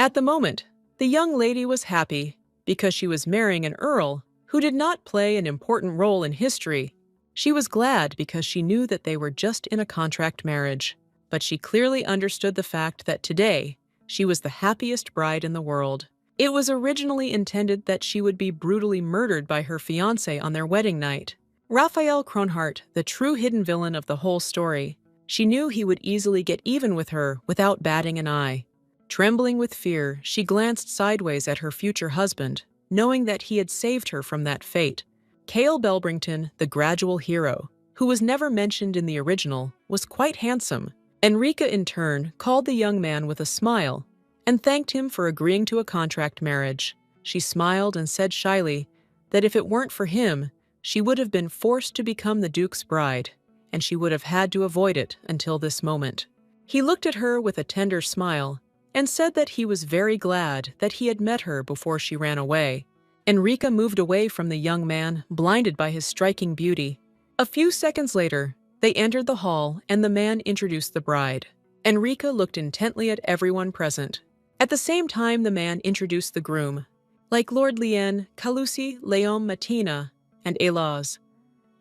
At the moment, the young lady was happy because she was marrying an earl who did not play an important role in history. She was glad because she knew that they were just in a contract marriage, but she clearly understood the fact that today she was the happiest bride in the world. It was originally intended that she would be brutally murdered by her fiancé on their wedding night. Raphael Kronhart, the true hidden villain of the whole story, she knew he would easily get even with her without batting an eye. Trembling with fear, she glanced sideways at her future husband, knowing that he had saved her from that fate. Kale Belbrington, the gradual hero, who was never mentioned in the original, was quite handsome. Enrica, in turn, called the young man with a smile and thanked him for agreeing to a contract marriage. She smiled and said shyly that if it weren't for him, she would have been forced to become the Duke's bride, and she would have had to avoid it until this moment. He looked at her with a tender smile and said that he was very glad that he had met her before she ran away. Enrica moved away from the young man, blinded by his striking beauty. A few seconds later, they entered the hall and the man introduced the bride. Enrica looked intently at everyone present. At the same time, the man introduced the groom. Like Lord Lien, Calusi, Leon Matina, and Elaz,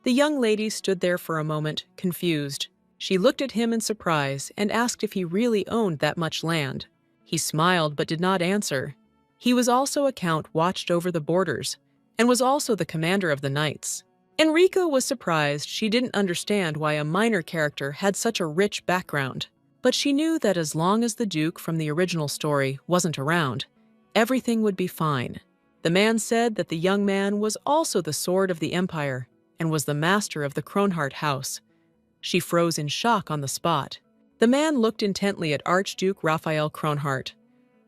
the young lady stood there for a moment, confused. She looked at him in surprise and asked if he really owned that much land. He smiled but did not answer. He was also a count watched over the borders and was also the commander of the knights. Enrica was surprised. She didn't understand why a minor character had such a rich background, but she knew that as long as the Duke from the original story wasn't around, everything would be fine. The man said that the young man was also the sword of the Empire and was the master of the Kronhart house. She froze in shock on the spot. The man looked intently at Archduke Raphael Kronhart.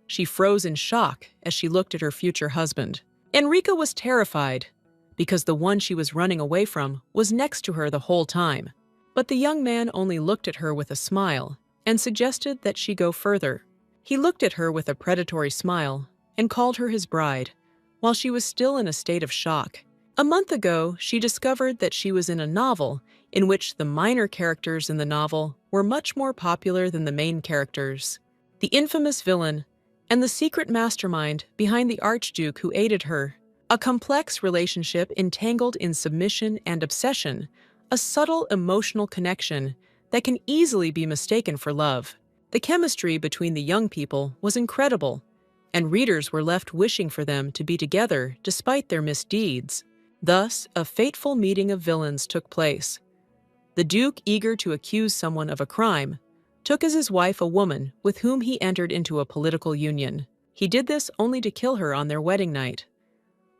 She froze in shock as she looked at her future husband. Enrica was terrified because the one she was running away from was next to her the whole time. But the young man only looked at her with a smile and suggested that she go further. He looked at her with a predatory smile and called her his bride, while she was still in a state of shock. A month ago, she discovered that she was in a novel in which the minor characters in the novel were much more popular than the main characters. The infamous villain and the secret mastermind behind the Archduke who aided her. A complex relationship entangled in submission and obsession, a subtle emotional connection that can easily be mistaken for love. The chemistry between the young people was incredible, and readers were left wishing for them to be together despite their misdeeds. Thus, a fateful meeting of villains took place. The Duke, eager to accuse someone of a crime, took as his wife a woman with whom he entered into a political union. He did this only to kill her on their wedding night.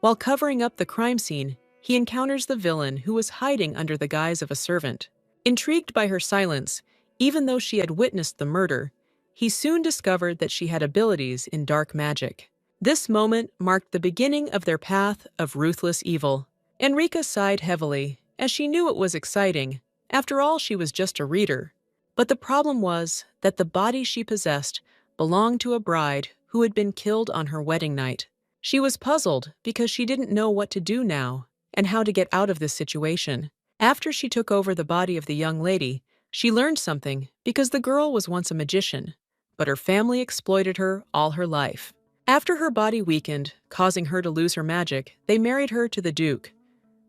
While covering up the crime scene, he encounters the villain who was hiding under the guise of a servant. Intrigued by her silence, even though she had witnessed the murder, he soon discovered that she had abilities in dark magic. This moment marked the beginning of their path of ruthless evil. Enrica sighed heavily, as she knew it was exciting. After all, she was just a reader. But the problem was that the body she possessed belonged to a bride who had been killed on her wedding night. She was puzzled because she didn't know what to do now and how to get out of this situation. After she took over the body of the young lady, she learned something because the girl was once a magician, but her family exploited her all her life. After her body weakened, causing her to lose her magic, they married her to the Duke.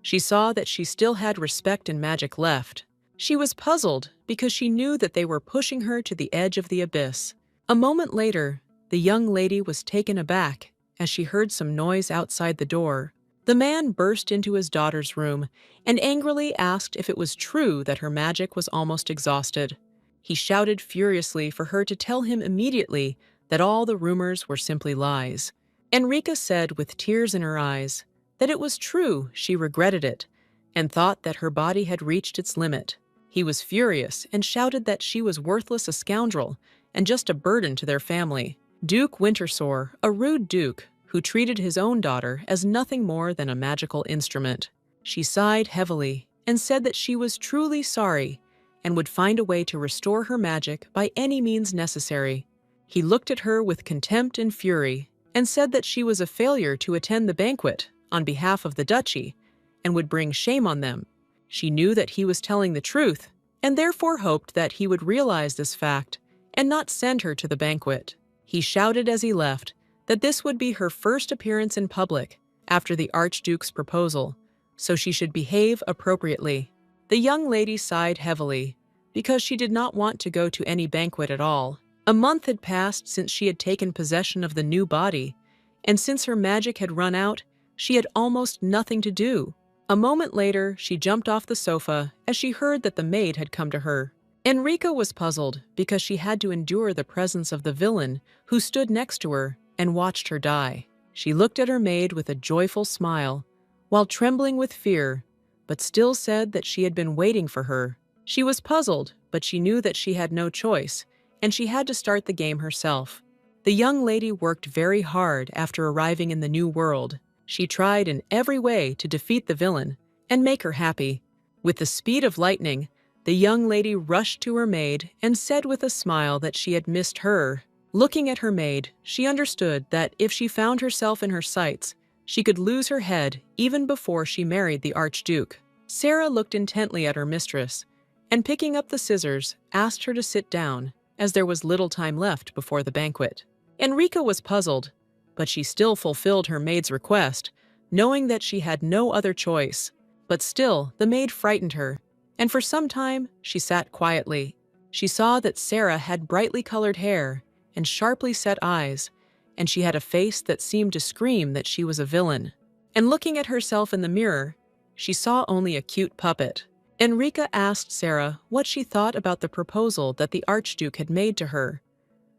She saw that she still had respect and magic left. She was puzzled because she knew that they were pushing her to the edge of the abyss. A moment later, the young lady was taken aback as she heard some noise outside the door. The man burst into his daughter's room and angrily asked if it was true that her magic was almost exhausted. He shouted furiously for her to tell him immediately that all the rumors were simply lies. Enrica said with tears in her eyes that it was true. She regretted it and thought that her body had reached its limit. He was furious and shouted that she was worthless, a scoundrel, and just a burden to their family. Duke Wintersore, a rude duke who treated his own daughter as nothing more than a magical instrument. She sighed heavily and said that she was truly sorry and would find a way to restore her magic by any means necessary. He looked at her with contempt and fury and said that she was a failure to attend the banquet on behalf of the duchy and would bring shame on them. She knew that he was telling the truth and therefore hoped that he would realize this fact and not send her to the banquet. He shouted as he left that this would be her first appearance in public after the Archduke's proposal, so she should behave appropriately. The young lady sighed heavily because she did not want to go to any banquet at all. A month had passed since she had taken possession of the new body, and since her magic had run out, she had almost nothing to do. A moment later, she jumped off the sofa as she heard that the maid had come to her. Enrica was puzzled because she had to endure the presence of the villain who stood next to her and watched her die. She looked at her maid with a joyful smile, while trembling with fear, but still said that she had been waiting for her. She was puzzled, but she knew that she had no choice, and she had to start the game herself. The young lady worked very hard after arriving in the new world. She tried in every way to defeat the villain and make her happy. With the speed of lightning, the young lady rushed to her maid and said with a smile that she had missed her. Looking at her maid, she understood that if she found herself in her sights, she could lose her head even before she married the Archduke. Sarah looked intently at her mistress, and picking up the scissors, asked her to sit down, as there was little time left before the banquet. Enrica was puzzled, but she still fulfilled her maid's request, knowing that she had no other choice. But still, the maid frightened her, and for some time she sat quietly. She saw that Sarah had brightly colored hair and sharply set eyes, and she had a face that seemed to scream that she was a villain. And looking at herself in the mirror, she saw only a cute puppet. Enrica asked Sarah what she thought about the proposal that the Archduke had made to her.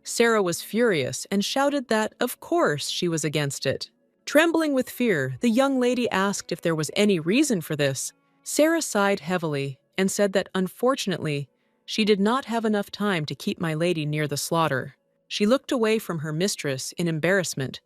Sarah was furious and shouted that, of course, she was against it. Trembling with fear, the young lady asked if there was any reason for this. Sarah sighed heavily and said that, unfortunately, she did not have enough time to keep my lady near the slaughter. She looked away from her mistress in embarrassment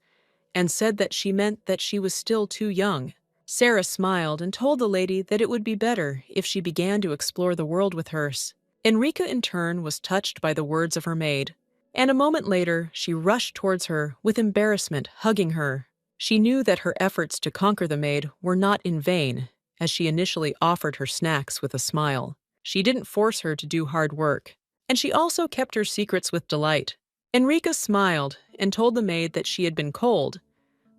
and said that she meant that she was still too young. Sarah smiled and told the lady that it would be better if she began to explore the world with hers. Enrica, in turn, was touched by the words of her maid, and a moment later she rushed towards her with embarrassment, hugging her. She knew that her efforts to conquer the maid were not in vain, as she initially offered her snacks with a smile. She didn't force her to do hard work, and she also kept her secrets with delight. Enrica smiled and told the maid that she had been cold,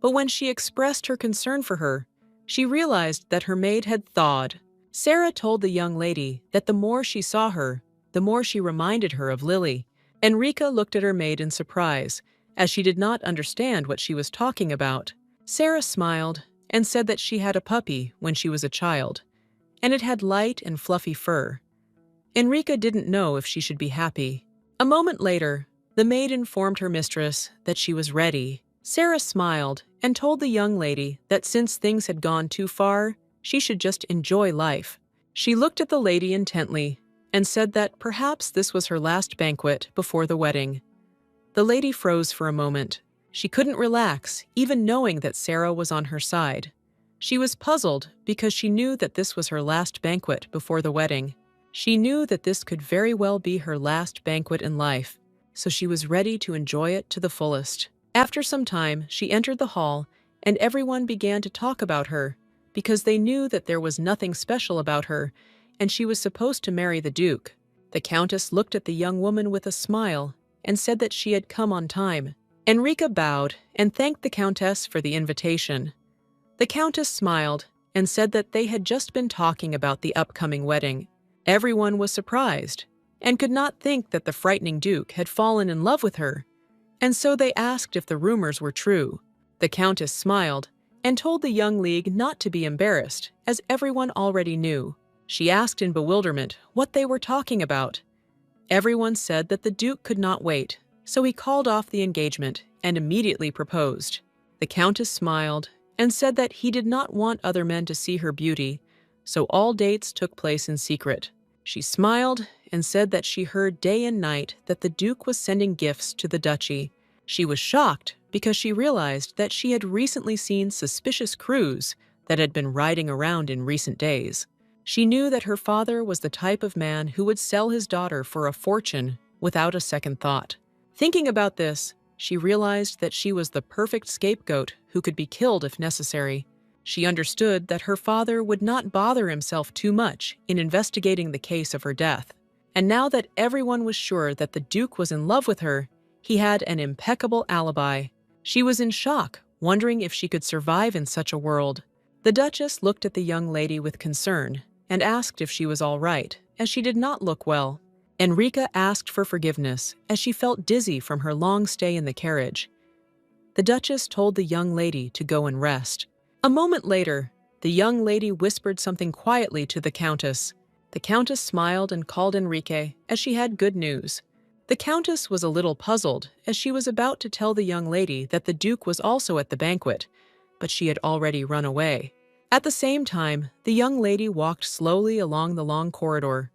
but when she expressed her concern for her, she realized that her maid had thawed. Sarah told the young lady that the more she saw her, the more she reminded her of Lily. Enrica looked at her maid in surprise, as she did not understand what she was talking about. Sarah smiled and said that she had a puppy when she was a child, and it had light and fluffy fur. Enrica didn't know if she should be happy. A moment later, the maid informed her mistress that she was ready. Sarah smiled and told the young lady that since things had gone too far, she should just enjoy life. She looked at the lady intently and said that perhaps this was her last banquet before the wedding. The lady froze for a moment. She couldn't relax, even knowing that Sarah was on her side. She was puzzled because she knew that this was her last banquet before the wedding. She knew that this could very well be her last banquet in life, so she was ready to enjoy it to the fullest. After some time, she entered the hall, and everyone began to talk about her, because they knew that there was nothing special about her, and she was supposed to marry the Duke. The Countess looked at the young woman with a smile and said that she had come on time. Enrica bowed and thanked the Countess for the invitation. The Countess smiled and said that they had just been talking about the upcoming wedding. Everyone was surprised and could not think that the frightening Duke had fallen in love with her, and so they asked if the rumors were true. The Countess smiled and told the young league not to be embarrassed, as everyone already knew. She asked in bewilderment what they were talking about. Everyone said that the Duke could not wait, so he called off the engagement and immediately proposed. The Countess smiled and said that he did not want other men to see her beauty, so all dates took place in secret. She smiled and said that she heard day and night that the Duke was sending gifts to the duchy. She was shocked because she realized that she had recently seen suspicious crews that had been riding around in recent days. She knew that her father was the type of man who would sell his daughter for a fortune without a second thought. Thinking about this, she realized that she was the perfect scapegoat who could be killed if necessary. She understood that her father would not bother himself too much in investigating the case of her death. And now that everyone was sure that the Duke was in love with her, He had an impeccable alibi. She was in shock, wondering if she could survive in such a world. The Duchess looked at the young lady with concern and asked if she was all right, as she did not look well. Enrica asked for forgiveness, as she felt dizzy from her long stay in the carriage. The Duchess told the young lady to go and rest. A moment later, the young lady whispered something quietly to the Countess. The Countess smiled and called Enrique, as she had good news. The Countess was a little puzzled, as she was about to tell the young lady that the Duke was also at the banquet, but she had already run away. At the same time, the young lady walked slowly along the long corridor.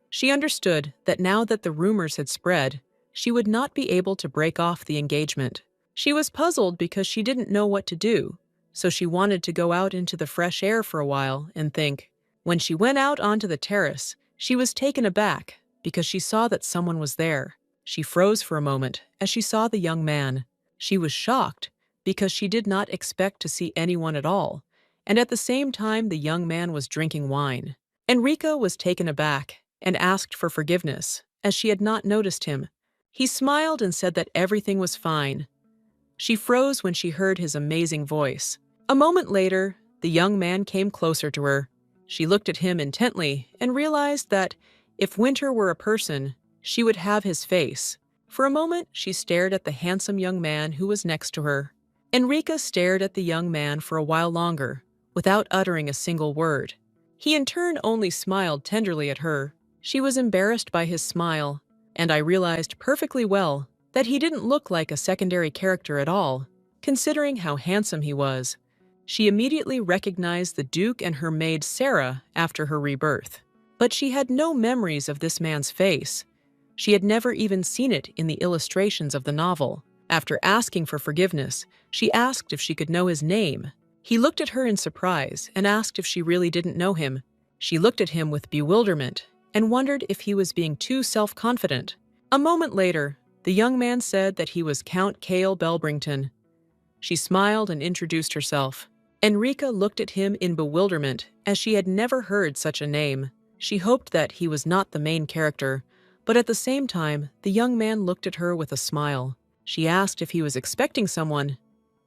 She understood that now that the rumors had spread, she would not be able to break off the engagement. She was puzzled because she didn't know what to do, so she wanted to go out into the fresh air for a while and think. When she went out onto the terrace, she was taken aback because she saw that someone was there. She froze for a moment as she saw the young man. She was shocked because she did not expect to see anyone at all, and at the same time the young man was drinking wine. Enrica was taken aback and asked for forgiveness, as she had not noticed him. He smiled and said that everything was fine. She froze when she heard his amazing voice. A moment later, the young man came closer to her. She looked at him intently and realized that if Winter were a person, she would have his face. For a moment, she stared at the handsome young man who was next to her. Enrica stared at the young man for a while longer, without uttering a single word. He in turn only smiled tenderly at her. She was embarrassed by his smile, and I realized perfectly well that he didn't look like a secondary character at all, considering how handsome he was. She immediately recognized the Duke and her maid Sarah after her rebirth. But she had no memories of this man's face. She had never even seen it in the illustrations of the novel. After asking for forgiveness, she asked if she could know his name. He looked at her in surprise and asked if she really didn't know him. She looked at him with bewilderment and wondered if he was being too self-confident. A moment later, the young man said that he was Count Kale Belbrington. She smiled and introduced herself. Enrica looked at him in bewilderment, as she had never heard such a name. She hoped that he was not the main character, but at the same time, the young man looked at her with a smile. She asked if he was expecting someone.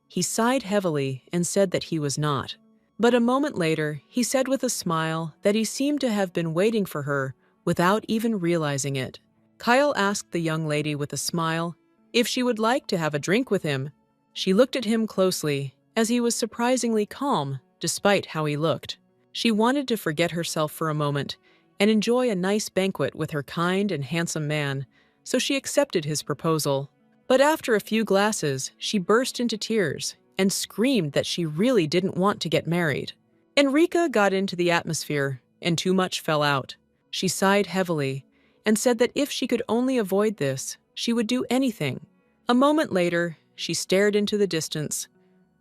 He sighed heavily and said that he was not. But a moment later, he said with a smile that he seemed to have been waiting for her without even realizing it. Kyle asked the young lady with a smile if she would like to have a drink with him. She looked at him closely, as he was surprisingly calm, despite how he looked. She wanted to forget herself for a moment and enjoy a nice banquet with her kind and handsome man, so she accepted his proposal. But after a few glasses, she burst into tears and screamed that she really didn't want to get married. Enrica got into the atmosphere, and too much fell out. She sighed heavily and said that if she could only avoid this, she would do anything. A moment later, she stared into the distance,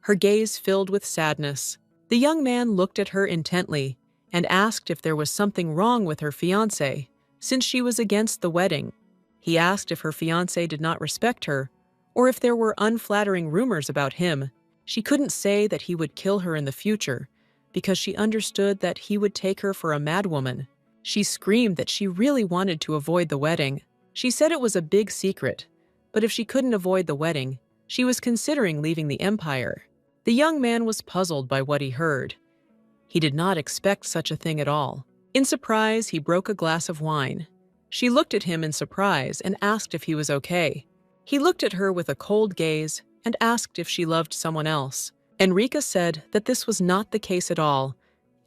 her gaze filled with sadness. The young man looked at her intently and asked if there was something wrong with her fiancé, since she was against the wedding. He asked if her fiancé did not respect her, or if there were unflattering rumors about him. She couldn't say that he would kill her in the future, because she understood that he would take her for a madwoman. She screamed that she really wanted to avoid the wedding. She said it was a big secret, but if she couldn't avoid the wedding, she was considering leaving the empire. The young man was puzzled by what he heard. He did not expect such a thing at all. In surprise, he broke a glass of wine. She looked at him in surprise and asked if he was okay. He looked at her with a cold gaze and asked if she loved someone else. Enrica said that this was not the case at all,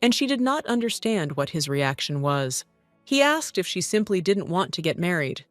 and she did not understand what his reaction was. He asked if she simply didn't want to get married.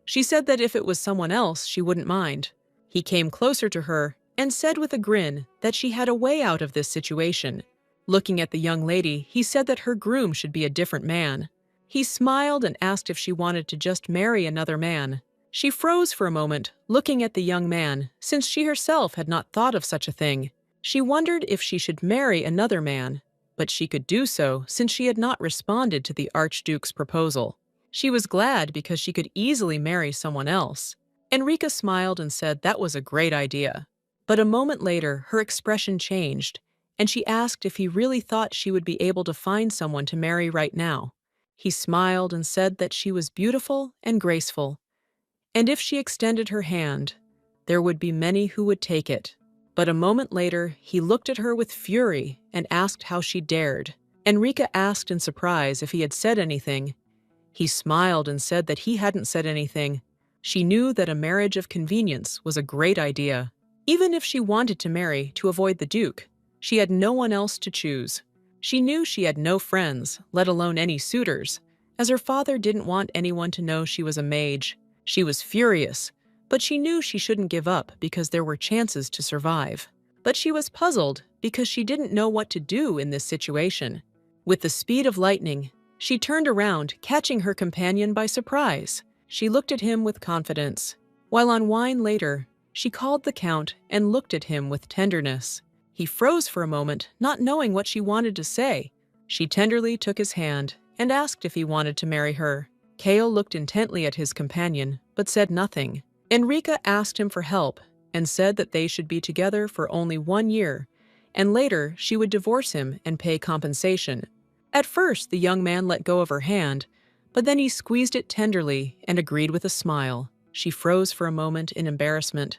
She said that if it was someone else, she wouldn't mind. He came closer to her and said with a grin that she had a way out of this situation. Looking at the young lady, he said that her groom should be a different man. He smiled and asked if she wanted to just marry another man. She froze for a moment, looking at the young man, since she herself had not thought of such a thing. She wondered if she should marry another man, but she could do so since she had not responded to the Archduke's proposal. She was glad because she could easily marry someone else. Enrica smiled and said that was a great idea. But a moment later, her expression changed, and she asked if he really thought she would be able to find someone to marry right now. He smiled and said that she was beautiful and graceful. and if she extended her hand, there would be many who would take it. But a moment later, he looked at her with fury and asked how she dared. Enrica asked in surprise if he had said anything. He smiled and said that he hadn't said anything. She knew that a marriage of convenience was a great idea. Even if she wanted to marry to avoid the Duke, she had no one else to choose. She knew she had no friends, let alone any suitors, as her father didn't want anyone to know she was a mage. She was furious, but she knew she shouldn't give up because there were chances to survive. But she was puzzled because she didn't know what to do in this situation. With the speed of lightning, she turned around, catching her companion by surprise. She looked at him with confidence. While on wine later, she called the Count and looked at him with tenderness. He froze for a moment, not knowing what she wanted to say. She tenderly took his hand and asked if he wanted to marry her. Kale looked intently at his companion, but said nothing. Enrica asked him for help and said that they should be together for only 1 year, and later she would divorce him and pay compensation. At first, the young man let go of her hand, but then he squeezed it tenderly and agreed with a smile. She froze for a moment in embarrassment.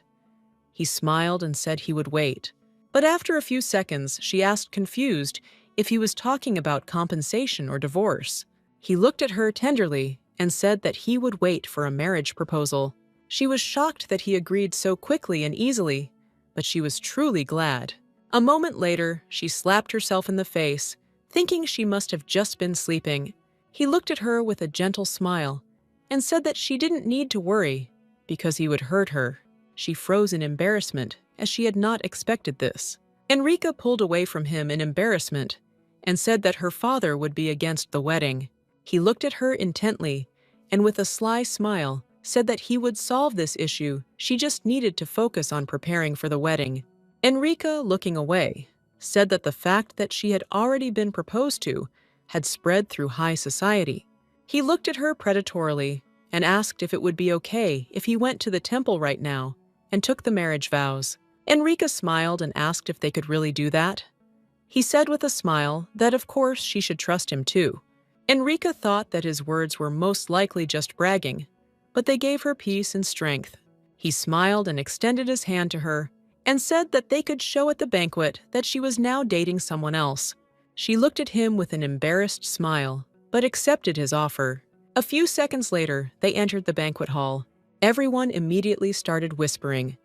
He smiled and said he would wait. But after a few seconds, she asked confused if he was talking about compensation or divorce. He looked at her tenderly and said that he would wait for a marriage proposal. She was shocked that he agreed so quickly and easily, but she was truly glad. A moment later, she slapped herself in the face, thinking she must have just been sleeping. He looked at her with a gentle smile and said that she didn't need to worry because he would hurt her. She froze in embarrassment as she had not expected this. Enrica pulled away from him in embarrassment and said that her father would be against the wedding. He looked at her intently and with a sly smile said that he would solve this issue. She just needed to focus on preparing for the wedding. Enrica, looking away, said that the fact that she had already been proposed to had spread through high society. He looked at her predatorily and asked if it would be okay if he went to the temple right now and took the marriage vows. Enrica smiled and asked if they could really do that. He said with a smile that of course she should trust him too. Enrica thought that his words were most likely just bragging, but they gave her peace and strength. He smiled and extended his hand to her and said that they could show at the banquet that she was now dating someone else. She looked at him with an embarrassed smile, but accepted his offer. A few seconds later, they entered the banquet hall. Everyone immediately started whispering.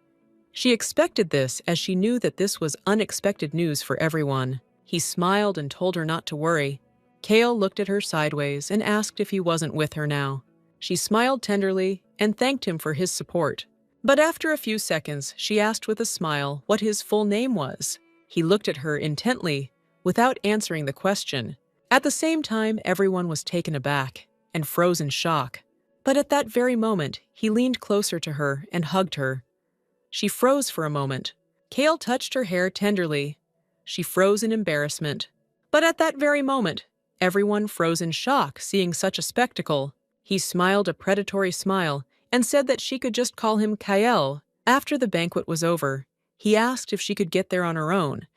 She expected this as she knew that this was unexpected news for everyone. He smiled and told her not to worry. Kale looked at her sideways and asked if he wasn't with her now. She smiled tenderly and thanked him for his support. But after a few seconds, she asked with a smile what his full name was. He looked at her intently, without answering the question. At the same time, everyone was taken aback and froze in shock. But at that very moment, he leaned closer to her and hugged her. She froze for a moment. Kale touched her hair tenderly. She froze in embarrassment. But at that very moment, everyone froze in shock seeing such a spectacle. He smiled a predatory smile and said that she could just call him Kale. After the banquet was over, he asked if she could get there on her own,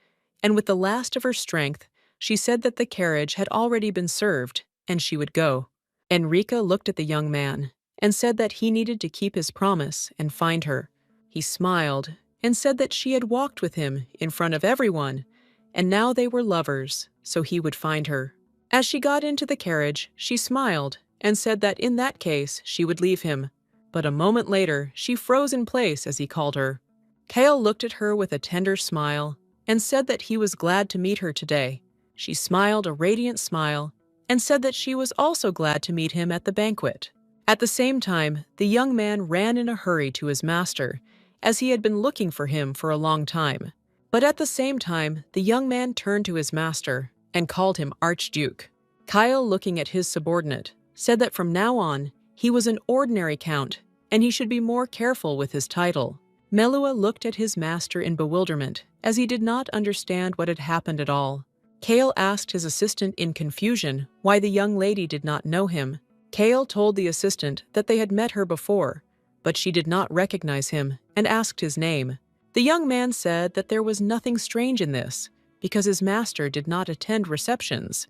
and with the last of her strength, she said that the carriage had already been served and she would go. Enrica looked at the young man and said that he needed to keep his promise and find her. He smiled and said that she had walked with him in front of everyone, and now they were lovers, so he would find her. As she got into the carriage, she smiled and said that in that case she would leave him. But a moment later, she froze in place as he called her. Kale looked at her with a tender smile and said that he was glad to meet her today. She smiled a radiant smile and said that she was also glad to meet him at the banquet. At the same time, the young man ran in a hurry to his master, as he had been looking for him for a long time. But at the same time, the young man turned to his master and called him Archduke. Kyle, looking at his subordinate, said that from now on, he was an ordinary count, and he should be more careful with his title. Melua looked at his master in bewilderment, as he did not understand what had happened at all. Kale asked his assistant in confusion why the young lady did not know him. Kale told the assistant that they had met her before, but she did not recognize him and asked his name. The young man said that there was nothing strange in this, because his master did not attend receptions.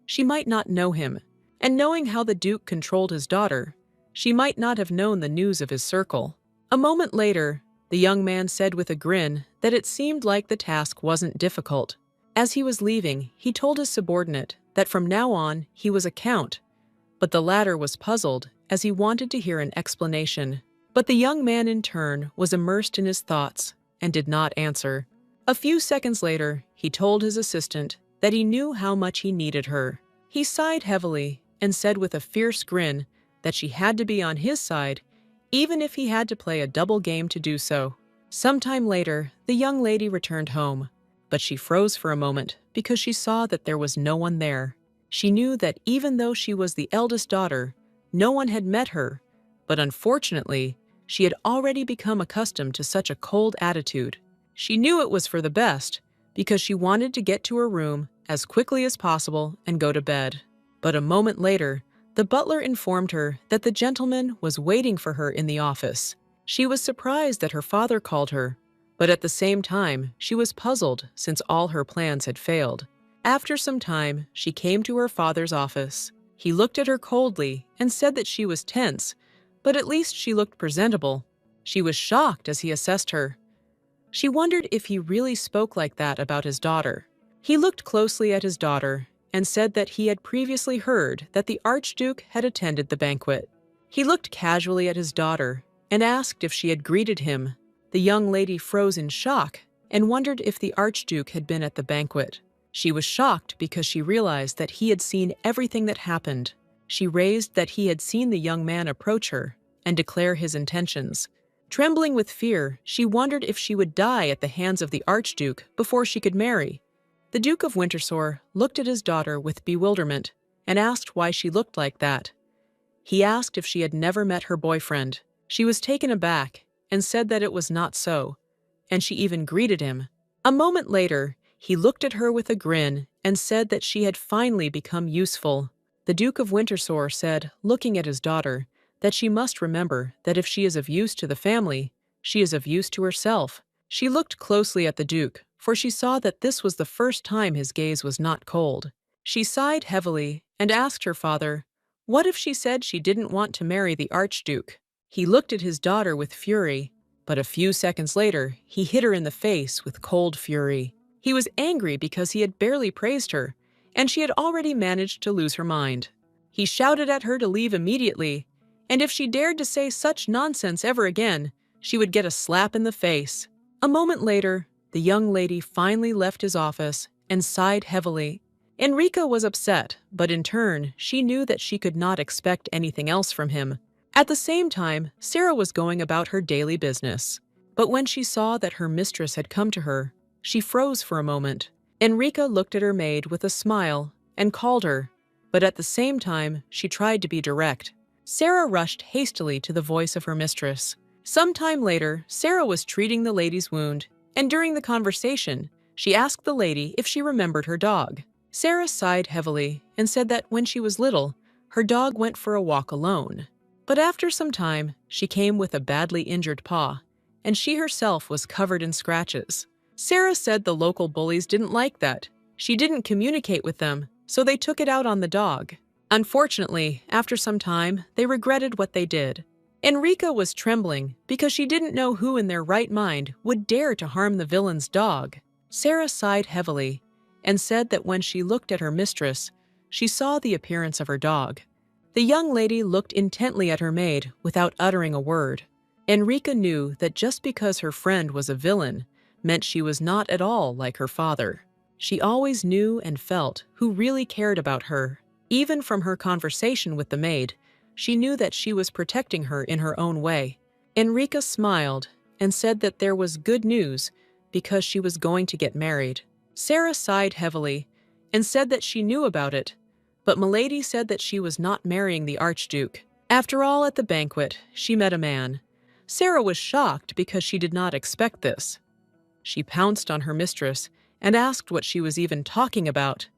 She might not know him, and knowing how the Duke controlled his daughter, she might not have known the news of his circle. A moment later, the young man said with a grin that it seemed like the task wasn't difficult. As he was leaving, he told his subordinate that from now on he was a count, but the latter was puzzled as he wanted to hear an explanation. But the young man in turn was immersed in his thoughts and did not answer. A few seconds later, he told his assistant that he knew how much he needed her. He sighed heavily and said with a fierce grin that she had to be on his side, even if he had to play a double game to do so. Sometime later, the young lady returned home, but she froze for a moment because she saw that there was no one there. She knew that even though she was the eldest daughter, no one had met her, but unfortunately, she had already become accustomed to such a cold attitude. She knew it was for the best because she wanted to get to her room as quickly as possible and go to bed. But a moment later, the butler informed her that the gentleman was waiting for her in the office. She was surprised that her father called her, but at the same time, she was puzzled since all her plans had failed. After some time, she came to her father's office. He looked at her coldly and said that she was tense, but at least she looked presentable. She was shocked as he assessed her. She wondered if he really spoke like that about his daughter. He looked closely at his daughter and said that he had previously heard that the Archduke had attended the banquet. He looked casually at his daughter and asked if she had greeted him. The young lady froze in shock and wondered if the Archduke had been at the banquet. She was shocked because she realized that he had seen everything that happened. She raised that he had seen the young man approach her and declare his intentions. Trembling with fear, she wondered if she would die at the hands of the Archduke before she could marry. The Duke of Winterthur looked at his daughter with bewilderment and asked why she looked like that. He asked if she had never met her boyfriend. She was taken aback and said that it was not so, and she even greeted him. A moment later, he looked at her with a grin and said that she had finally become useful. The Duke of Winterthur said, looking at his daughter, that she must remember that if she is of use to the family, she is of use to herself. She looked closely at the Duke, for she saw that this was the first time his gaze was not cold. She sighed heavily and asked her father, what if she said she didn't want to marry the Archduke? He looked at his daughter with fury, but a few seconds later, he hit her in the face with cold fury. He was angry because he had barely praised her, and she had already managed to lose her mind. He shouted at her to leave immediately, and if she dared to say such nonsense ever again, she would get a slap in the face. A moment later, the young lady finally left his office and sighed heavily. Enrica was upset, but in turn, she knew that she could not expect anything else from him. At the same time, Sarah was going about her daily business. But when she saw that her mistress had come to her, she froze for a moment. Enrica looked at her maid with a smile and called her, but at the same time, she tried to be direct. Sarah rushed hastily to the voice of her mistress. Some time later, Sarah was treating the lady's wound, and during the conversation, she asked the lady if she remembered her dog. Sarah sighed heavily and said that when she was little, her dog went for a walk alone. But after some time, she came with a badly injured paw, and she herself was covered in scratches. Sarah said the local bullies didn't like that. She didn't communicate with them, so they took it out on the dog. Unfortunately, after some time, they regretted what they did. Enrica was trembling because she didn't know who in their right mind would dare to harm the villain's dog. Sarah sighed heavily and said that when she looked at her mistress, she saw the appearance of her dog. The young lady looked intently at her maid without uttering a word. Enrica knew that just because her friend was a villain meant she was not at all like her father. She always knew and felt who really cared about her. Even from her conversation with the maid, she knew that she was protecting her in her own way. Enrica smiled and said that there was good news because she was going to get married. Sarah sighed heavily and said that she knew about it, but Milady said that she was not marrying the Archduke. After all, at the banquet, she met a man. Sarah was shocked because she did not expect this. She pounced on her mistress and asked what she was even talking about.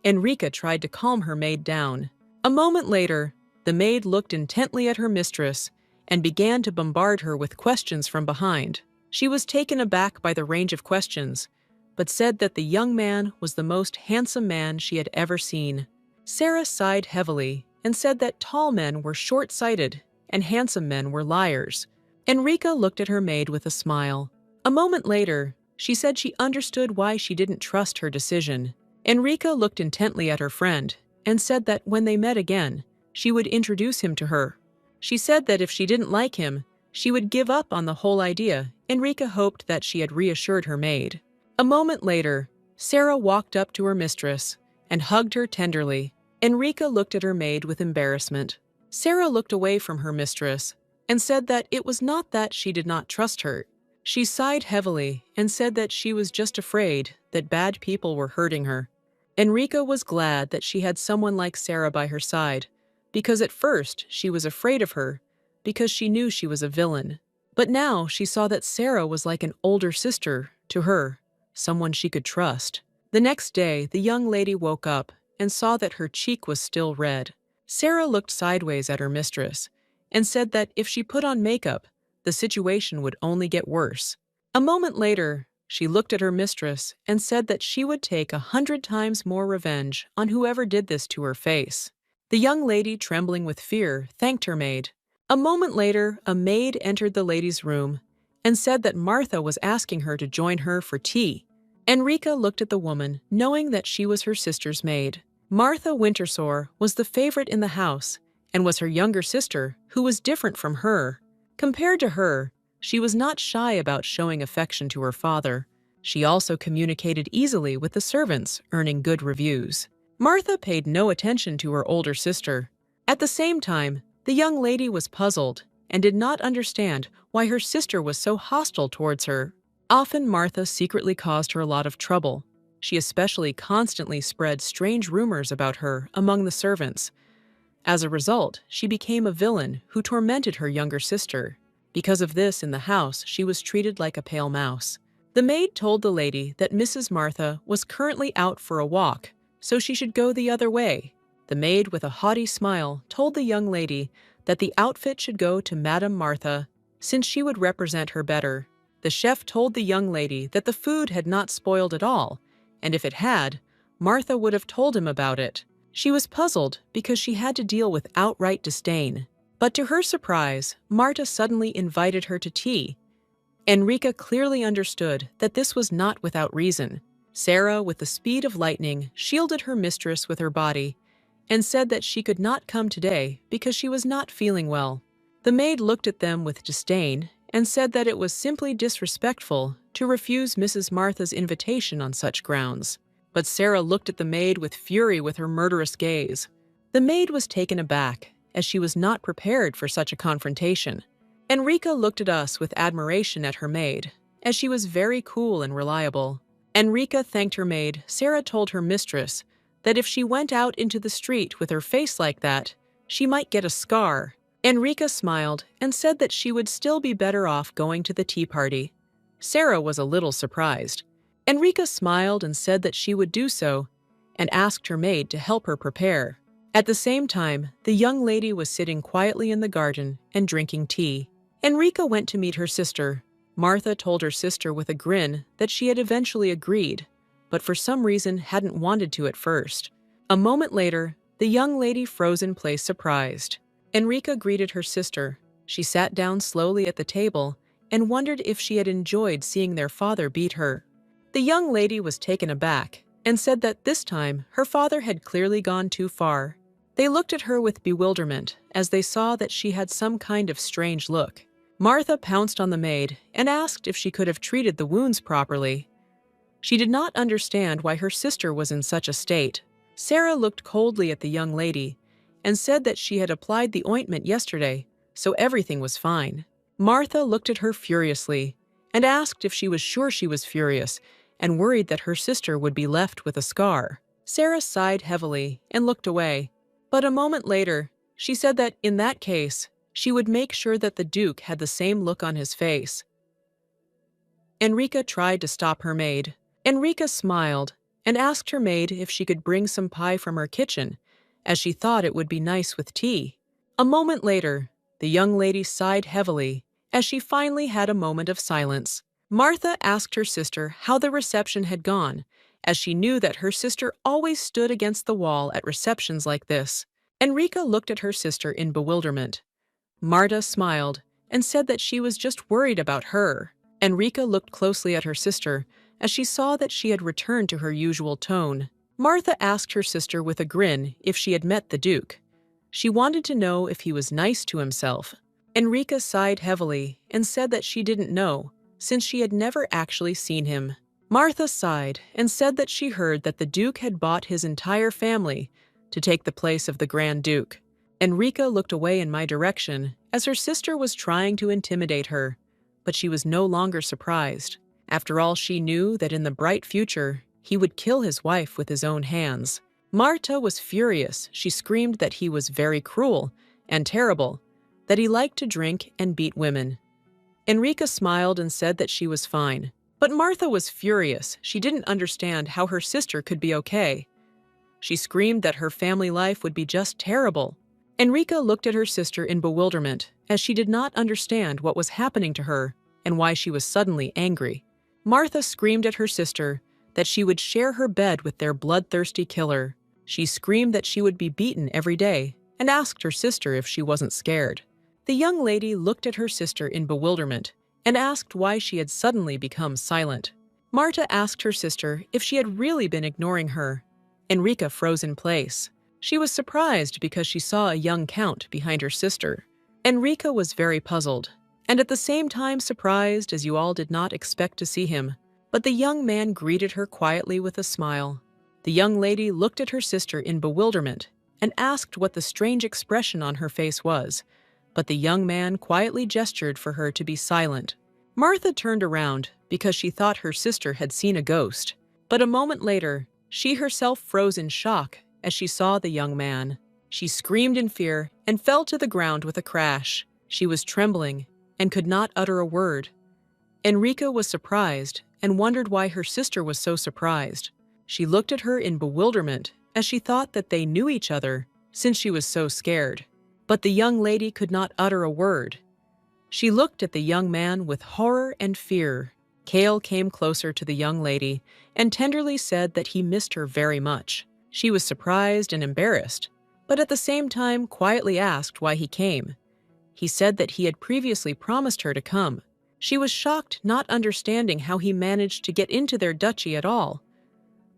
Enrica tried to calm her maid down. A moment later, the maid looked intently at her mistress and began to bombard her with questions from behind. She was taken aback by the range of questions, but said that the young man was the most handsome man she had ever seen. Sarah sighed heavily and said that tall men were short-sighted and handsome men were liars. Enrica looked at her maid with a smile. A moment later, she said she understood why she didn't trust her decision. Enrica looked intently at her friend and said that when they met again, she would introduce him to her. She said that if she didn't like him, she would give up on the whole idea. Enrica hoped that she had reassured her maid. A moment later, Sarah walked up to her mistress and hugged her tenderly. Enrica looked at her maid with embarrassment. Sarah looked away from her mistress and said that it was not that she did not trust her. She sighed heavily and said that she was just afraid that bad people were hurting her. Enrica was glad that she had someone like Sarah by her side, because at first she was afraid of her because she knew she was a villain. But now she saw that Sarah was like an older sister to her, someone she could trust. The next day, the young lady woke up and saw that her cheek was still red. Sarah looked sideways at her mistress and said that if she put on makeup, the situation would only get worse. A moment later, she looked at her mistress and said that she would take 100 times more revenge on whoever did this to her face. The young lady, trembling with fear, thanked her maid. A moment later, a maid entered the lady's room and said that Martha was asking her to join her for tea. Enrica looked at the woman, knowing that she was her sister's maid. Martha Wintersore was the favorite in the house and was her younger sister, who was different from her. Compared to her, she was not shy about showing affection to her father. She also communicated easily with the servants, earning good reviews. Martha paid no attention to her older sister. At the same time, the young lady was puzzled and did not understand why her sister was so hostile towards her. Often Martha secretly caused her a lot of trouble. She especially constantly spread strange rumors about her among the servants. As a result, she became a villain who tormented her younger sister. Because of this, in the house, she was treated like a pale mouse. The maid told the lady that Mrs. Martha was currently out for a walk, so she should go the other way. The maid, with a haughty smile, told the young lady that the outfit should go to Madame Martha, since she would represent her better. The chef told the young lady that the food had not spoiled at all, and if it had, Martha would have told him about it. She was puzzled because she had to deal with outright disdain. But to her surprise, Martha suddenly invited her to tea. Enrica clearly understood that this was not without reason. Sarah, with the speed of lightning, shielded her mistress with her body and said that she could not come today because she was not feeling well. The maid looked at them with disdain and said that it was simply disrespectful to refuse Mrs. Martha's invitation on such grounds. But Sarah looked at the maid with fury with her murderous gaze. The maid was taken aback, as she was not prepared for such a confrontation. Enrica looked at us with admiration at her maid, as she was very cool and reliable. Enrica thanked her maid. Sarah told her mistress that if she went out into the street with her face like that, she might get a scar. Enrica smiled and said that she would still be better off going to the tea party. Sarah was a little surprised. Enrica smiled and said that she would do so, and asked her maid to help her prepare. At the same time, the young lady was sitting quietly in the garden and drinking tea. Enrica went to meet her sister. Martha told her sister with a grin that she had eventually agreed, but for some reason hadn't wanted to at first. A moment later, the young lady froze in place, surprised. Enrica greeted her sister. She sat down slowly at the table and wondered if she had enjoyed seeing their father beat her. The young lady was taken aback and said that this time her father had clearly gone too far. They looked at her with bewilderment as they saw that she had some kind of strange look. Martha pounced on the maid and asked if she could have treated the wounds properly. She did not understand why her sister was in such a state. Sarah looked coldly at the young lady and said that she had applied the ointment yesterday, so everything was fine. Martha looked at her furiously and asked if she was sure she was furious and worried that her sister would be left with a scar. Sarah sighed heavily and looked away, but a moment later, she said that in that case, she would make sure that the Duke had the same look on his face. Enrica tried to stop her maid. Enrica smiled and asked her maid if she could bring some pie from her kitchen, as she thought it would be nice with tea. A moment later, the young lady sighed heavily as she finally had a moment of silence. Martha asked her sister how the reception had gone, as she knew that her sister always stood against the wall at receptions like this. Enrica looked at her sister in bewilderment. Marta smiled and said that she was just worried about her. Enrica looked closely at her sister as she saw that she had returned to her usual tone. Martha asked her sister with a grin if she had met the Duke. She wanted to know if he was nice to himself. Enrica sighed heavily and said that she didn't know, since she had never actually seen him. Martha sighed and said that she heard that the Duke had bought his entire family to take the place of the Grand Duke. Enrica looked away in my direction as her sister was trying to intimidate her, but she was no longer surprised. After all, she knew that in the bright future, he would kill his wife with his own hands. Marta was furious. She screamed that he was very cruel and terrible, that he liked to drink and beat women. Enrica smiled and said that she was fine. But Martha was furious. She didn't understand how her sister could be okay. She screamed that her family life would be just terrible. Enrica looked at her sister in bewilderment, as she did not understand what was happening to her and why she was suddenly angry. Martha screamed at her sister that she would share her bed with their bloodthirsty killer. She screamed that she would be beaten every day and asked her sister if she wasn't scared. The young lady looked at her sister in bewilderment and asked why she had suddenly become silent. Marta asked her sister if she had really been ignoring her. Enrica froze in place. She was surprised because she saw a young count behind her sister. Enrica was very puzzled, and at the same time surprised, as you all did not expect to see him. But the young man greeted her quietly with a smile. The young lady looked at her sister in bewilderment and asked what the strange expression on her face was, but the young man quietly gestured for her to be silent. Martha turned around because she thought her sister had seen a ghost. But a moment later, she herself froze in shock as she saw the young man. She screamed in fear and fell to the ground with a crash. She was trembling and could not utter a word. Enrica was surprised and wondered why her sister was so surprised. She looked at her in bewilderment as she thought that they knew each other since she was so scared. But the young lady could not utter a word. She looked at the young man with horror and fear. Kale came closer to the young lady and tenderly said that he missed her very much. She was surprised and embarrassed, but at the same time quietly asked why he came. He said that he had previously promised her to come. She was shocked, not understanding how he managed to get into their duchy at all.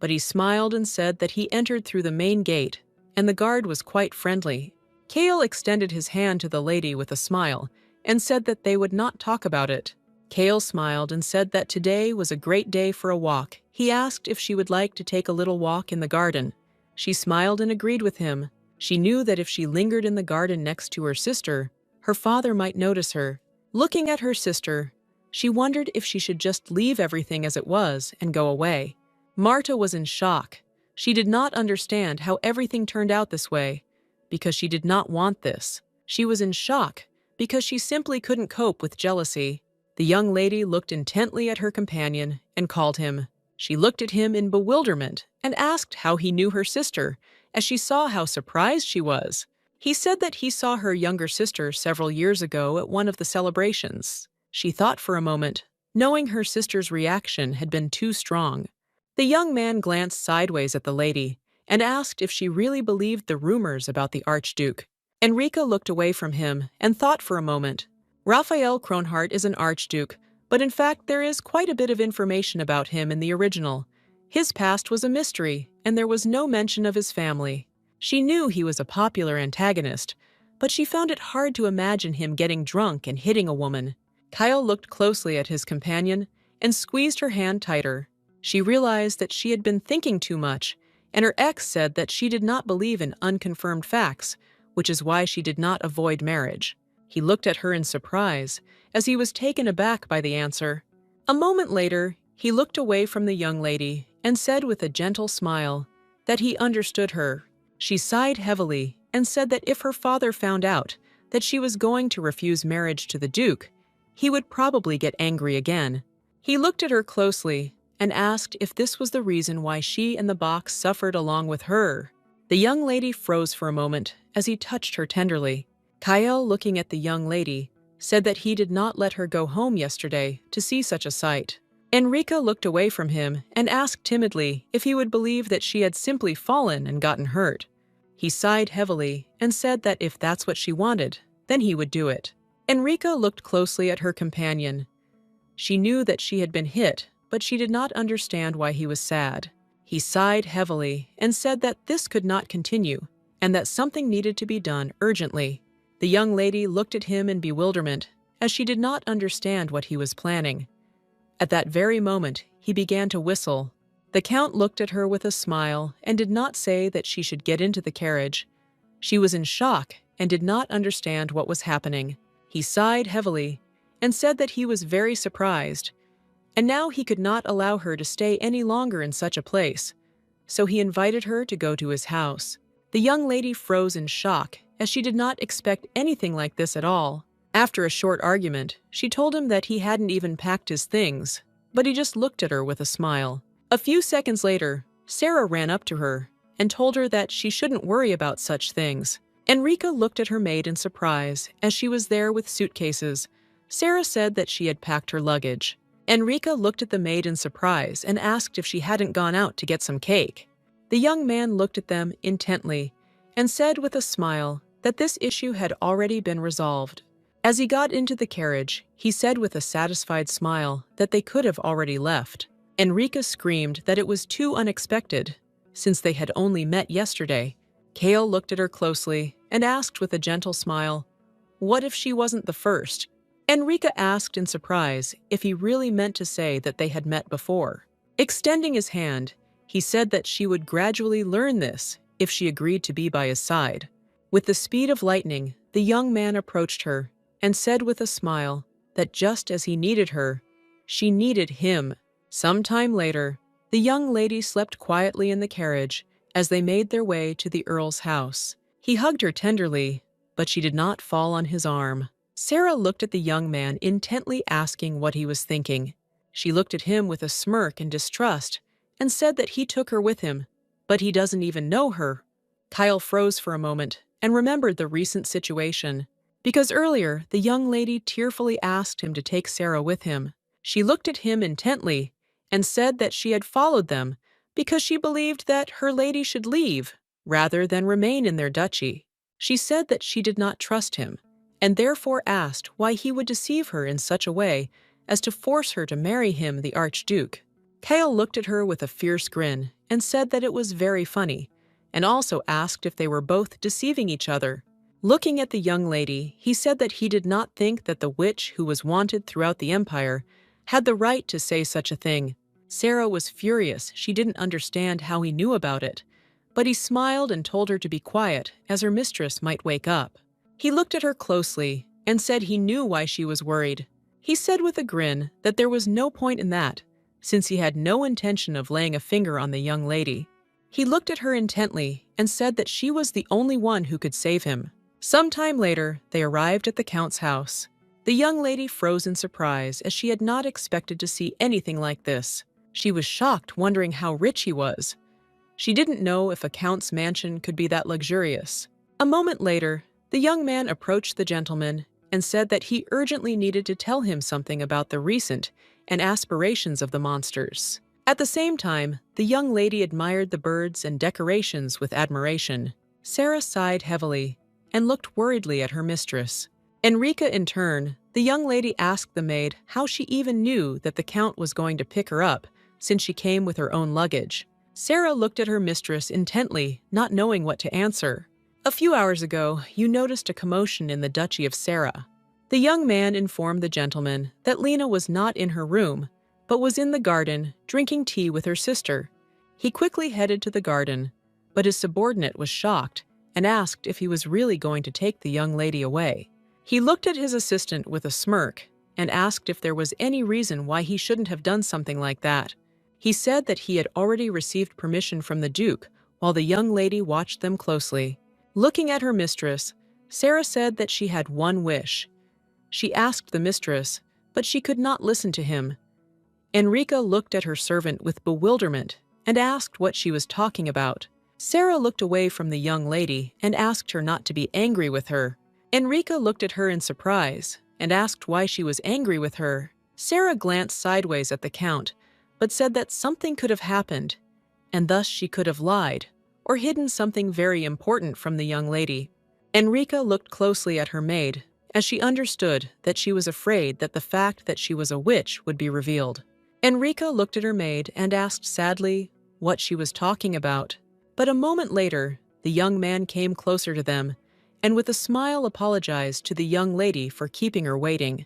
But he smiled and said that he entered through the main gate, and the guard was quite friendly. Kale extended his hand to the lady with a smile and said that they would not talk about it. Kale smiled and said that today was a great day for a walk. He asked if she would like to take a little walk in the garden. She smiled and agreed with him. She knew that if she lingered in the garden next to her sister, her father might notice her. Looking at her sister, she wondered if she should just leave everything as it was and go away. Marta was in shock. She did not understand how everything turned out this way, because she did not want this. She was in shock because she simply couldn't cope with jealousy. The young lady looked intently at her companion and called him. She looked at him in bewilderment and asked how he knew her sister, as she saw how surprised she was. He said that he saw her younger sister several years ago at one of the celebrations. She thought for a moment, knowing her sister's reaction had been too strong. The young man glanced sideways at the lady and asked if she really believed the rumors about the Archduke. Enrica looked away from him and thought for a moment. Raphael Kronhart is an Archduke, but in fact there is quite a bit of information about him in the original. His past was a mystery, and there was no mention of his family. She knew he was a popular antagonist, but she found it hard to imagine him getting drunk and hitting a woman. Kyle looked closely at his companion and squeezed her hand tighter. She realized that she had been thinking too much, and her ex said that she did not believe in unconfirmed facts, which is why she did not avoid marriage. He looked at her in surprise, as he was taken aback by the answer. A moment later, he looked away from the young lady and said with a gentle smile that he understood her. She sighed heavily and said that if her father found out that she was going to refuse marriage to the Duke, he would probably get angry again. He looked at her closely and asked if this was the reason why she and the box suffered along with her. The young lady froze for a moment as he touched her tenderly. Kyle, looking at the young lady, said that he did not let her go home yesterday to see such a sight. Enrica looked away from him and asked timidly if he would believe that she had simply fallen and gotten hurt. He sighed heavily and said that if that's what she wanted, then he would do it. Enrica looked closely at her companion. She knew that she had been hit, but she did not understand why he was sad. He sighed heavily and said that this could not continue and that something needed to be done urgently. The young lady looked at him in bewilderment, as she did not understand what he was planning. At that very moment, he began to whistle. The Count looked at her with a smile and did not say that she should get into the carriage. She was in shock and did not understand what was happening. He sighed heavily and said that he was very surprised, and now he could not allow her to stay any longer in such a place, so he invited her to go to his house. The young lady froze in shock, as she did not expect anything like this at all. After a short argument, she told him that he hadn't even packed his things, but he just looked at her with a smile. A few seconds later, Sarah ran up to her and told her that she shouldn't worry about such things. Enrica looked at her maid in surprise as she was there with suitcases. Sarah said that she had packed her luggage. Enrica looked at the maid in surprise and asked if she hadn't gone out to get some cake. The young man looked at them intently and said with a smile that this issue had already been resolved. As he got into the carriage, he said with a satisfied smile that they could have already left. Enrica screamed that it was too unexpected, since they had only met yesterday. Kale looked at her closely and asked with a gentle smile, "What if she wasn't the first?" Enrica asked in surprise if he really meant to say that they had met before. Extending his hand, he said that she would gradually learn this if she agreed to be by his side. With the speed of lightning, the young man approached her and said with a smile that just as he needed her, she needed him. Some time later, the young lady slept quietly in the carriage as they made their way to the Earl's house. He hugged her tenderly, but she did not fall on his arm. Sarah looked at the young man intently, asking what he was thinking. She looked at him with a smirk and distrust and said that he took her with him, but he doesn't even know her. Kyle froze for a moment and remembered the recent situation, because earlier the young lady tearfully asked him to take Sarah with him. She looked at him intently and said that she had followed them because she believed that her lady should leave rather than remain in their duchy. She said that she did not trust him and therefore asked why he would deceive her in such a way as to force her to marry him, the Archduke. Kale looked at her with a fierce grin and said that it was very funny, and also asked if they were both deceiving each other. Looking at the young lady, he said that he did not think that the witch who was wanted throughout the empire had the right to say such a thing. Sarah was furious. She didn't understand how he knew about it, but he smiled and told her to be quiet, as her mistress might wake up. He looked at her closely and said he knew why she was worried. He said with a grin that there was no point in that, since he had no intention of laying a finger on the young lady. He looked at her intently and said that she was the only one who could save him. Some time later, they arrived at the Count's house. The young lady froze in surprise, as she had not expected to see anything like this. She was shocked, wondering how rich he was. She didn't know if a count's mansion could be that luxurious. A moment later, the young man approached the gentleman and said that he urgently needed to tell him something about the recent and aspirations of the monsters. At the same time, the young lady admired the birds and decorations with admiration. Sarah sighed heavily and looked worriedly at her mistress. Enrica, in turn, the young lady asked the maid how she even knew that the Count was going to pick her up, since she came with her own luggage. Sarah looked at her mistress intently, not knowing what to answer. "A few hours ago, you noticed a commotion in the Duchy of Sarah." The young man informed the gentleman that Lena was not in her room, but was in the garden drinking tea with her sister. He quickly headed to the garden, but his subordinate was shocked and asked if he was really going to take the young lady away. He looked at his assistant with a smirk and asked if there was any reason why he shouldn't have done something like that. He said that he had already received permission from the Duke, while the young lady watched them closely. Looking at her mistress, Sarah said that she had one wish. She asked the mistress, but she could not listen to him. Enrica looked at her servant with bewilderment and asked what she was talking about. Sarah looked away from the young lady and asked her not to be angry with her. Enrica looked at her in surprise and asked why she was angry with her. Sarah glanced sideways at the Count, but said that something could have happened, and thus she could have lied, or hidden something very important from the young lady. Enrica looked closely at her maid, as she understood that she was afraid that the fact that she was a witch would be revealed. Enrica looked at her maid and asked sadly what she was talking about. But a moment later, the young man came closer to them and with a smile apologized to the young lady for keeping her waiting.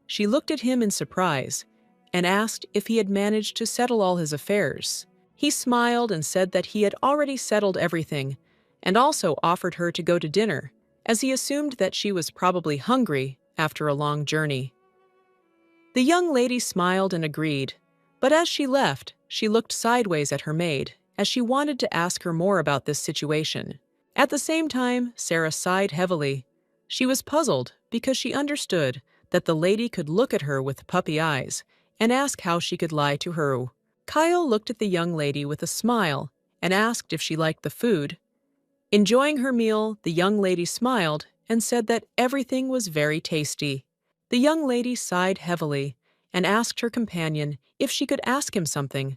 She looked at him in surprise and asked if he had managed to settle all his affairs. He smiled and said that he had already settled everything and also offered her to go to dinner, as he assumed that she was probably hungry after a long journey. The young lady smiled and agreed, but as she left, she looked sideways at her maid as she wanted to ask her more about this situation. At the same time, Sarah sighed heavily. She was puzzled because she understood that the lady could look at her with puppy eyes and ask how she could lie to her. Kyle looked at the young lady with a smile and asked if she liked the food. Enjoying her meal, the young lady smiled and said that everything was very tasty. The young lady sighed heavily and asked her companion if she could ask him something.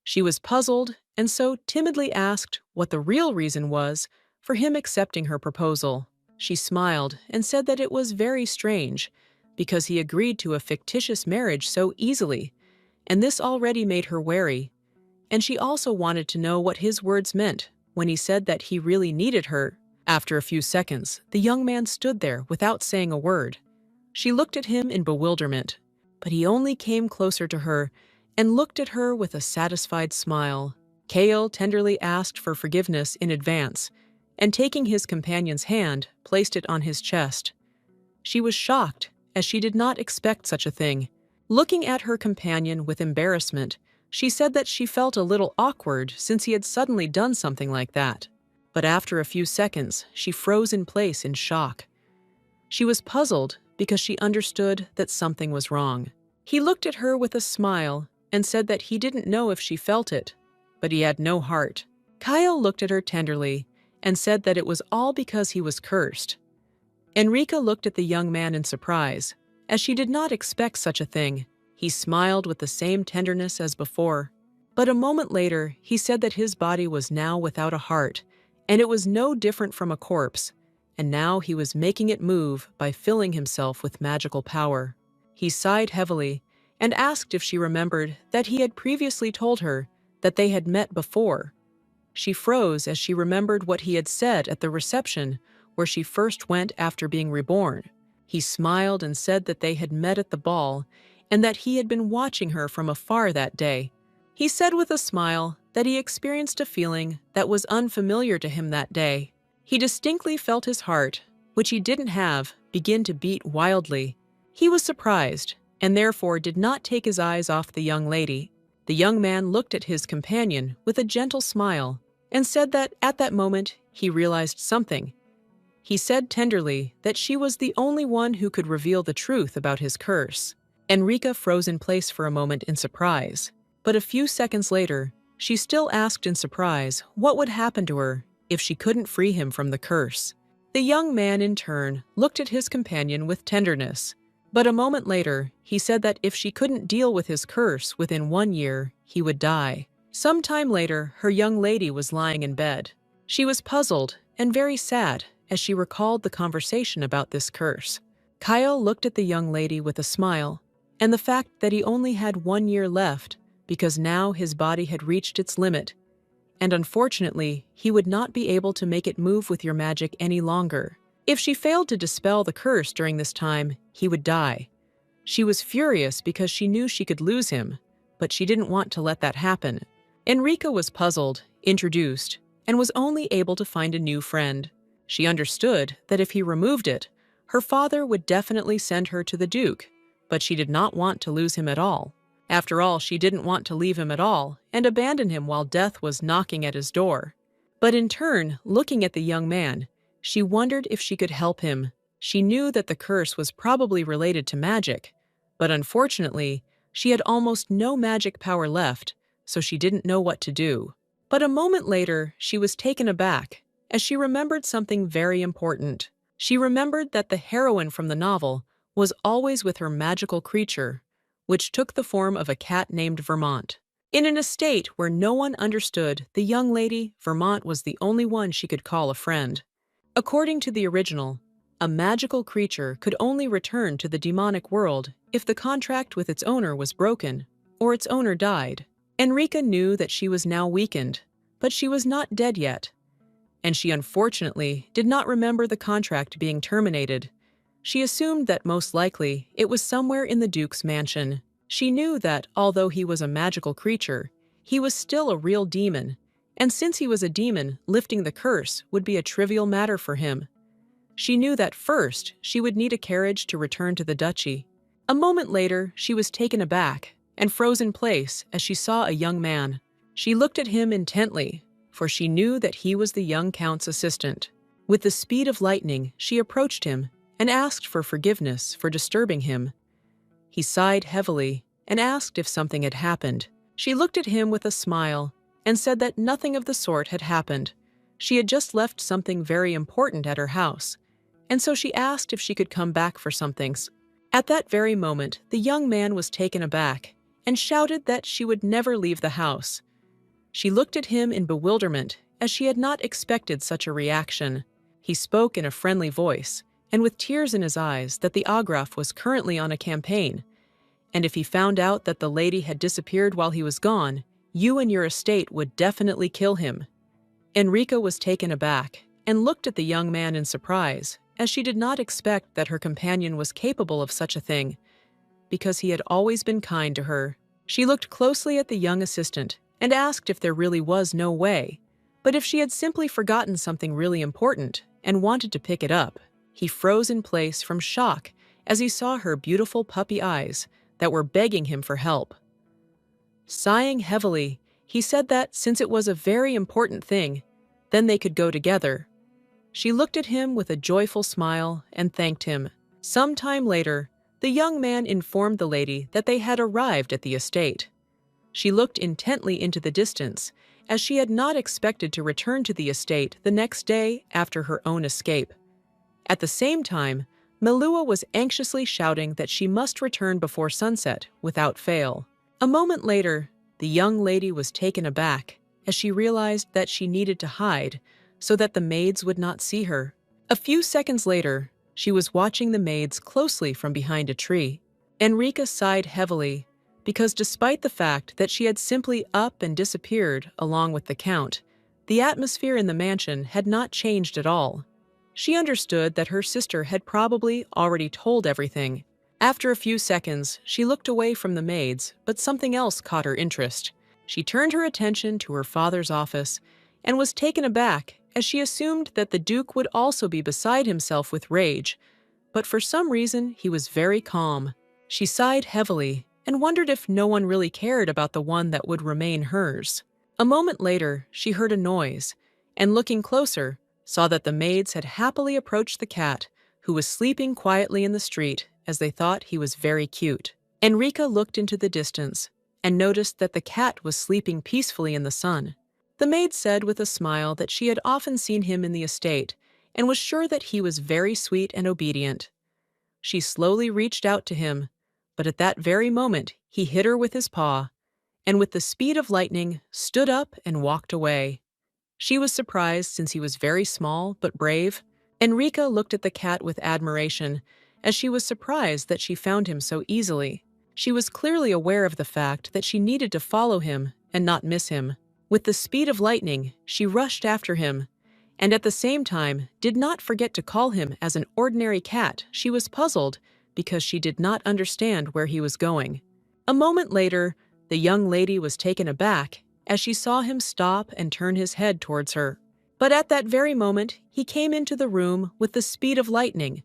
She was puzzled and so timidly asked what the real reason was for him accepting her proposal. She smiled and said that it was very strange because he agreed to a fictitious marriage so easily, and this already made her wary. And she also wanted to know what his words meant when he said that he really needed her. After a few seconds, the young man stood there without saying a word. She looked at him in bewilderment, but he only came closer to her and looked at her with a satisfied smile. Kale tenderly asked for forgiveness in advance, and taking his companion's hand, placed it on his chest. She was shocked, as she did not expect such a thing. Looking at her companion with embarrassment, she said that she felt a little awkward since he had suddenly done something like that. But after a few seconds, she froze in place in shock. She was puzzled because she understood that something was wrong. He looked at her with a smile and said that he didn't know if she felt it, but he had no heart. Kyle looked at her tenderly and said that it was all because he was cursed. Enrica looked at the young man in surprise, as she did not expect such a thing. He smiled with the same tenderness as before. But a moment later, he said that his body was now without a heart, and it was no different from a corpse, and now he was making it move by filling himself with magical power. He sighed heavily and asked if she remembered that he had previously told her that they had met before. She froze as she remembered what he had said at the reception where she first went after being reborn. He smiled and said that they had met at the ball and that he had been watching her from afar that day. He said with a smile that he experienced a feeling that was unfamiliar to him that day. He distinctly felt his heart, which he didn't have, begin to beat wildly. He was surprised and therefore did not take his eyes off the young lady. The young man looked at his companion with a gentle smile and said that at that moment he realized something. He said tenderly that she was the only one who could reveal the truth about his curse. Enrica froze in place for a moment in surprise, but a few seconds later, she still asked in surprise what would happen to her if she couldn't free him from the curse. The young man, in turn, looked at his companion with tenderness, but a moment later, he said that if she couldn't deal with his curse within 1 year, he would die. Some time later, her young lady was lying in bed. She was puzzled and very sad as she recalled the conversation about this curse. Kyle looked at the young lady with a smile, and the fact that he only had 1 year left because now his body had reached its limit, and unfortunately, he would not be able to make it move with your magic any longer. If she failed to dispel the curse during this time, he would die. She was furious because she knew she could lose him, but she didn't want to let that happen. Enrica was puzzled, introduced, and was only able to find a new friend. She understood that if he removed it, her father would definitely send her to the Duke, but she did not want to lose him at all. After all, she didn't want to leave him at all and abandon him while death was knocking at his door. But in turn, looking at the young man, she wondered if she could help him. She knew that the curse was probably related to magic, but unfortunately, she had almost no magic power left, so she didn't know what to do. But a moment later, she was taken aback as she remembered something very important. She remembered that the heroine from the novel was always with her magical creature, which took the form of a cat named Vermont. In an estate where no one understood the young lady, Vermont was the only one she could call a friend. According to the original, a magical creature could only return to the demonic world if the contract with its owner was broken or its owner died. Enrica knew that she was now weakened, but she was not dead yet, and she unfortunately did not remember the contract being terminated. She assumed that most likely it was somewhere in the Duke's mansion. She knew that, although he was a magical creature, he was still a real demon, and since he was a demon, lifting the curse would be a trivial matter for him. She knew that first she would need a carriage to return to the duchy. A moment later, she was taken aback and froze in place as she saw a young man. She looked at him intently, for she knew that he was the young count's assistant. With the speed of lightning, she approached him and asked for forgiveness for disturbing him. He sighed heavily and asked if something had happened. She looked at him with a smile and said that nothing of the sort had happened. She had just left something very important at her house, and so she asked if she could come back for something. At that very moment, the young man was taken aback and shouted that she would never leave the house. She looked at him in bewilderment, as she had not expected such a reaction. He spoke in a friendly voice, and with tears in his eyes, that the Agraf was currently on a campaign, and if he found out that the lady had disappeared while he was gone, you and your estate would definitely kill him. Enrica was taken aback and looked at the young man in surprise, as she did not expect that her companion was capable of such a thing, because he had always been kind to her. She looked closely at the young assistant and asked if there really was no way, but if she had simply forgotten something really important and wanted to pick it up. He froze in place from shock as he saw her beautiful puppy eyes that were begging him for help. Sighing heavily, he said that since it was a very important thing, then they could go together. She looked at him with a joyful smile and thanked him. Some time later, the young man informed the lady that they had arrived at the estate. She looked intently into the distance, as she had not expected to return to the estate the next day after her own escape. At the same time, Melua was anxiously shouting that she must return before sunset without fail. A moment later, the young lady was taken aback as she realized that she needed to hide so that the maids would not see her. A few seconds later, she was watching the maids closely from behind a tree. Enrica sighed heavily because despite the fact that she had simply up and disappeared along with the count, the atmosphere in the mansion had not changed at all. She understood that her sister had probably already told everything. After a few seconds, she looked away from the maids, but something else caught her interest. She turned her attention to her father's office and was taken aback as she assumed that the Duke would also be beside himself with rage, but for some reason he was very calm. She sighed heavily and wondered if no one really cared about the one that would remain hers. A moment later, she heard a noise, and looking closer, saw that the maids had happily approached the cat, who was sleeping quietly in the street as they thought he was very cute. Enrica looked into the distance and noticed that the cat was sleeping peacefully in the sun. The maid said with a smile that she had often seen him in the estate and was sure that he was very sweet and obedient. She slowly reached out to him, but at that very moment he hit her with his paw, and with the speed of lightning stood up and walked away. She was surprised since he was very small but brave. Enrica looked at the cat with admiration, as she was surprised that she found him so easily. She was clearly aware of the fact that she needed to follow him and not miss him. With the speed of lightning, she rushed after him, and at the same time did not forget to call him as an ordinary cat. She was puzzled because she did not understand where he was going. A moment later, the young lady was taken aback as she saw him stop and turn his head towards her. But at that very moment, he came into the room with the speed of lightning.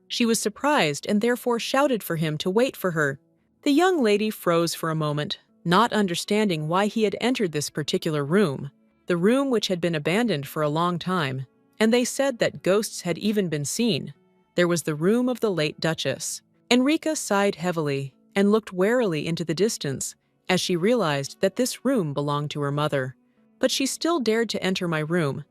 She was surprised and therefore shouted for him to wait for her. The young lady froze for a moment, not understanding why he had entered this particular room, the room which had been abandoned for a long time, and they said that ghosts had even been seen. There was the room of the late Duchess. Enrica sighed heavily and looked warily into the distance as she realized that this room belonged to her mother. But she still dared to enter my room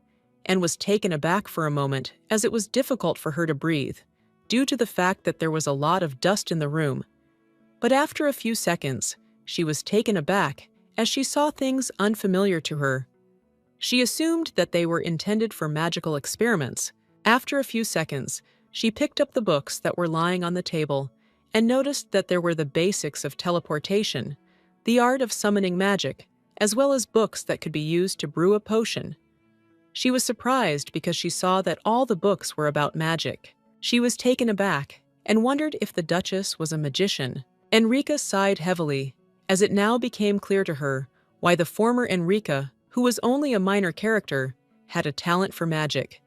and was taken aback for a moment as it was difficult for her to breathe, due to the fact that there was a lot of dust in the room. But after a few seconds, she was taken aback as she saw things unfamiliar to her. She assumed that they were intended for magical experiments. After a few seconds, she picked up the books that were lying on the table and noticed that there were the basics of teleportation, the art of summoning magic, as well as books that could be used to brew a potion. She was surprised because she saw that all the books were about magic. She was taken aback and wondered if the Duchess was a magician. Enrica sighed heavily, as it now became clear to her why the former Enrica, who was only a minor character, had a talent for magic.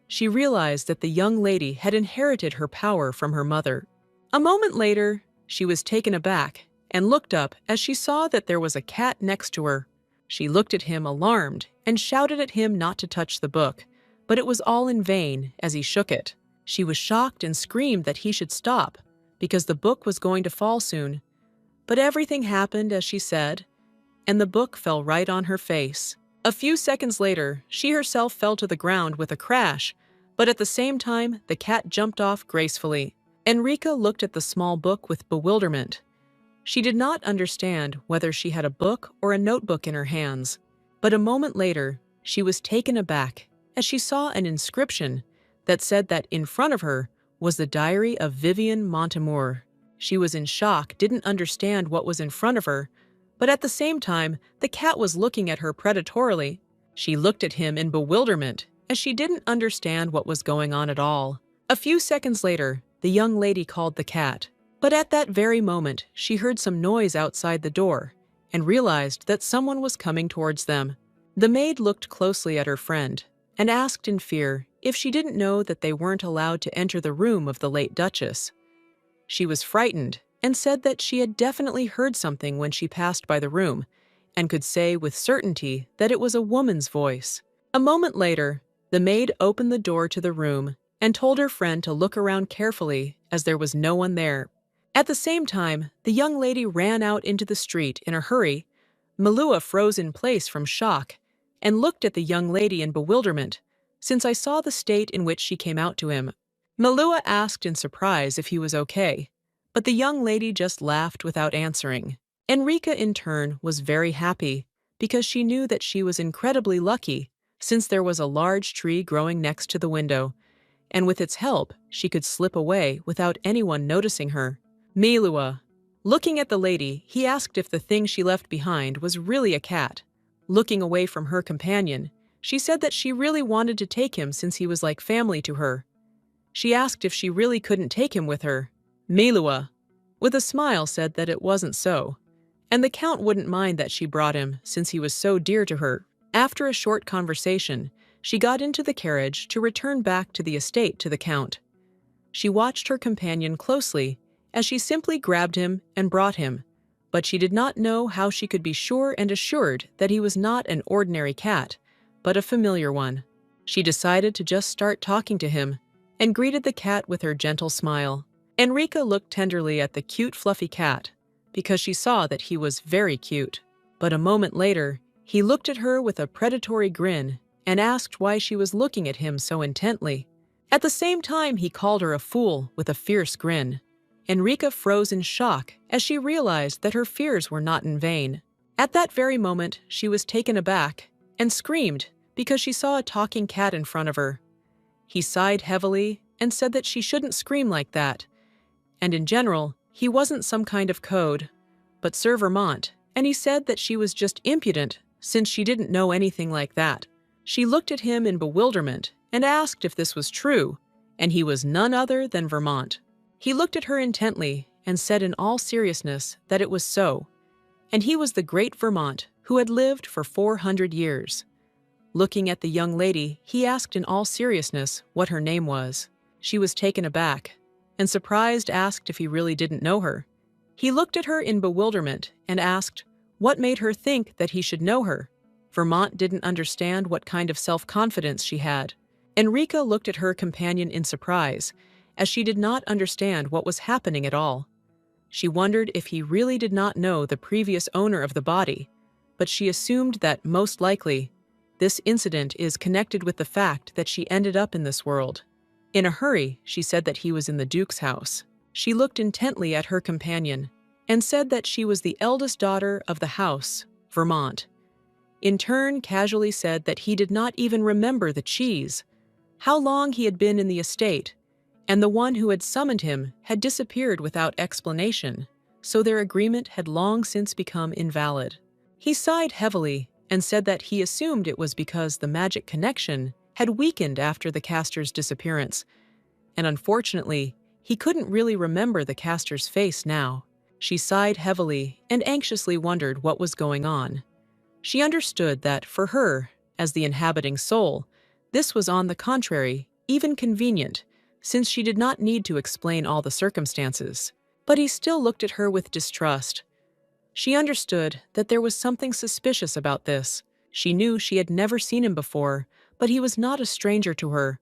She realized that the young lady had inherited her power from her mother. A moment later, she was taken aback and looked up as she saw that there was a cat next to her. She looked at him alarmed and shouted at him not to touch the book, but it was all in vain as he shook it. She was shocked and screamed that he should stop, because the book was going to fall soon. But everything happened as she said, and the book fell right on her face. A few seconds later, she herself fell to the ground with a crash, but at the same time, the cat jumped off gracefully. Enrica looked at the small book with bewilderment. She did not understand whether she had a book or a notebook in her hands, but a moment later, she was taken aback as she saw an inscription that said that in front of her was the diary of Vivian Montemur. She was in shock, didn't understand what was in front of her, but at the same time, the cat was looking at her predatorily. She looked at him in bewilderment as she didn't understand what was going on at all. A few seconds later, the young lady called the cat. But at that very moment, she heard some noise outside the door and realized that someone was coming towards them. The maid looked closely at her friend and asked in fear if she didn't know that they weren't allowed to enter the room of the late Duchess. She was frightened and said that she had definitely heard something when she passed by the room and could say with certainty that it was a woman's voice. A moment later, the maid opened the door to the room and told her friend to look around carefully as there was no one there. At the same time, the young lady ran out into the street in a hurry. Malua froze in place from shock and looked at the young lady in bewilderment, since I saw the state in which she came out to him. Malua asked in surprise if he was okay, but the young lady just laughed without answering. Enrica, in turn, was very happy because she knew that she was incredibly lucky, since there was a large tree growing next to the window, and with its help, she could slip away without anyone noticing her. Malua. Looking at the lady, he asked if the thing she left behind was really a cat. Looking away from her companion, she said that she really wanted to take him since he was like family to her. She asked if she really couldn't take him with her. Malua, with a smile, said that it wasn't so, and the Count wouldn't mind that she brought him since he was so dear to her. After a short conversation, she got into the carriage to return back to the estate to the Count. She watched her companion closely as she simply grabbed him and brought him, but she did not know how she could be sure and assured that he was not an ordinary cat, but a familiar one. She decided to just start talking to him and greeted the cat with her gentle smile. Enrica looked tenderly at the cute fluffy cat because she saw that he was very cute. But a moment later, he looked at her with a predatory grin and asked why she was looking at him so intently. At the same time, he called her a fool with a fierce grin. Enrica froze in shock as she realized that her fears were not in vain. At that very moment, she was taken aback and screamed because she saw a talking cat in front of her. He sighed heavily and said that she shouldn't scream like that, and in general, he wasn't some kind of code, but Sir Vermont, and he said that she was just impudent since she didn't know anything like that. She looked at him in bewilderment and asked if this was true, and he was none other than Vermont. He looked at her intently and said in all seriousness that it was so, and he was the great Vermont who had lived for 400 years. Looking at the young lady, he asked in all seriousness what her name was. She was taken aback and surprised asked if he really didn't know her. He looked at her in bewilderment and asked what made her think that he should know her. Vermont didn't understand what kind of self-confidence she had. Enrica looked at her companion in surprise, as she did not understand what was happening at all. She wondered if he really did not know the previous owner of the body, but she assumed that, most likely, this incident is connected with the fact that she ended up in this world. In a hurry, she said that he was in the Duke's house. She looked intently at her companion and said that she was the eldest daughter of the house Vermont. In turn, casually said that he did not even remember the cheese, how long he had been in the estate, and the one who had summoned him had disappeared without explanation, so their agreement had long since become invalid. He sighed heavily and said that he assumed it was because the magic connection had weakened after the caster's disappearance, and unfortunately, he couldn't really remember the caster's face now. She sighed heavily and anxiously wondered what was going on. She understood that, for her, as the inhabiting soul, this was on the contrary, even convenient, since she did not need to explain all the circumstances. But he still looked at her with distrust. She understood that there was something suspicious about this. She knew she had never seen him before, but he was not a stranger to her.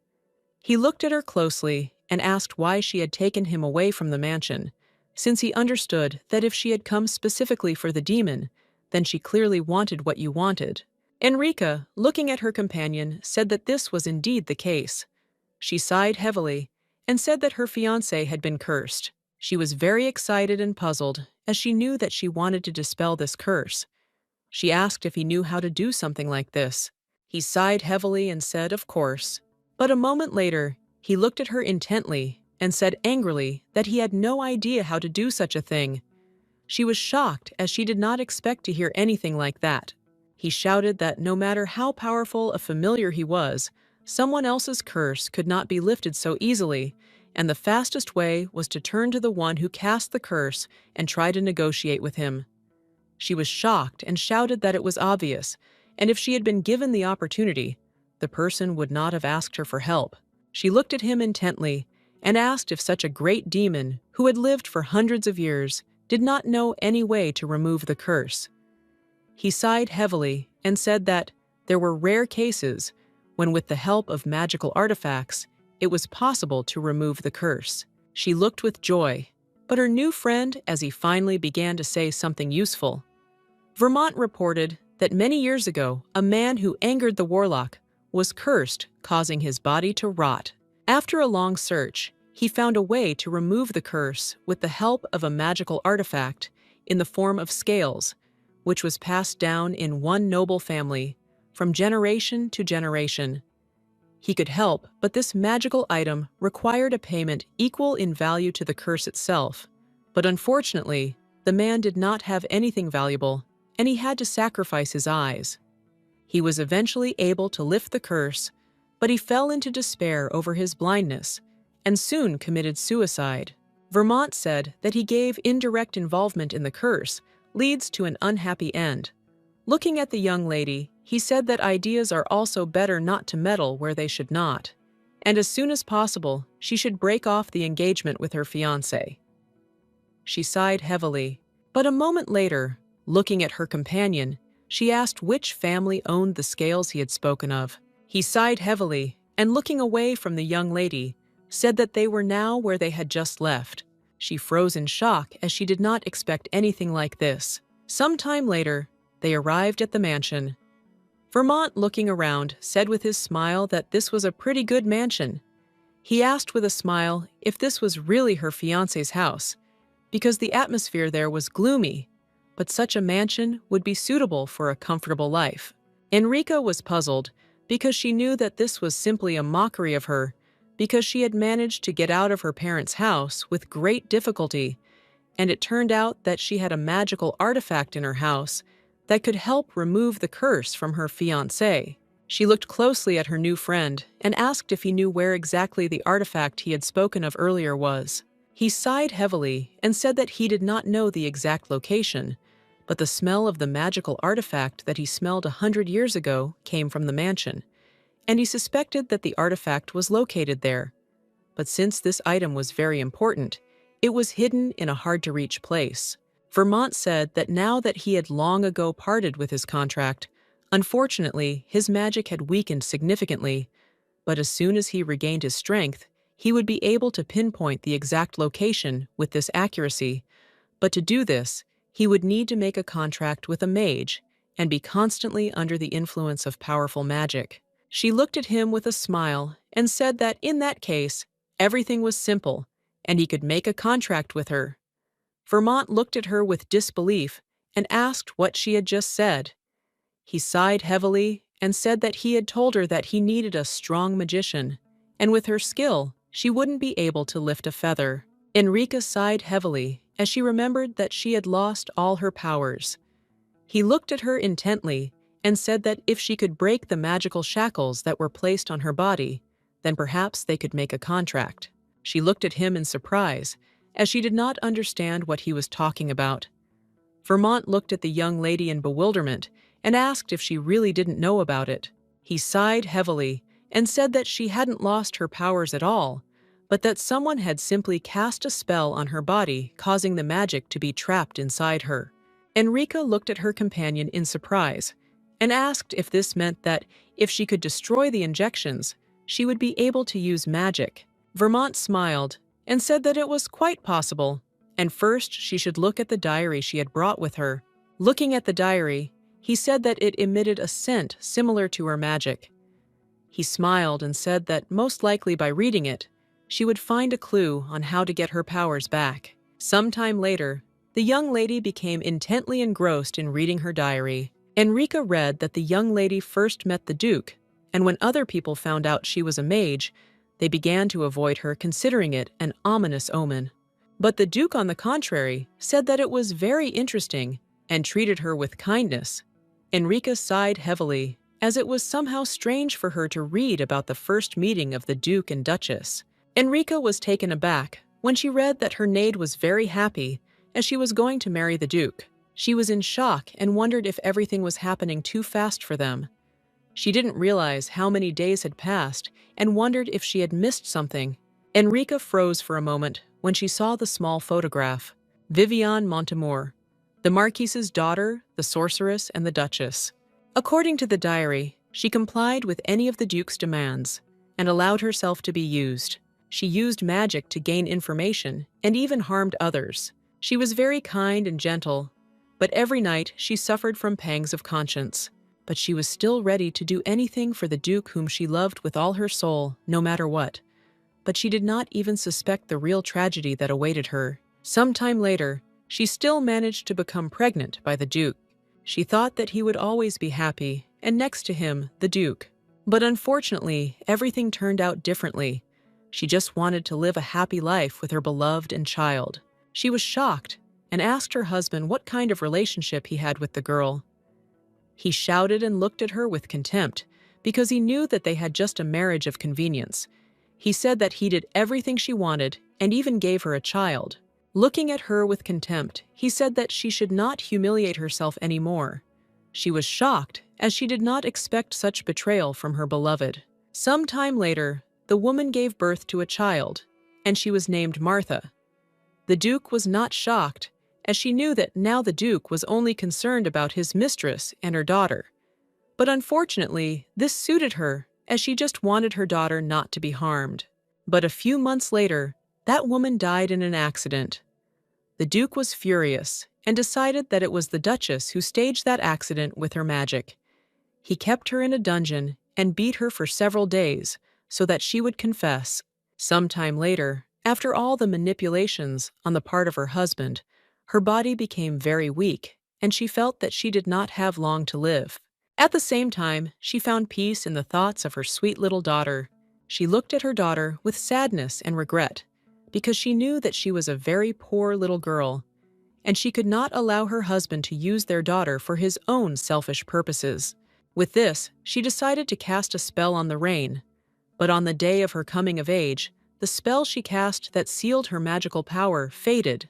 He looked at her closely and asked why she had taken him away from the mansion, since he understood that if she had come specifically for the demon, then she clearly wanted what you wanted. Enrica, looking at her companion, said that this was indeed the case. She sighed heavily and said that her fiancé had been cursed. She was very excited and puzzled, as she knew that she wanted to dispel this curse. She asked if he knew how to do something like this. He sighed heavily and said, of course. But a moment later, he looked at her intently and said angrily that he had no idea how to do such a thing. She was shocked, as she did not expect to hear anything like that. He shouted that no matter how powerful a familiar he was, someone else's curse could not be lifted so easily, and the fastest way was to turn to the one who cast the curse and try to negotiate with him. She was shocked and shouted that it was obvious, and if she had been given the opportunity, the person would not have asked her for help. She looked at him intently and asked if such a great demon, who had lived for hundreds of years, did not know any way to remove the curse. He sighed heavily and said that there were rare cases when, with the help of magical artifacts, it was possible to remove the curse. She looked with joy, but her new friend, as he finally began to say something useful. Vermont reported that many years ago, a man who angered the warlock was cursed, causing his body to rot. After a long search, he found a way to remove the curse with the help of a magical artifact in the form of scales, which was passed down in one noble family from generation to generation. He could help, but this magical item required a payment equal in value to the curse itself. But unfortunately, the man did not have anything valuable, and he had to sacrifice his eyes. He was eventually able to lift the curse, but he fell into despair over his blindness and soon committed suicide. Vermont said that he gave indirect involvement in the curse leads to an unhappy end. Looking at the young lady, he said that ideas are also better not to meddle where they should not, and as soon as possible, she should break off the engagement with her fiancé. She sighed heavily, but a moment later, looking at her companion, she asked which family owned the scales he had spoken of. He sighed heavily, and looking away from the young lady, said that they were now where they had just left. She froze in shock, as she did not expect anything like this. Some time later, they arrived at the mansion. Vermont, looking around, said with his smile that this was a pretty good mansion. He asked with a smile if this was really her fiancé's house, because the atmosphere there was gloomy, but such a mansion would be suitable for a comfortable life. Enrica was puzzled, because she knew that this was simply a mockery of her, because she had managed to get out of her parents' house with great difficulty, and it turned out that she had a magical artifact in her house that could help remove the curse from her fiancé. She looked closely at her new friend and asked if he knew where exactly the artifact he had spoken of earlier was. He sighed heavily and said that he did not know the exact location, but the smell of the magical artifact that he smelled 100 years ago came from the mansion, and he suspected that the artifact was located there. But since this item was very important, it was hidden in a hard-to-reach place. Vermont said that now that he had long ago parted with his contract, unfortunately, his magic had weakened significantly, but as soon as he regained his strength, he would be able to pinpoint the exact location with this accuracy. But to do this, he would need to make a contract with a mage and be constantly under the influence of powerful magic. She looked at him with a smile and said that in that case, everything was simple, and he could make a contract with her. Vermont looked at her with disbelief and asked what she had just said. He sighed heavily and said that he had told her that he needed a strong magician, and with her skill, she wouldn't be able to lift a feather. Enrica sighed heavily as she remembered that she had lost all her powers. He looked at her intently and said that if she could break the magical shackles that were placed on her body, then perhaps they could make a contract. She looked at him in surprise, as she did not understand what he was talking about. Vermont looked at the young lady in bewilderment and asked if she really didn't know about it. He sighed heavily and said that she hadn't lost her powers at all, but that someone had simply cast a spell on her body, causing the magic to be trapped inside her. Enrica looked at her companion in surprise and asked if this meant that if she could destroy the injections, she would be able to use magic. Vermont smiled and said that it was quite possible, and first she should look at the diary she had brought with her. Looking at the diary, he said that it emitted a scent similar to her magic. He smiled and said that most likely by reading it, she would find a clue on how to get her powers back. Sometime later, the young lady became intently engrossed in reading her diary. Enrica read that the young lady first met the Duke, and when other people found out she was a mage, they began to avoid her, considering it an ominous omen. But the Duke, on the contrary, said that it was very interesting and treated her with kindness. Enrica sighed heavily, as it was somehow strange for her to read about the first meeting of the Duke and Duchess. Enrica was taken aback when she read that her maid was very happy as she was going to marry the Duke. She was in shock and wondered if everything was happening too fast for them. She didn't realize how many days had passed and wondered if she had missed something. Enrica froze for a moment when she saw the small photograph. Viviane Montemor, the Marquise's daughter, the sorceress, and the Duchess. According to the diary, she complied with any of the Duke's demands and allowed herself to be used. She used magic to gain information and even harmed others. She was very kind and gentle, but every night she suffered from pangs of conscience. But she was still ready to do anything for the Duke, whom she loved with all her soul, no matter what. But she did not even suspect the real tragedy that awaited her. Sometime later, she still managed to become pregnant by the Duke. She thought that he would always be happy, and next to him, the Duke. But unfortunately, everything turned out differently. She just wanted to live a happy life with her beloved and child. She was shocked and asked her husband what kind of relationship he had with the girl. He shouted and looked at her with contempt because he knew that they had just a marriage of convenience. He said that he did everything she wanted and even gave her a child. Looking at her with contempt, he said that she should not humiliate herself anymore. She was shocked as she did not expect such betrayal from her beloved. Some time later, the woman gave birth to a child, and she was named Martha. The Duke was not shocked, as she knew that now the Duke was only concerned about his mistress and her daughter. But unfortunately, this suited her, as she just wanted her daughter not to be harmed. But a few months later, that woman died in an accident. The Duke was furious and decided that it was the Duchess who staged that accident with her magic. He kept her in a dungeon and beat her for several days so that she would confess. Sometime later, after all the manipulations on the part of her husband, her body became very weak, and she felt that she did not have long to live. At the same time, she found peace in the thoughts of her sweet little daughter. She looked at her daughter with sadness and regret, because she knew that she was a very poor little girl, and she could not allow her husband to use their daughter for his own selfish purposes. With this, she decided to cast a spell on the rain, but on the day of her coming of age, the spell she cast that sealed her magical power faded.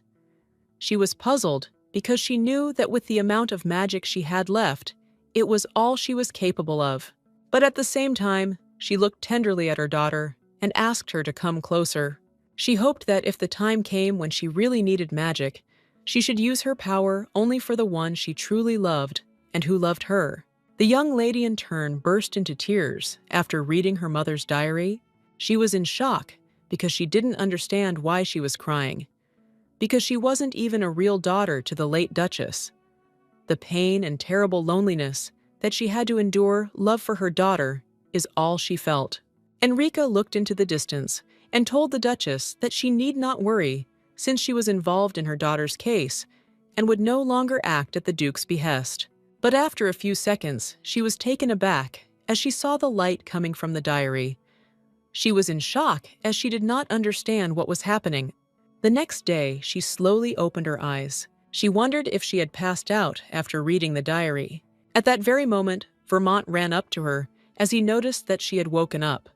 She was puzzled because she knew that with the amount of magic she had left, it was all she was capable of. But at the same time, she looked tenderly at her daughter and asked her to come closer. She hoped that if the time came when she really needed magic, she should use her power only for the one she truly loved and who loved her. The young lady in turn burst into tears after reading her mother's diary. She was in shock because she didn't understand why she was crying, because she wasn't even a real daughter to the late Duchess. The pain and terrible loneliness that she had to endure love for her daughter is all she felt. Enrica looked into the distance and told the Duchess that she need not worry since she was involved in her daughter's case and would no longer act at the Duke's behest. But after a few seconds, she was taken aback as she saw the light coming from the diary. She was in shock as she did not understand what was happening. The next day, she slowly opened her eyes. She wondered if she had passed out after reading the diary. At that very moment, Vermont ran up to her as he noticed that she had woken up.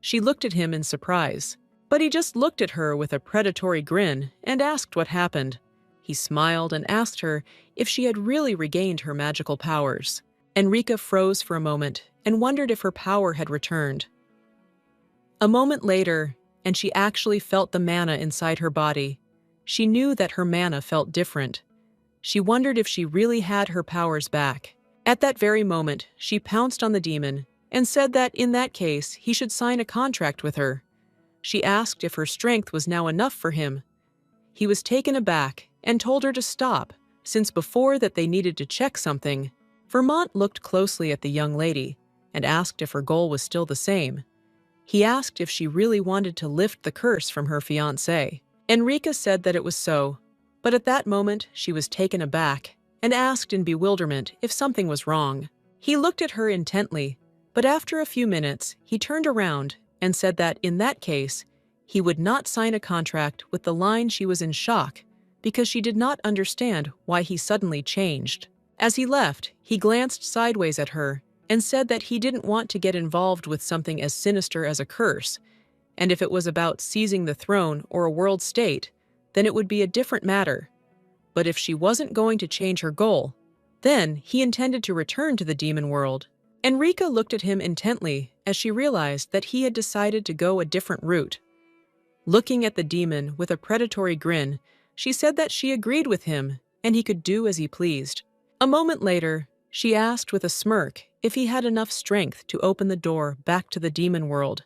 She looked at him in surprise, but he just looked at her with a predatory grin and asked what happened. He smiled and asked her if she had really regained her magical powers. Enrica froze for a moment and wondered if her power had returned. A moment later, and she actually felt the mana inside her body. She knew that her mana felt different. She wondered if she really had her powers back. At that very moment, she pounced on the demon and said that in that case, he should sign a contract with her. She asked if her strength was now enough for him. He was taken aback and told her to stop, since before that they needed to check something. Vermont looked closely at the young lady and asked if her goal was still the same. He asked if she really wanted to lift the curse from her fiancé. Enrica said that it was so, but at that moment she was taken aback and asked in bewilderment if something was wrong. He looked at her intently, but after a few minutes he turned around and said that in that case he would not sign a contract. With the line, she was in shock because she did not understand why he suddenly changed. As he left, he glanced sideways at her and said that he didn't want to get involved with something as sinister as a curse, and if it was about seizing the throne or a world state, then it would be a different matter. But if she wasn't going to change her goal, then he intended to return to the demon world. Enrica looked at him intently as she realized that he had decided to go a different route. Looking at the demon with a predatory grin, she said that she agreed with him and he could do as he pleased. A moment later, she asked with a smirk if he had enough strength to open the door back to the demon world.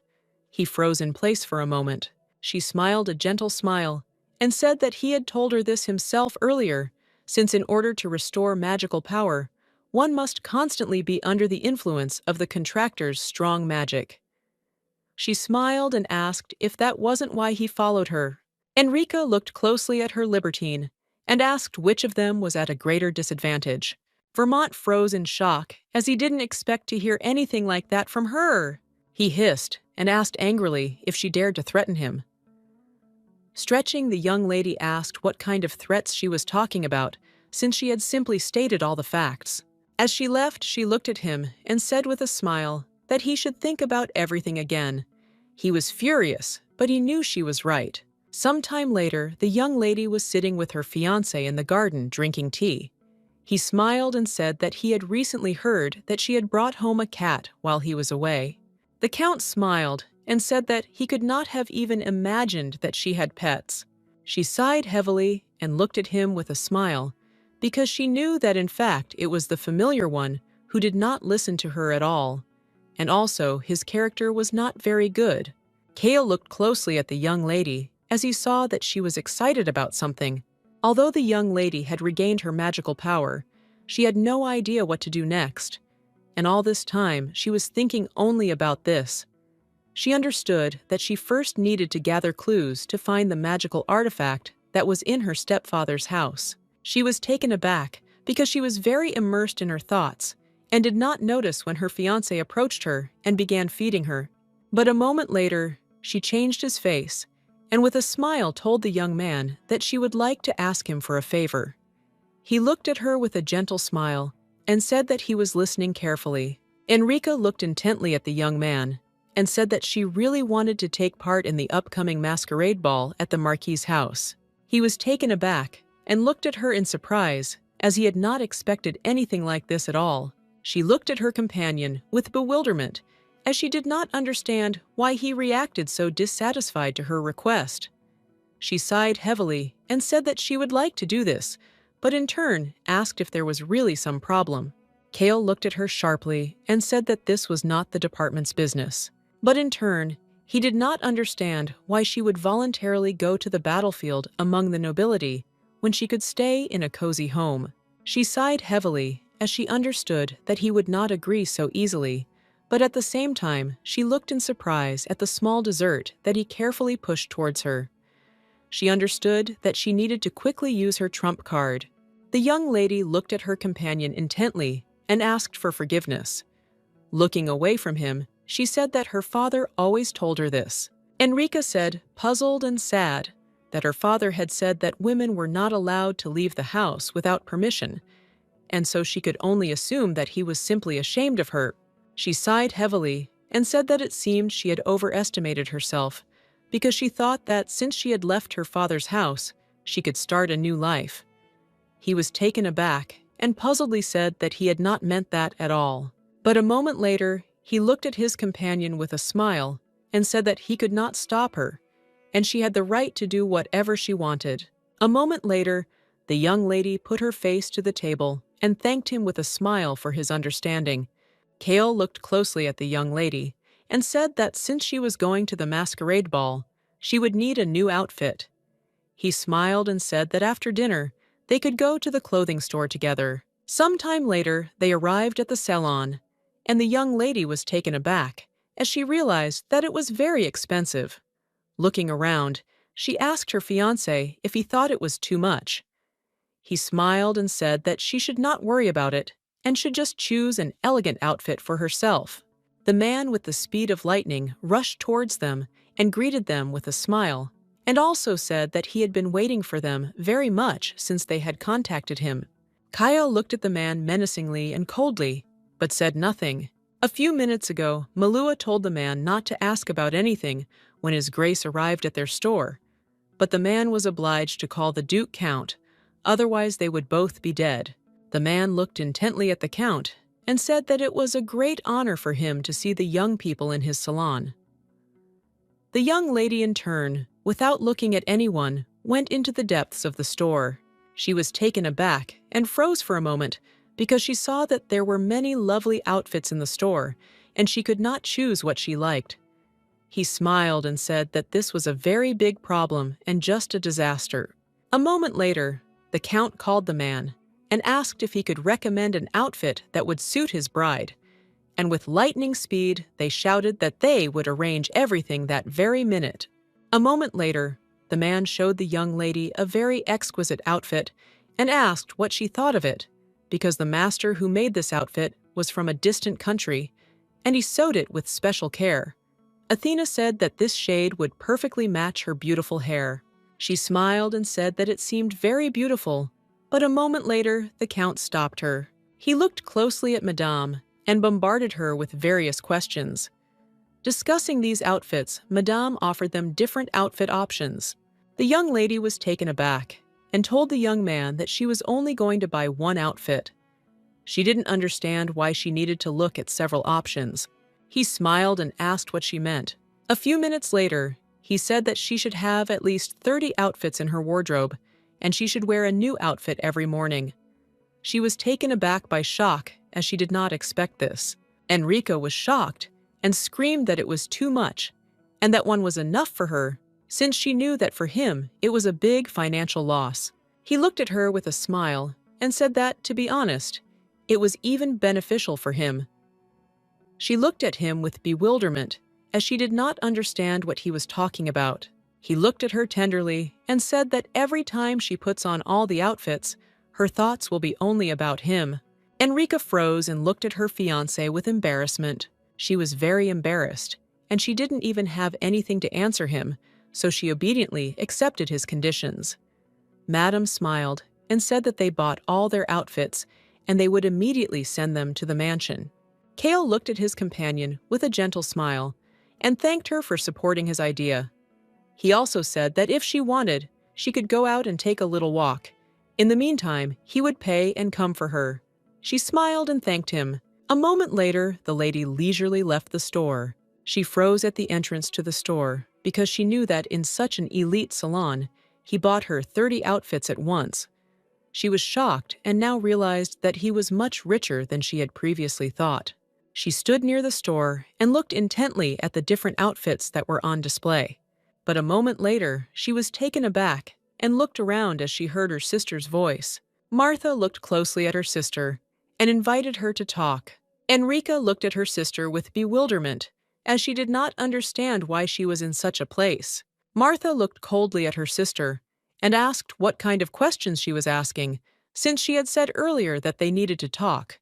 He froze in place for a moment. She smiled a gentle smile and said that he had told her this himself earlier, since in order to restore magical power, one must constantly be under the influence of the contractor's strong magic. She smiled and asked if that wasn't why he followed her. Enrica looked closely at her libertine and asked which of them was at a greater disadvantage. Vermont froze in shock as he didn't expect to hear anything like that from her. He hissed and asked angrily if she dared to threaten him. Stretching, the young lady asked what kind of threats she was talking about, since she had simply stated all the facts. As she left, she looked at him and said with a smile that he should think about everything again. He was furious, but he knew she was right. Sometime later, the young lady was sitting with her fiancé in the garden drinking tea. He smiled and said that he had recently heard that she had brought home a cat while he was away. The Count smiled and said that he could not have even imagined that she had pets. She sighed heavily and looked at him with a smile, because she knew that in fact it was the familiar one who did not listen to her at all. And also, his character was not very good. Kale looked closely at the young lady as he saw that she was excited about something. Although the young lady had regained her magical power, she had no idea what to do next. And all this time, she was thinking only about this. She understood that she first needed to gather clues to find the magical artifact that was in her stepfather's house. She was taken aback because she was very immersed in her thoughts and did not notice when her fiancé approached her and began feeding her. But a moment later, she changed his face and with a smile told the young man that she would like to ask him for a favor. He looked at her with a gentle smile and said that he was listening carefully. Enrica looked intently at the young man and said that she really wanted to take part in the upcoming masquerade ball at the Marquis's house. He was taken aback and looked at her in surprise, as he had not expected anything like this at all. She looked at her companion with bewilderment, as she did not understand why he reacted so dissatisfied to her request. She sighed heavily and said that she would like to do this, but in turn asked if there was really some problem. Kale looked at her sharply and said that this was not the department's business. But in turn, he did not understand why she would voluntarily go to the battlefield among the nobility when she could stay in a cozy home. She sighed heavily as she understood that he would not agree so easily, but at the same time, she looked in surprise at the small dessert that he carefully pushed towards her. She understood that she needed to quickly use her trump card. The young lady looked at her companion intently and asked for forgiveness. Looking away from him, she said that her father always told her this. Enrica said, puzzled and sad, that her father had said that women were not allowed to leave the house without permission, and so she could only assume that he was simply ashamed of her. She sighed heavily and said that it seemed she had overestimated herself, because she thought that since she had left her father's house, she could start a new life. He was taken aback and puzzledly said that he had not meant that at all. But a moment later, he looked at his companion with a smile and said that he could not stop her, and she had the right to do whatever she wanted. A moment later, the young lady put her face to the table and thanked him with a smile for his understanding. Kale looked closely at the young lady and said that since she was going to the masquerade ball, she would need a new outfit. He smiled and said that after dinner, they could go to the clothing store together. Sometime later, they arrived at the salon, and the young lady was taken aback as she realized that it was very expensive. Looking around, she asked her fiancé if he thought it was too much. He smiled and said that she should not worry about it and should just choose an elegant outfit for herself. The man with the speed of lightning rushed towards them and greeted them with a smile, and also said that he had been waiting for them very much since they had contacted him. Kyle looked at the man menacingly and coldly, but said nothing. A few minutes ago, Malua told the man not to ask about anything when His Grace arrived at their store, but the man was obliged to call the Duke Count, otherwise they would both be dead. The man looked intently at the Count and said that it was a great honor for him to see the young people in his salon. The young lady in turn, without looking at anyone, went into the depths of the store. She was taken aback and froze for a moment because she saw that there were many lovely outfits in the store, and she could not choose what she liked. He smiled and said that this was a very big problem and just a disaster. A moment later, the Count called the man and asked if he could recommend an outfit that would suit his bride, and with lightning speed, they shouted that they would arrange everything that very minute. A moment later, the man showed the young lady a very exquisite outfit and asked what she thought of it, because the master who made this outfit was from a distant country, and he sewed it with special care. Athena said that this shade would perfectly match her beautiful hair. She smiled and said that it seemed very beautiful, but a moment later the Count stopped her. He looked closely at Madame and bombarded her with various questions. Discussing these outfits, Madame offered them different outfit options. The young lady was taken aback and told the young man that she was only going to buy one outfit. She didn't understand why she needed to look at several options. He smiled and asked what she meant. A few minutes later, he said that she should have at least 30 outfits in her wardrobe, and she should wear a new outfit every morning. She was taken aback by shock, as she did not expect this. Enrica was shocked and screamed that it was too much, and that one was enough for her, since she knew that for him it was a big financial loss. He looked at her with a smile and said that, to be honest, it was even beneficial for him. She looked at him with bewilderment, as she did not understand what he was talking about. He looked at her tenderly and said that every time she puts on all the outfits, her thoughts will be only about him. Enrica froze and looked at her fiancé with embarrassment. She was very embarrassed, and she didn't even have anything to answer him, so she obediently accepted his conditions. Madame smiled and said that they bought all their outfits, and they would immediately send them to the mansion. Kale looked at his companion with a gentle smile and thanked her for supporting his idea. He also said that if she wanted, she could go out and take a little walk. In the meantime, he would pay and come for her. She smiled and thanked him. A moment later, the lady leisurely left the store. She froze at the entrance to the store because she knew that in such an elite salon, he bought her 30 outfits at once. She was shocked and now realized that he was much richer than she had previously thought. She stood near the store and looked intently at the different outfits that were on display. But a moment later, she was taken aback and looked around as she heard her sister's voice. Martha looked closely at her sister and invited her to talk. Enrica looked at her sister with bewilderment, as she did not understand why she was in such a place. Martha looked coldly at her sister and asked what kind of questions she was asking, since she had said earlier that they needed to talk.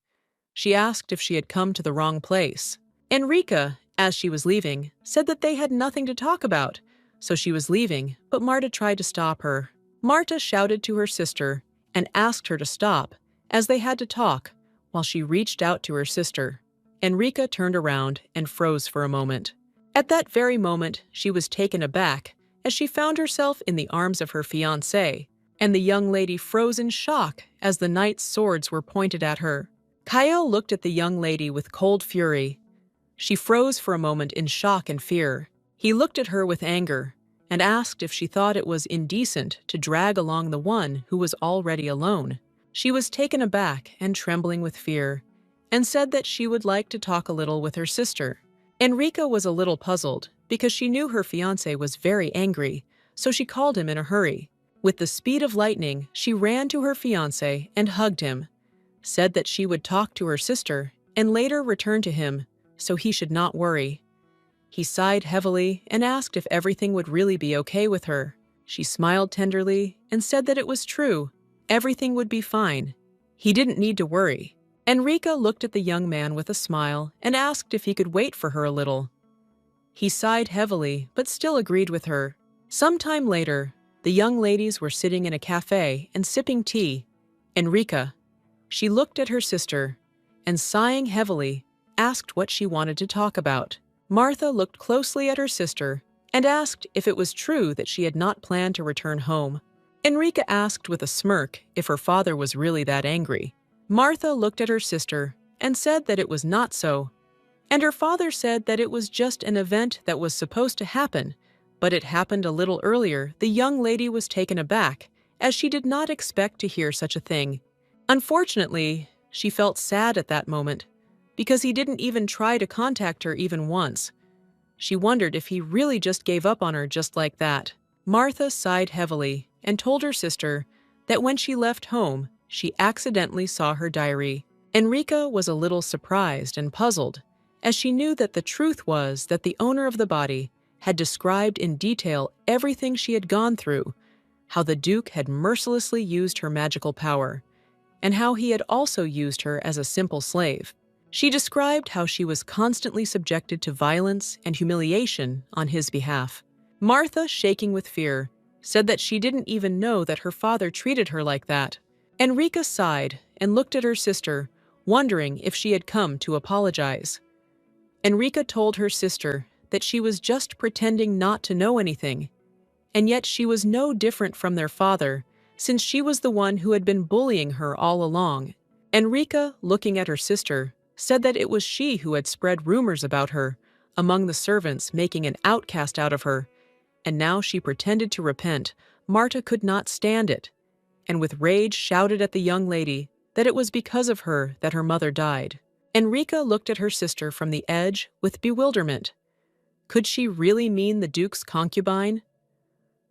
She asked if she had come to the wrong place. Enrica, as she was leaving, said that they had nothing to talk about, so she was leaving, but Marta tried to stop her. Marta shouted to her sister and asked her to stop, as they had to talk, while she reached out to her sister. Enrica turned around and froze for a moment. At that very moment, she was taken aback as she found herself in the arms of her fiancé, and the young lady froze in shock as the knight's swords were pointed at her. Kale looked at the young lady with cold fury. She froze for a moment in shock and fear. He looked at her with anger and asked if she thought it was indecent to drag along the one who was already alone. She was taken aback and trembling with fear, and said that she would like to talk a little with her sister. Enrica was a little puzzled because she knew her fiancé was very angry, so she called him in a hurry. With the speed of lightning, she ran to her fiancé and hugged him, said that she would talk to her sister and later return to him, so he should not worry. He sighed heavily and asked if everything would really be okay with her. She smiled tenderly and said that it was true. Everything would be fine. He didn't need to worry. Enrica looked at the young man with a smile and asked if he could wait for her a little. He sighed heavily, but still agreed with her. Some time later, the young ladies were sitting in a cafe and sipping tea. Enrica, she looked at her sister and, sighing heavily, asked what she wanted to talk about. Martha looked closely at her sister and asked if it was true that she had not planned to return home. Enrica asked with a smirk if her father was really that angry. Martha looked at her sister and said that it was not so, and her father said that it was just an event that was supposed to happen, but it happened a little earlier. The young lady was taken aback, as she did not expect to hear such a thing. Unfortunately, she felt sad at that moment, because he didn't even try to contact her even once. She wondered if he really just gave up on her just like that. Martha sighed heavily and told her sister that when she left home, she accidentally saw her diary. Enrica was a little surprised and puzzled, as she knew that the truth was that the owner of the body had described in detail everything she had gone through, how the Duke had mercilessly used her magical power, and how he had also used her as a simple slave. She described how she was constantly subjected to violence and humiliation on his behalf. Martha, shaking with fear, said that she didn't even know that her father treated her like that. Enrica sighed and looked at her sister, wondering if she had come to apologize. Enrica told her sister that she was just pretending not to know anything, and yet she was no different from their father, since she was the one who had been bullying her all along. Enrica, looking at her sister, said that it was she who had spread rumors about her among the servants, making an outcast out of her, and now she pretended to repent. Marta could not stand it, and with rage shouted at the young lady that it was because of her that her mother died. Enrica looked at her sister from the edge with bewilderment. Could she really mean the Duke's concubine?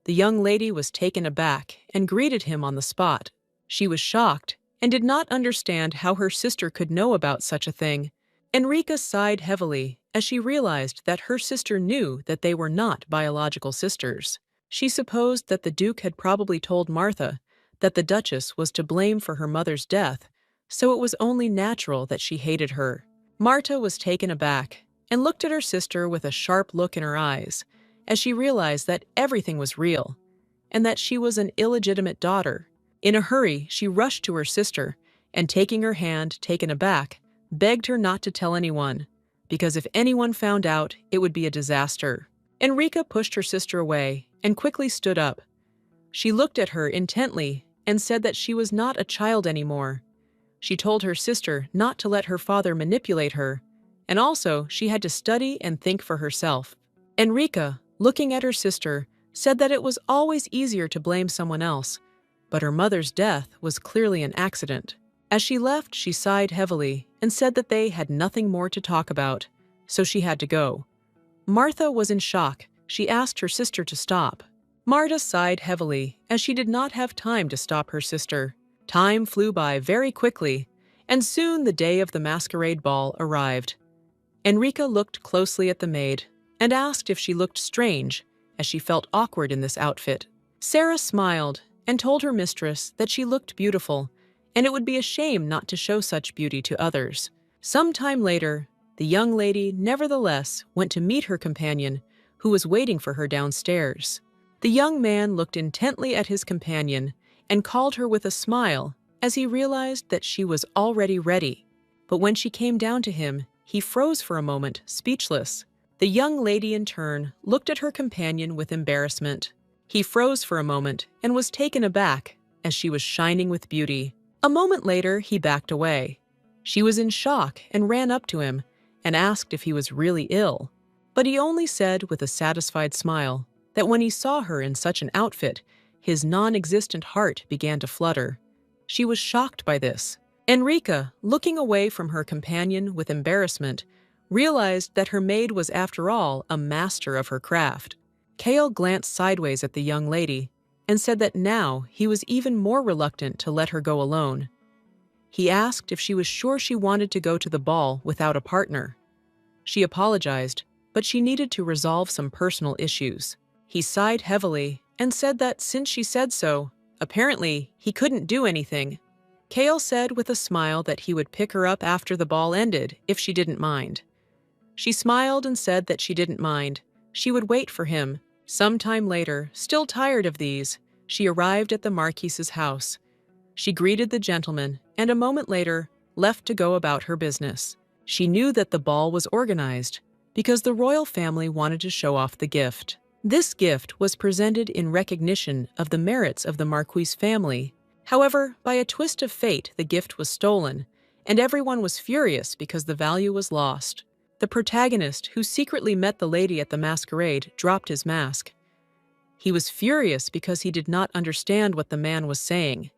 The young lady was taken aback and greeted him on the spot. She was shocked and did not understand how her sister could know about such a thing. Enrica sighed heavily as she realized that her sister knew that they were not biological sisters. She supposed that the Duke had probably told Martha that the Duchess was to blame for her mother's death, so it was only natural that she hated her. Marta was taken aback and looked at her sister with a sharp look in her eyes, as she realized that everything was real, and that she was an illegitimate daughter. In a hurry, she rushed to her sister, and taking her hand, taken aback, begged her not to tell anyone, because if anyone found out, it would be a disaster. Enrica pushed her sister away and quickly stood up. She looked at her intently and said that she was not a child anymore. She told her sister not to let her father manipulate her, and also she had to study and think for herself. Enrica, looking at her sister, said that it was always easier to blame someone else, but her mother's death was clearly an accident. As she left, she sighed heavily and said that they had nothing more to talk about, so she had to go. Martha was in shock. She asked her sister to stop. Marta sighed heavily, as she did not have time to stop her sister. Time flew by very quickly, and soon the day of the masquerade ball arrived. Enrica looked closely at the maid and asked if she looked strange, as she felt awkward in this outfit. Sarah smiled and told her mistress that she looked beautiful and it would be a shame not to show such beauty to others. Some time later, the young lady nevertheless went to meet her companion, who was waiting for her downstairs. The young man looked intently at his companion and called her with a smile as he realized that she was already ready. But when she came down to him, he froze for a moment, speechless. The young lady in turn looked at her companion with embarrassment. He froze for a moment and was taken aback as she was shining with beauty. A moment later, he backed away. She was in shock and ran up to him and asked if he was really ill. But he only said with a satisfied smile that when he saw her in such an outfit, his non-existent heart began to flutter. She was shocked by this. Enrica, looking away from her companion with embarrassment, realized that her maid was after all a master of her craft. Kale glanced sideways at the young lady and said that now he was even more reluctant to let her go alone. He asked if she was sure she wanted to go to the ball without a partner. She apologized, but she needed to resolve some personal issues. He sighed heavily and said that since she said so, apparently he couldn't do anything. Kale said with a smile that he would pick her up after the ball ended if she didn't mind. She smiled and said that she didn't mind. She would wait for him. Some time later, still tired of these, she arrived at the Marquise's house. She greeted the gentleman and a moment later left to go about her business. She knew that the ball was organized because the royal family wanted to show off the gift. This gift was presented in recognition of the merits of the Marquise family. However, by a twist of fate, the gift was stolen, and everyone was furious because the value was lost. The protagonist, who secretly met the lady at the masquerade, dropped his mask. He was furious because he did not understand what the man was saying.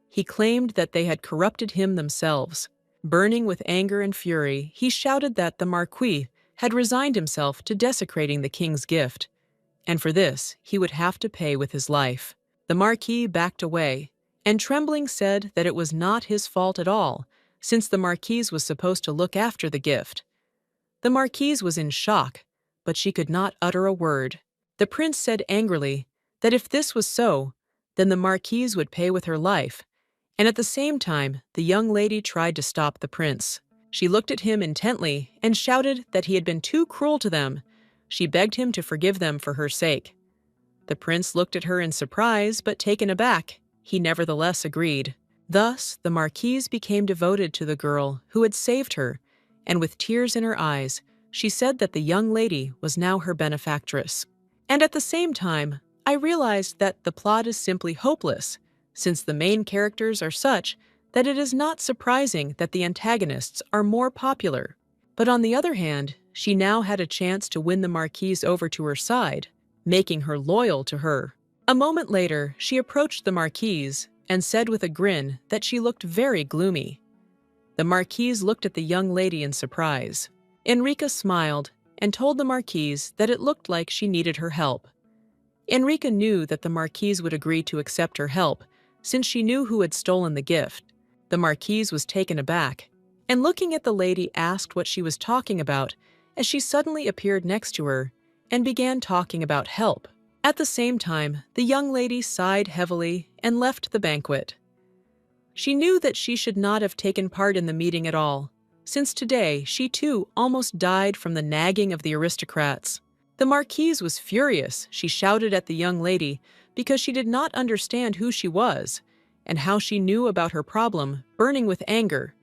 He claimed that they had corrupted him themselves. Burning with anger and fury, he shouted that the Marquis had resigned himself to desecrating the king's gift, and for this he would have to pay with his life. The Marquis backed away, and trembling said that it was not his fault at all, since the Marquise was supposed to look after the gift. The Marquise was in shock, but she could not utter a word. The prince said angrily that if this was so, then the Marquise would pay with her life, and at the same time the young lady tried to stop the prince. She looked at him intently and shouted that he had been too cruel to them. She begged him to forgive them for her sake. The prince looked at her in surprise, but taken aback, he nevertheless agreed. Thus, the Marquise became devoted to the girl who had saved her, and with tears in her eyes, she said that the young lady was now her benefactress. And at the same time, I realized that the plot is simply hopeless, since the main characters are such that it is not surprising that the antagonists are more popular. But on the other hand, she now had a chance to win the Marquise over to her side, making her loyal to her. A moment later, she approached the Marquise and said with a grin that she looked very gloomy. The Marquise looked at the young lady in surprise. Enrica smiled and told the Marquise that it looked like she needed her help. Enrica knew that the Marquise would agree to accept her help, since she knew who had stolen the gift. The Marquise was taken aback, and looking at the lady asked what she was talking about as she suddenly appeared next to her and began talking about help. At the same time, the young lady sighed heavily and left the banquet. She knew that she should not have taken part in the meeting at all, since today she too almost died from the nagging of the aristocrats. The Marquise was furious. She shouted at the young lady because she did not understand who she was and how she knew about her problem, burning with anger.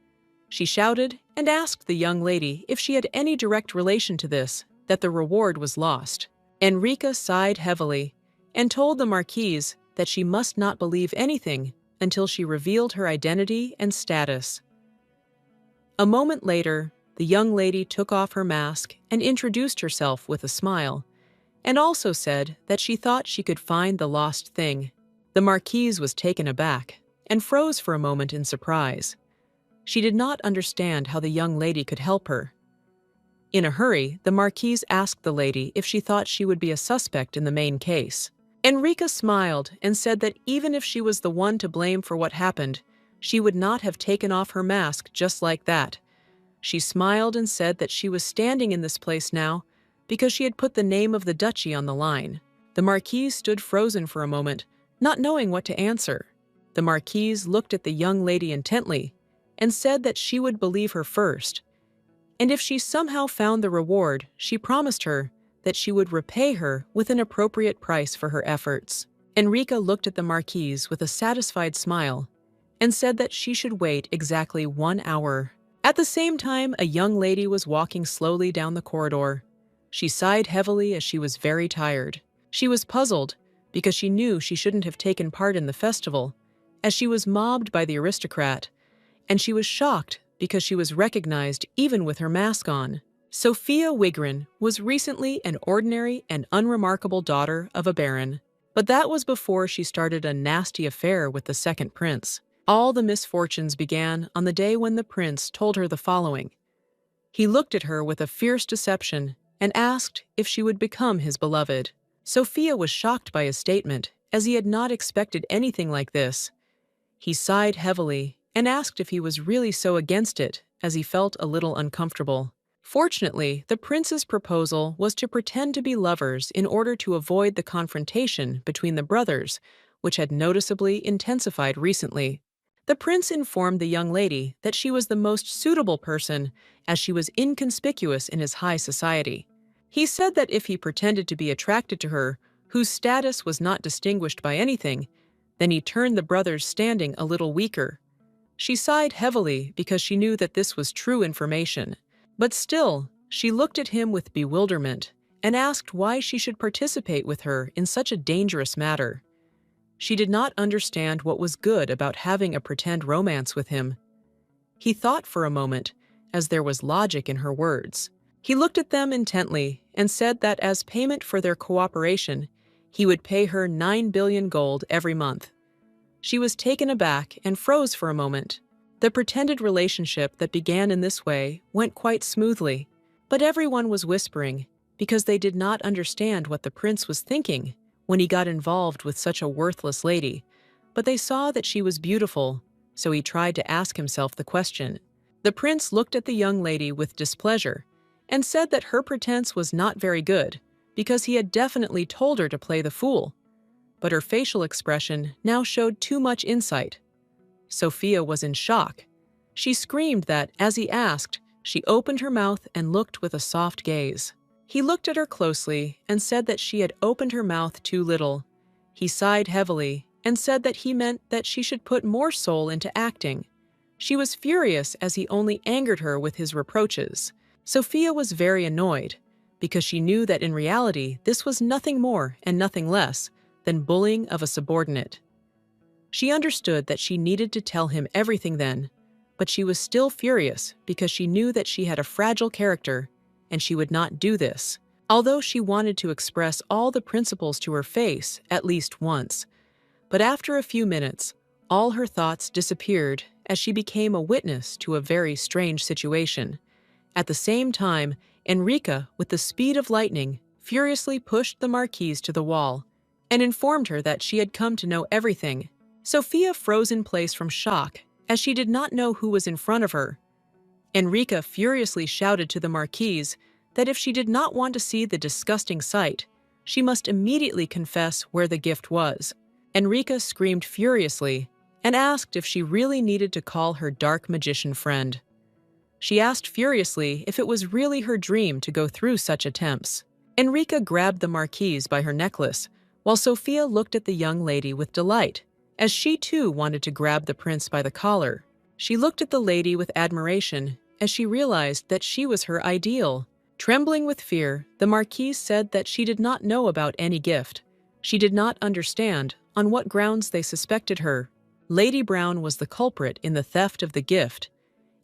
She shouted and asked the young lady if she had any direct relation to this, that the reward was lost. Enrica sighed heavily and told the Marquise that she must not believe anything until she revealed her identity and status. A moment later, the young lady took off her mask and introduced herself with a smile, and also said that she thought she could find the lost thing. The Marquise was taken aback and froze for a moment in surprise. She did not understand how the young lady could help her. In a hurry, the Marquise asked the lady if she thought she would be a suspect in the main case. Enrica smiled and said that even if she was the one to blame for what happened, she would not have taken off her mask just like that. She smiled and said that she was standing in this place now because she had put the name of the duchy on the line. The Marquise stood frozen for a moment, not knowing what to answer. The Marquise looked at the young lady intently and said that she would believe her first, and if she somehow found the reward, she promised her that she would repay her with an appropriate price for her efforts. Enrica looked at the Marquise with a satisfied smile and said that she should wait exactly 1 hour. At the same time, a young lady was walking slowly down the corridor. She sighed heavily as she was very tired. She was puzzled because she knew she shouldn't have taken part in the festival, as she was mobbed by the aristocrat, and she was shocked because she was recognized even with her mask on. Sophia Wigrin was recently an ordinary and unremarkable daughter of a baron, but that was before she started a nasty affair with the second prince. All the misfortunes began on the day when the prince told her the following. He looked at her with a fierce deception and asked if she would become his beloved. Sophia was shocked by his statement, as he had not expected anything like this. He sighed heavily and asked if he was really so against it, as he felt a little uncomfortable. Fortunately, the prince's proposal was to pretend to be lovers in order to avoid the confrontation between the brothers, which had noticeably intensified recently. The prince informed the young lady that she was the most suitable person, as she was inconspicuous in his high society. He said that if he pretended to be attracted to her, whose status was not distinguished by anything, then he turned the brothers' standing a little weaker. She sighed heavily because she knew that this was true information, but still, she looked at him with bewilderment and asked why she should participate with her in such a dangerous matter. She did not understand what was good about having a pretend romance with him. He thought for a moment, as there was logic in her words. He looked at them intently and said that as payment for their cooperation, he would pay her 9 billion gold every month. She was taken aback and froze for a moment. The pretended relationship that began in this way went quite smoothly, but everyone was whispering because they did not understand what the prince was thinking when he got involved with such a worthless lady, but they saw that she was beautiful, so he tried to ask himself the question. The prince looked at the young lady with displeasure and said that her pretense was not very good because he had definitely told her to play the fool, but her facial expression now showed too much insight. Sophia was in shock. She screamed that, as he asked, she opened her mouth and looked with a soft gaze. He looked at her closely and said that she had opened her mouth too little. He sighed heavily and said that he meant that she should put more soul into acting. She was furious as he only angered her with his reproaches. Sophia was very annoyed because she knew that in reality this was nothing more and nothing less than bullying of a subordinate. She understood that she needed to tell him everything then, but she was still furious because she knew that she had a fragile character and she would not do this, although she wanted to express all the principles to her face at least once. But after a few minutes, all her thoughts disappeared as she became a witness to a very strange situation. At the same time, Enrica, with the speed of lightning, furiously pushed the Marquise to the wall and informed her that she had come to know everything. Sophia froze in place from shock, as she did not know who was in front of her. Enrica furiously shouted to the Marquise that if she did not want to see the disgusting sight, she must immediately confess where the gift was. Enrica screamed furiously and asked if she really needed to call her dark magician friend. She asked furiously if it was really her dream to go through such attempts. Enrica grabbed the Marquise by her necklace, while Sophia looked at the young lady with delight, as she too wanted to grab the prince by the collar. She looked at the lady with admiration as she realized that she was her ideal. Trembling with fear, the Marquise said that she did not know about any gift. She did not understand on what grounds they suspected her. Lady Brown was the culprit in the theft of the gift,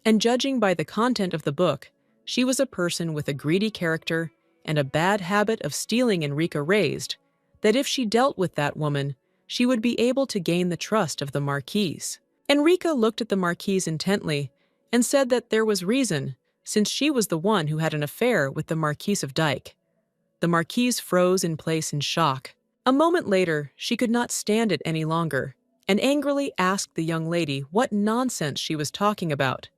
and judging by the content of the book, she was a person with a greedy character and a bad habit of stealing. Enrica raised that if she dealt with that woman, she would be able to gain the trust of the Marquise. Enrica looked at the Marquise intently and said that there was reason, since she was the one who had an affair with the Marquise of Dyke. The Marquise froze in place in shock. A moment later, she could not stand it any longer, and angrily asked the young lady what nonsense she was talking about.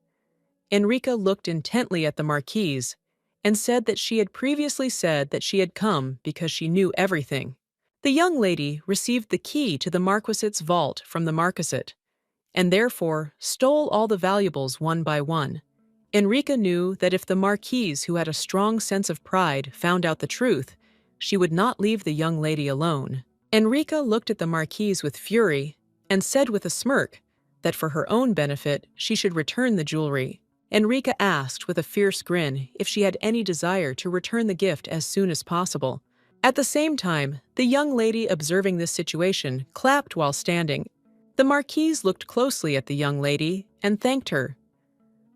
Enrica looked intently at the Marquise and said that she had previously said that she had come because she knew everything. The young lady received the key to the marquisate vault from the marquisate, and therefore stole all the valuables one by one. Enrica knew that if the marquise, who had a strong sense of pride, found out the truth, she would not leave the young lady alone. Enrica looked at the marquise with fury and said with a smirk that for her own benefit she should return the jewelry. Enrica asked with a fierce grin if she had any desire to return the gift as soon as possible. At the same time, the young lady observing this situation clapped while standing. The marquise looked closely at the young lady and thanked her.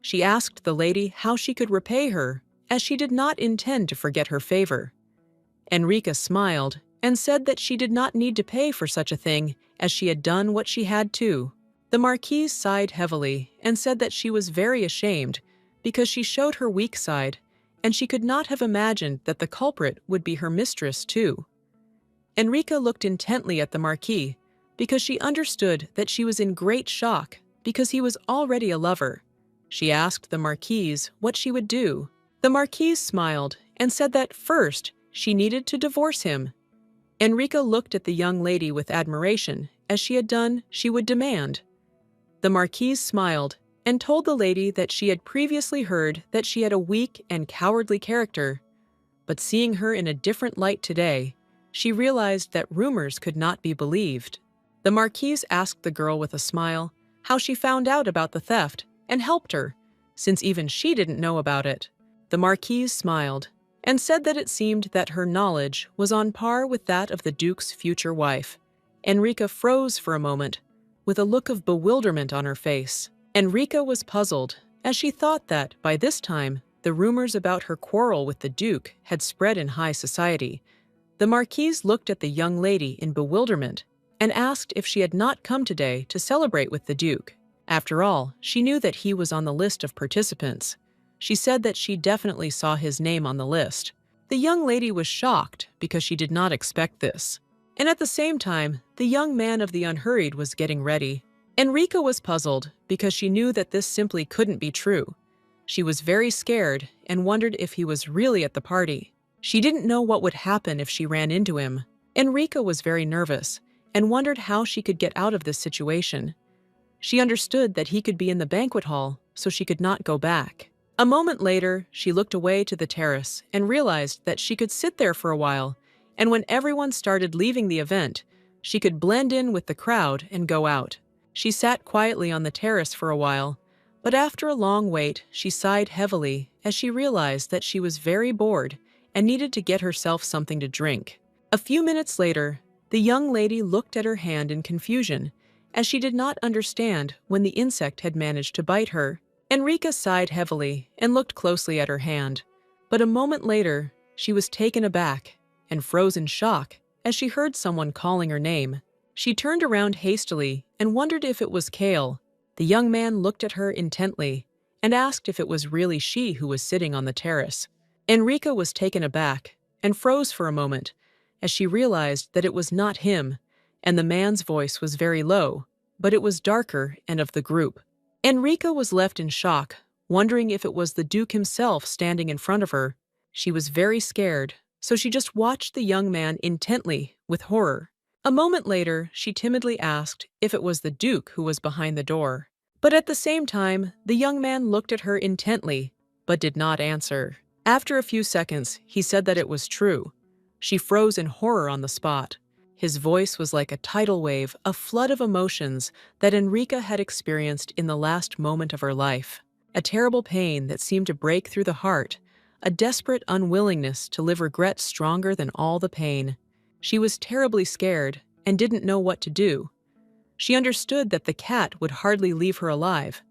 She asked the lady how she could repay her, as she did not intend to forget her favor. Enrica smiled and said that she did not need to pay for such a thing, as she had done what she had to. The marquise sighed heavily and said that she was very ashamed because she showed her weak side, and she could not have imagined that the culprit would be her mistress too. Enrica looked intently at the marquis because she understood that she was in great shock because he was already a lover. She asked the marquise what she would do. The marquise smiled and said that first she needed to divorce him. Enrica looked at the young lady with admiration. As she had done, she would demand. The marquise smiled and told the lady that she had previously heard that she had a weak and cowardly character, but seeing her in a different light today, she realized that rumors could not be believed. The marquise asked the girl with a smile how she found out about the theft and helped her, since even she didn't know about it. The marquise smiled and said that it seemed that her knowledge was on par with that of the duke's future wife. Enrica froze for a moment, with a look of bewilderment on her face. Enrica was puzzled, as she thought that, by this time, the rumors about her quarrel with the duke had spread in high society. The marquise looked at the young lady in bewilderment and asked if she had not come today to celebrate with the duke. After all, she knew that he was on the list of participants. She said that she definitely saw his name on the list. The young lady was shocked because she did not expect this. And at the same time, the young man of the unhurried was getting ready. Enrica was puzzled because she knew that this simply couldn't be true. She was very scared and wondered if he was really at the party. She didn't know what would happen if she ran into him. Enrica was very nervous and wondered how she could get out of this situation. She understood that he could be in the banquet hall, so she could not go back. A moment later, she looked away to the terrace and realized that she could sit there for a while, and when everyone started leaving the event, she could blend in with the crowd and go out. She sat quietly on the terrace for a while, but after a long wait, she sighed heavily as she realized that she was very bored and needed to get herself something to drink. A few minutes later, the young lady looked at her hand in confusion, as she did not understand when the insect had managed to bite her. Enrica sighed heavily and looked closely at her hand, but a moment later, she was taken aback and froze in shock as she heard someone calling her name. She turned around hastily and wondered if it was Kale. The young man looked at her intently and asked if it was really she who was sitting on the terrace. Enrica was taken aback and froze for a moment as she realized that it was not him, and the man's voice was very low, but it was darker and of the group. Enrica was left in shock, wondering if it was the Duke himself standing in front of her. She was very scared, so she just watched the young man intently with horror. A moment later, she timidly asked if it was the Duke who was behind the door. But at the same time, the young man looked at her intently, but did not answer. After a few seconds, he said that it was true. She froze in horror on the spot. His voice was like a tidal wave, a flood of emotions that Enrica had experienced in the last moment of her life. A terrible pain that seemed to break through the heart, a desperate unwillingness to live regret stronger than all the pain. She was terribly scared and didn't know what to do. She understood that the cat would hardly leave her alive.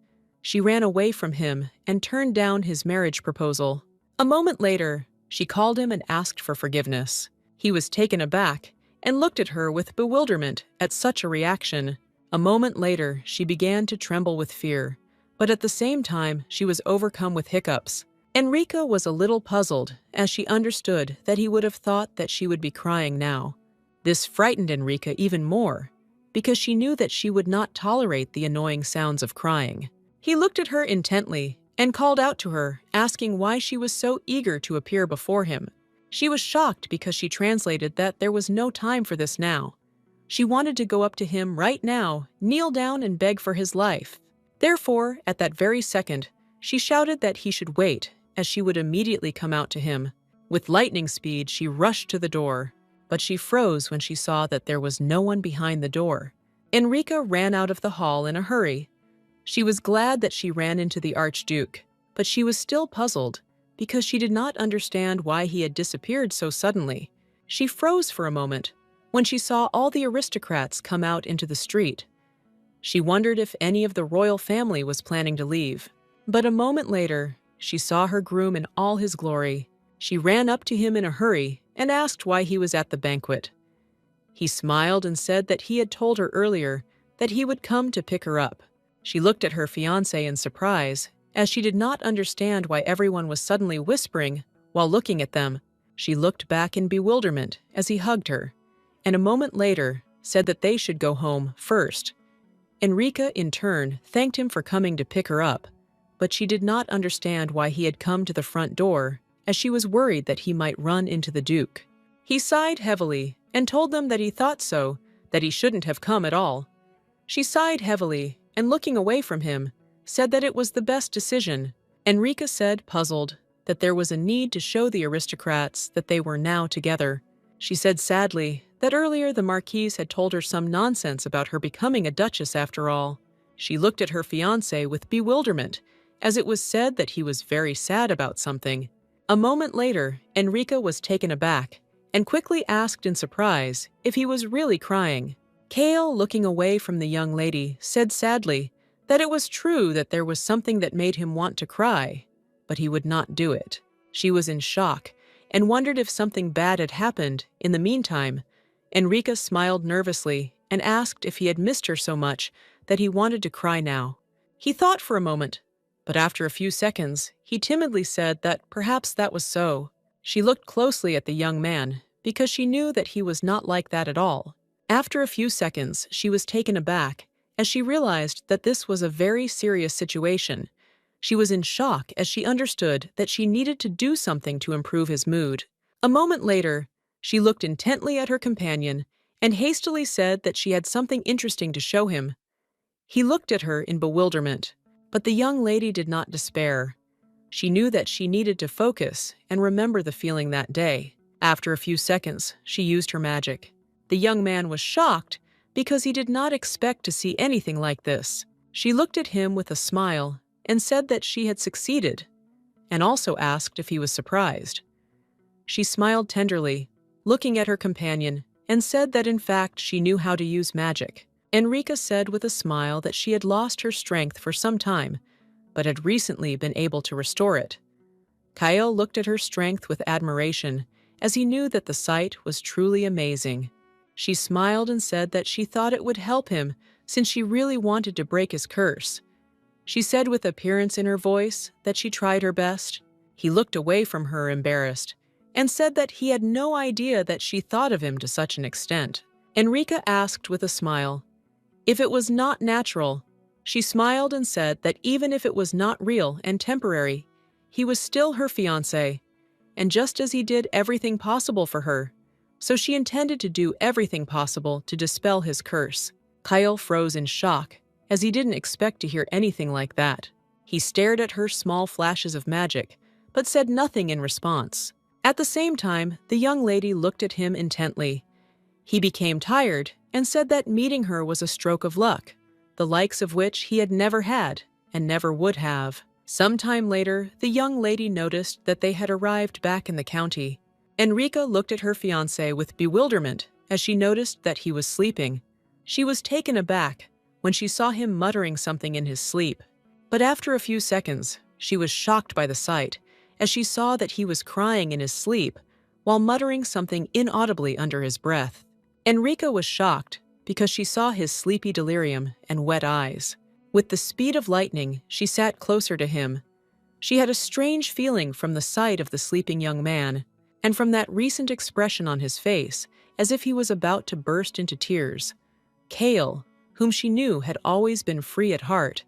She ran away from him and turned down his marriage proposal. A moment later, she called him and asked for forgiveness. He was taken aback and looked at her with bewilderment at such a reaction. A moment later, she began to tremble with fear, but at the same time, she was overcome with hiccups. Enrica was a little puzzled as she understood that he would have thought that she would be crying now. This frightened Enrica even more, because she knew that she would not tolerate the annoying sounds of crying. He looked at her intently and called out to her, asking why she was so eager to appear before him. She was shocked because she translated that there was no time for this now. She wanted to go up to him right now, kneel down and beg for his life. Therefore, at that very second, she shouted that he should wait, as she would immediately come out to him. With lightning speed, she rushed to the door, but she froze when she saw that there was no one behind the door. Enrica ran out of the hall in a hurry. She was glad that she ran into the Archduke, but she was still puzzled because she did not understand why he had disappeared so suddenly. She froze for a moment when she saw all the aristocrats come out into the street. She wondered if any of the royal family was planning to leave. But a moment later, she saw her groom in all his glory. She ran up to him in a hurry and asked why he was at the banquet. He smiled and said that he had told her earlier that he would come to pick her up. She looked at her fiancé in surprise, as she did not understand why everyone was suddenly whispering while looking at them. She looked back in bewilderment as he hugged her, and a moment later said that they should go home first. Enrica, in turn, thanked him for coming to pick her up, but she did not understand why he had come to the front door, as she was worried that he might run into the Duke. He sighed heavily and told them that he thought so, that he shouldn't have come at all. She sighed heavily and, looking away from him, said that it was the best decision. Enrica said, puzzled, that there was a need to show the aristocrats that they were now together. She said sadly that earlier the Marquise had told her some nonsense about her becoming a duchess after all. She looked at her fiancé with bewilderment, as it was said that he was very sad about something. A moment later, Enrica was taken aback and quickly asked in surprise if he was really crying. Kale, looking away from the young lady, said sadly that it was true that there was something that made him want to cry, but he would not do it. She was in shock and wondered if something bad had happened. In the meantime, Enrica smiled nervously and asked if he had missed her so much that he wanted to cry now. He thought for a moment, but after a few seconds, he timidly said that perhaps that was so. She looked closely at the young man because she knew that he was not like that at all. After a few seconds, she was taken aback as she realized that this was a very serious situation. She was in shock as she understood that she needed to do something to improve his mood. A moment later, she looked intently at her companion and hastily said that she had something interesting to show him. He looked at her in bewilderment, but the young lady did not despair. She knew that she needed to focus and remember the feeling that day. After a few seconds, she used her magic. The young man was shocked because he did not expect to see anything like this. She looked at him with a smile and said that she had succeeded, and also asked if he was surprised. She smiled tenderly, looking at her companion, and said that in fact she knew how to use magic. Enrica said with a smile that she had lost her strength for some time, but had recently been able to restore it. Kale looked at her strength with admiration, as he knew that the sight was truly amazing. She smiled and said that she thought it would help him since she really wanted to break his curse. She said with appearance in her voice that she tried her best. He looked away from her embarrassed and said that he had no idea that she thought of him to such an extent. Enrica asked with a smile if it was not natural. She smiled and said that even if it was not real and temporary, he was still her fiancé, and just as he did everything possible for her, so she intended to do everything possible to dispel his curse. Kale froze in shock, as he didn't expect to hear anything like that. He stared at her small flashes of magic, but said nothing in response. At the same time, the young lady looked at him intently. He became tired and said that meeting her was a stroke of luck, the likes of which he had never had and never would have. Some time later, the young lady noticed that they had arrived back in the county. Enrica looked at her fiancé with bewilderment as she noticed that he was sleeping. She was taken aback when she saw him muttering something in his sleep. But after a few seconds, she was shocked by the sight as she saw that he was crying in his sleep while muttering something inaudibly under his breath. Enrica was shocked because she saw his sleepy delirium and wet eyes. With the speed of lightning, she sat closer to him. She had a strange feeling from the sight of the sleeping young man, and from that recent expression on his face, as if he was about to burst into tears. Kale, whom she knew had always been free at heart,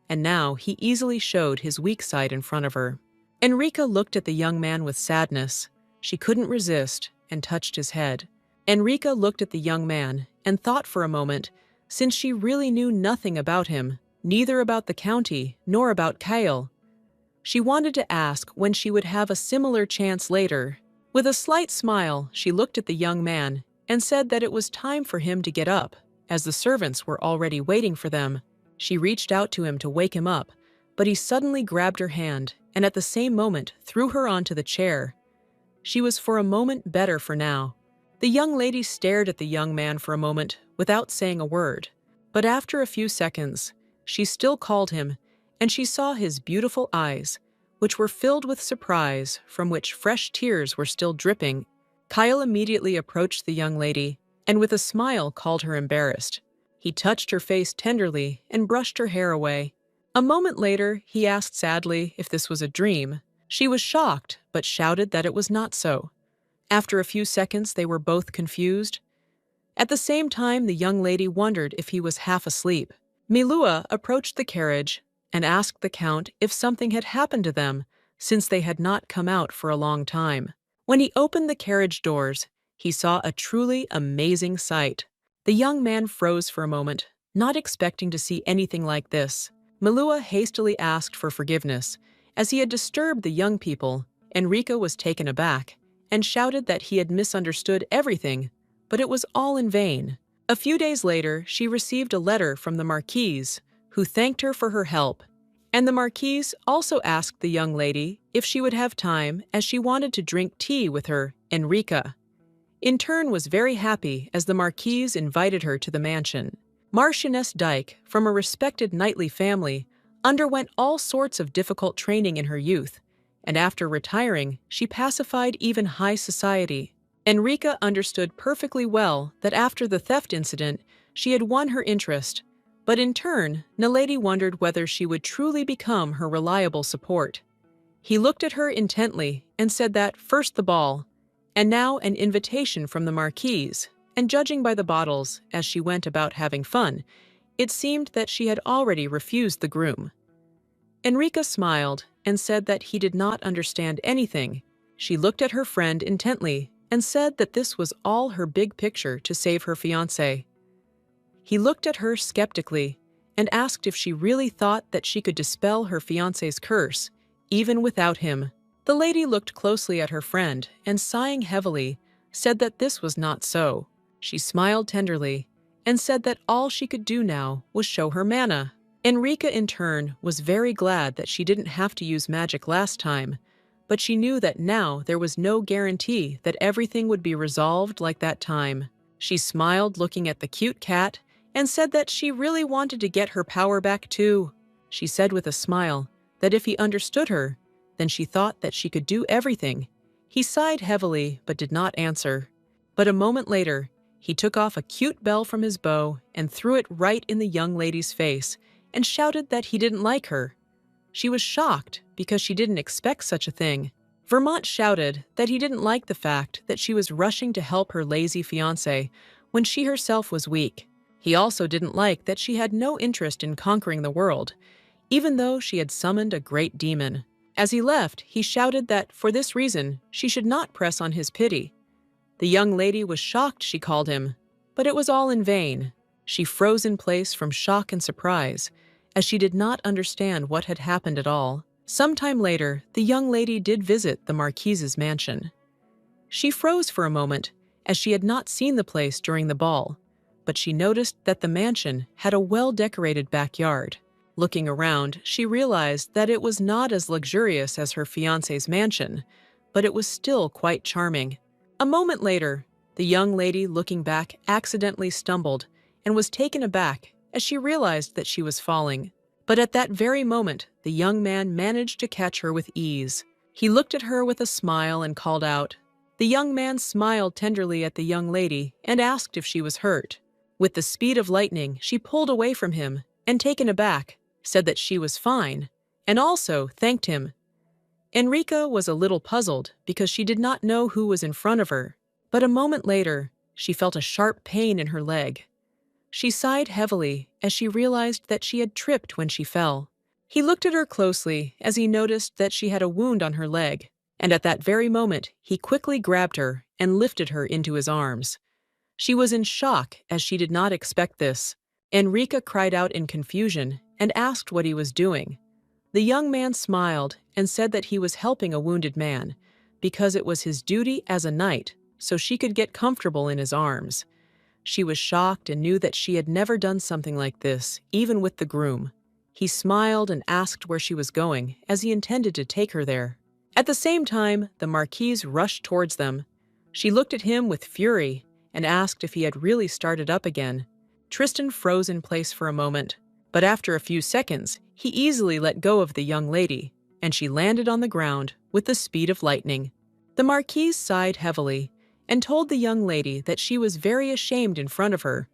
and now he easily showed his weak side in front of her. Enrica looked at the young man with sadness. She couldn't resist and touched his head. Enrica looked at the young man and thought for a moment, since she really knew nothing about him, neither about the county nor about Kale. She wanted to ask when she would have a similar chance later. With a slight smile, she looked at the young man and said that it was time for him to get up, as the servants were already waiting for them. She reached out to him to wake him up, but he suddenly grabbed her hand and at the same moment threw her onto the chair. She was for a moment better for now. The young lady stared at the young man for a moment without saying a word, but after a few seconds, she still called him, and she saw his beautiful eyes, which were filled with surprise, from which fresh tears were still dripping. Kyle immediately approached the young lady, and with a smile called her embarrassed. He touched her face tenderly and brushed her hair away. A moment later, he asked sadly if this was a dream. She was shocked, but shouted that it was not so. After a few seconds, they were both confused. At the same time, the young lady wondered if he was half asleep. Milua approached the carriage and asked the Count if something had happened to them, since they had not come out for a long time. When he opened the carriage doors, he saw a truly amazing sight. The young man froze for a moment, not expecting to see anything like this. Milua hastily asked for forgiveness. As he had disturbed the young people, Enrica was taken aback and shouted that he had misunderstood everything, but it was all in vain. A few days later, she received a letter from the Marquise, who thanked her for her help, and the Marquise also asked the young lady if she would have time, as she wanted to drink tea with her. Enrica, in turn, was very happy as the Marquise invited her to the mansion. Marchioness Dyke, from a respected knightly family, underwent all sorts of difficult training in her youth, and after retiring, she pacified even high society. Enrica understood perfectly well that after the theft incident, she had won her interest, but in turn, Naledi wondered whether she would truly become her reliable support. He looked at her intently and said that first the ball, and now an invitation from the Marquise, and judging by the bottles as she went about having fun, it seemed that she had already refused the groom. Enrica smiled and said that he did not understand anything. She looked at her friend intently and said that this was all her big picture to save her fiancé. He looked at her skeptically and asked if she really thought that she could dispel her fiancé's curse, even without him. The lady looked closely at her friend and, sighing heavily, said that this was not so. She smiled tenderly and said that all she could do now was show her mana. Enrica, in turn, was very glad that she didn't have to use magic last time, but she knew that now there was no guarantee that everything would be resolved like that time. She smiled, looking at the cute cat, and said that she really wanted to get her power back too. She said with a smile that if he understood her, then she thought that she could do everything. He sighed heavily but did not answer. But a moment later, he took off a cute bell from his bow and threw it right in the young lady's face and shouted that he didn't like her. She was shocked because she didn't expect such a thing. Vermont shouted that he didn't like the fact that she was rushing to help her lazy fiancé when she herself was weak. He also didn't like that she had no interest in conquering the world, even though she had summoned a great demon. As he left, he shouted that for this reason she should not press on his pity. The young lady was shocked, she called him, but it was all in vain. She froze in place from shock and surprise, as she did not understand what had happened at all. Sometime later, the young lady did visit the Marquise's mansion. She froze for a moment, as she had not seen the place during the ball, but she noticed that the mansion had a well-decorated backyard. Looking around, she realized that it was not as luxurious as her fiancé's mansion, but it was still quite charming. A moment later, the young lady, looking back, accidentally stumbled and was taken aback as she realized that she was falling. But at that very moment, the young man managed to catch her with ease. He looked at her with a smile and called out. The young man smiled tenderly at the young lady and asked if she was hurt. With the speed of lightning, she pulled away from him and, taken aback, said that she was fine, and also thanked him. Enrica was a little puzzled because she did not know who was in front of her, but a moment later, she felt a sharp pain in her leg. She sighed heavily as she realized that she had tripped when she fell. He looked at her closely as he noticed that she had a wound on her leg, and at that very moment he quickly grabbed her and lifted her into his arms. She was in shock as she did not expect this. Enrica cried out in confusion and asked what he was doing. The young man smiled and said that he was helping a wounded man, because it was his duty as a knight, so she could get comfortable in his arms. She was shocked and knew that she had never done something like this, even with the groom. He smiled and asked where she was going, as he intended to take her there. At the same time, the Marquise rushed towards them. She looked at him with fury and asked if he had really started up again. Tristan froze in place for a moment, but after a few seconds, he easily let go of the young lady, and she landed on the ground with the speed of lightning. The Marquise sighed heavily and told the young lady that she was very ashamed in front of her,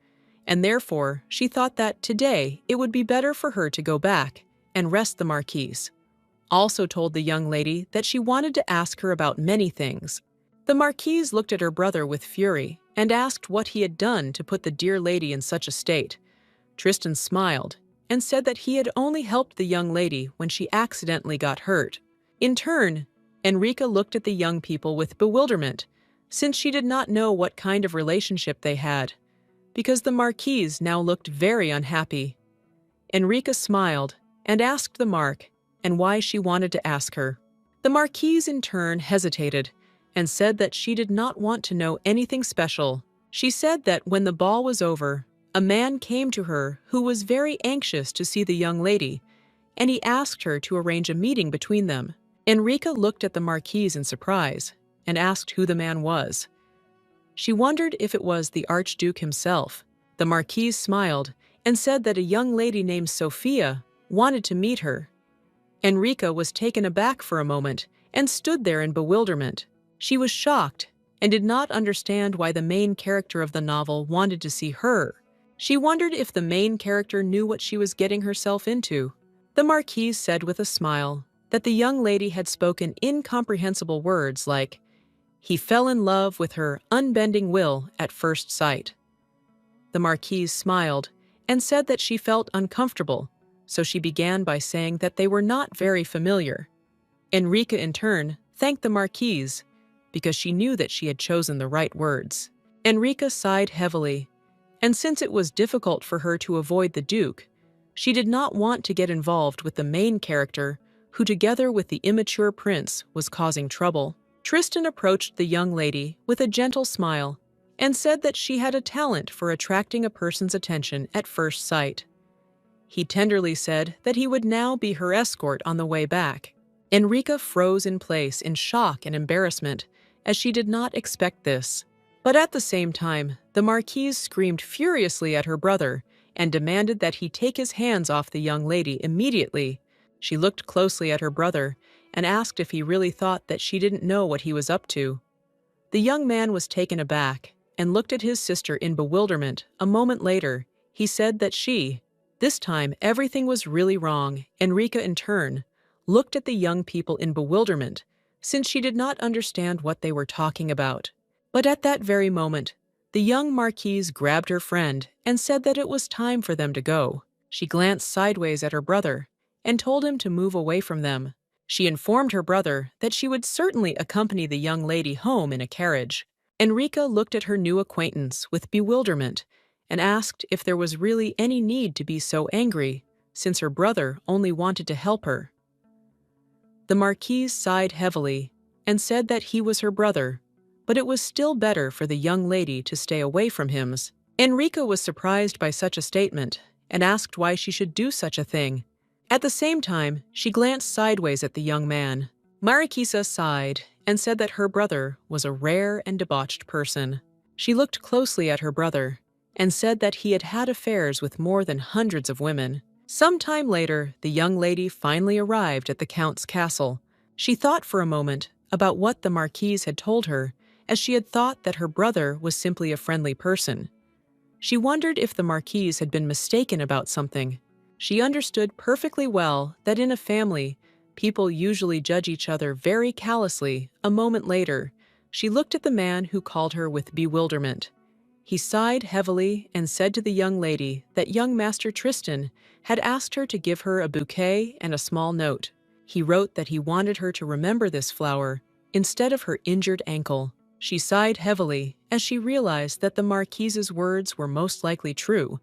and therefore she thought that today it would be better for her to go back and rest the Marquise. Also told the young lady that she wanted to ask her about many things. The Marquise looked at her brother with fury and asked what he had done to put the dear lady in such a state. Tristan smiled and said that he had only helped the young lady when she accidentally got hurt. In turn, Enrica looked at the young people with bewilderment, since she did not know what kind of relationship they had, because the Marquise now looked very unhappy. Enrica smiled and asked the Mark and why she wanted to ask her. The Marquise in turn hesitated and said that she did not want to know anything special. She said that when the ball was over, a man came to her who was very anxious to see the young lady, and he asked her to arrange a meeting between them. Enrica looked at the Marquise in surprise and asked who the man was. She wondered if it was the Archduke himself. The Marquise smiled and said that a young lady named Sophia wanted to meet her. Enrica was taken aback for a moment and stood there in bewilderment. She was shocked and did not understand why the main character of the novel wanted to see her. She wondered if the main character knew what she was getting herself into. The Marquise said with a smile that the young lady had spoken incomprehensible words like, "He fell in love with her unbending will at first sight." The Marquise smiled and said that she felt uncomfortable, so she began by saying that they were not very familiar. Enrica, in turn, thanked the Marquise because she knew that she had chosen the right words. Enrica sighed heavily, and since it was difficult for her to avoid the Duke, she did not want to get involved with the main character, who together with the immature prince was causing trouble. Tristan approached the young lady with a gentle smile and said that she had a talent for attracting a person's attention at first sight. He tenderly said that he would now be her escort on the way back. Enrica froze in place in shock and embarrassment, as she did not expect this. But at the same time, the Marquise screamed furiously at her brother and demanded that he take his hands off the young lady immediately. She looked closely at her brother and asked if he really thought that she didn't know what he was up to. The young man was taken aback and looked at his sister in bewilderment. A moment later, he said that this time everything was really wrong. Enrica, in turn, looked at the young people in bewilderment, since she did not understand what they were talking about. But at that very moment, the young Marquise grabbed her friend and said that it was time for them to go. She glanced sideways at her brother and told him to move away from them. She informed her brother that she would certainly accompany the young lady home in a carriage. Enrica looked at her new acquaintance with bewilderment and asked if there was really any need to be so angry, since her brother only wanted to help her. The Marquise sighed heavily and said that he was her brother, but it was still better for the young lady to stay away from him. Enrica was surprised by such a statement and asked why she should do such a thing. At the same time, she glanced sideways at the young man. Marquisa sighed and said that her brother was a rare and debauched person. She looked closely at her brother and said that he had had affairs with more than hundreds of women. Some time later, the young lady finally arrived at the Count's castle. She thought for a moment about what the Marquise had told her, as she had thought that her brother was simply a friendly person. She wondered if the Marquise had been mistaken about something. She understood perfectly well that in a family, people usually judge each other very callously. A moment later, she looked at the man who called her with bewilderment. He sighed heavily and said to the young lady that young Master Tristan had asked her to give her a bouquet and a small note. He wrote that he wanted her to remember this flower instead of her injured ankle. She sighed heavily as she realized that the Marquise's words were most likely true,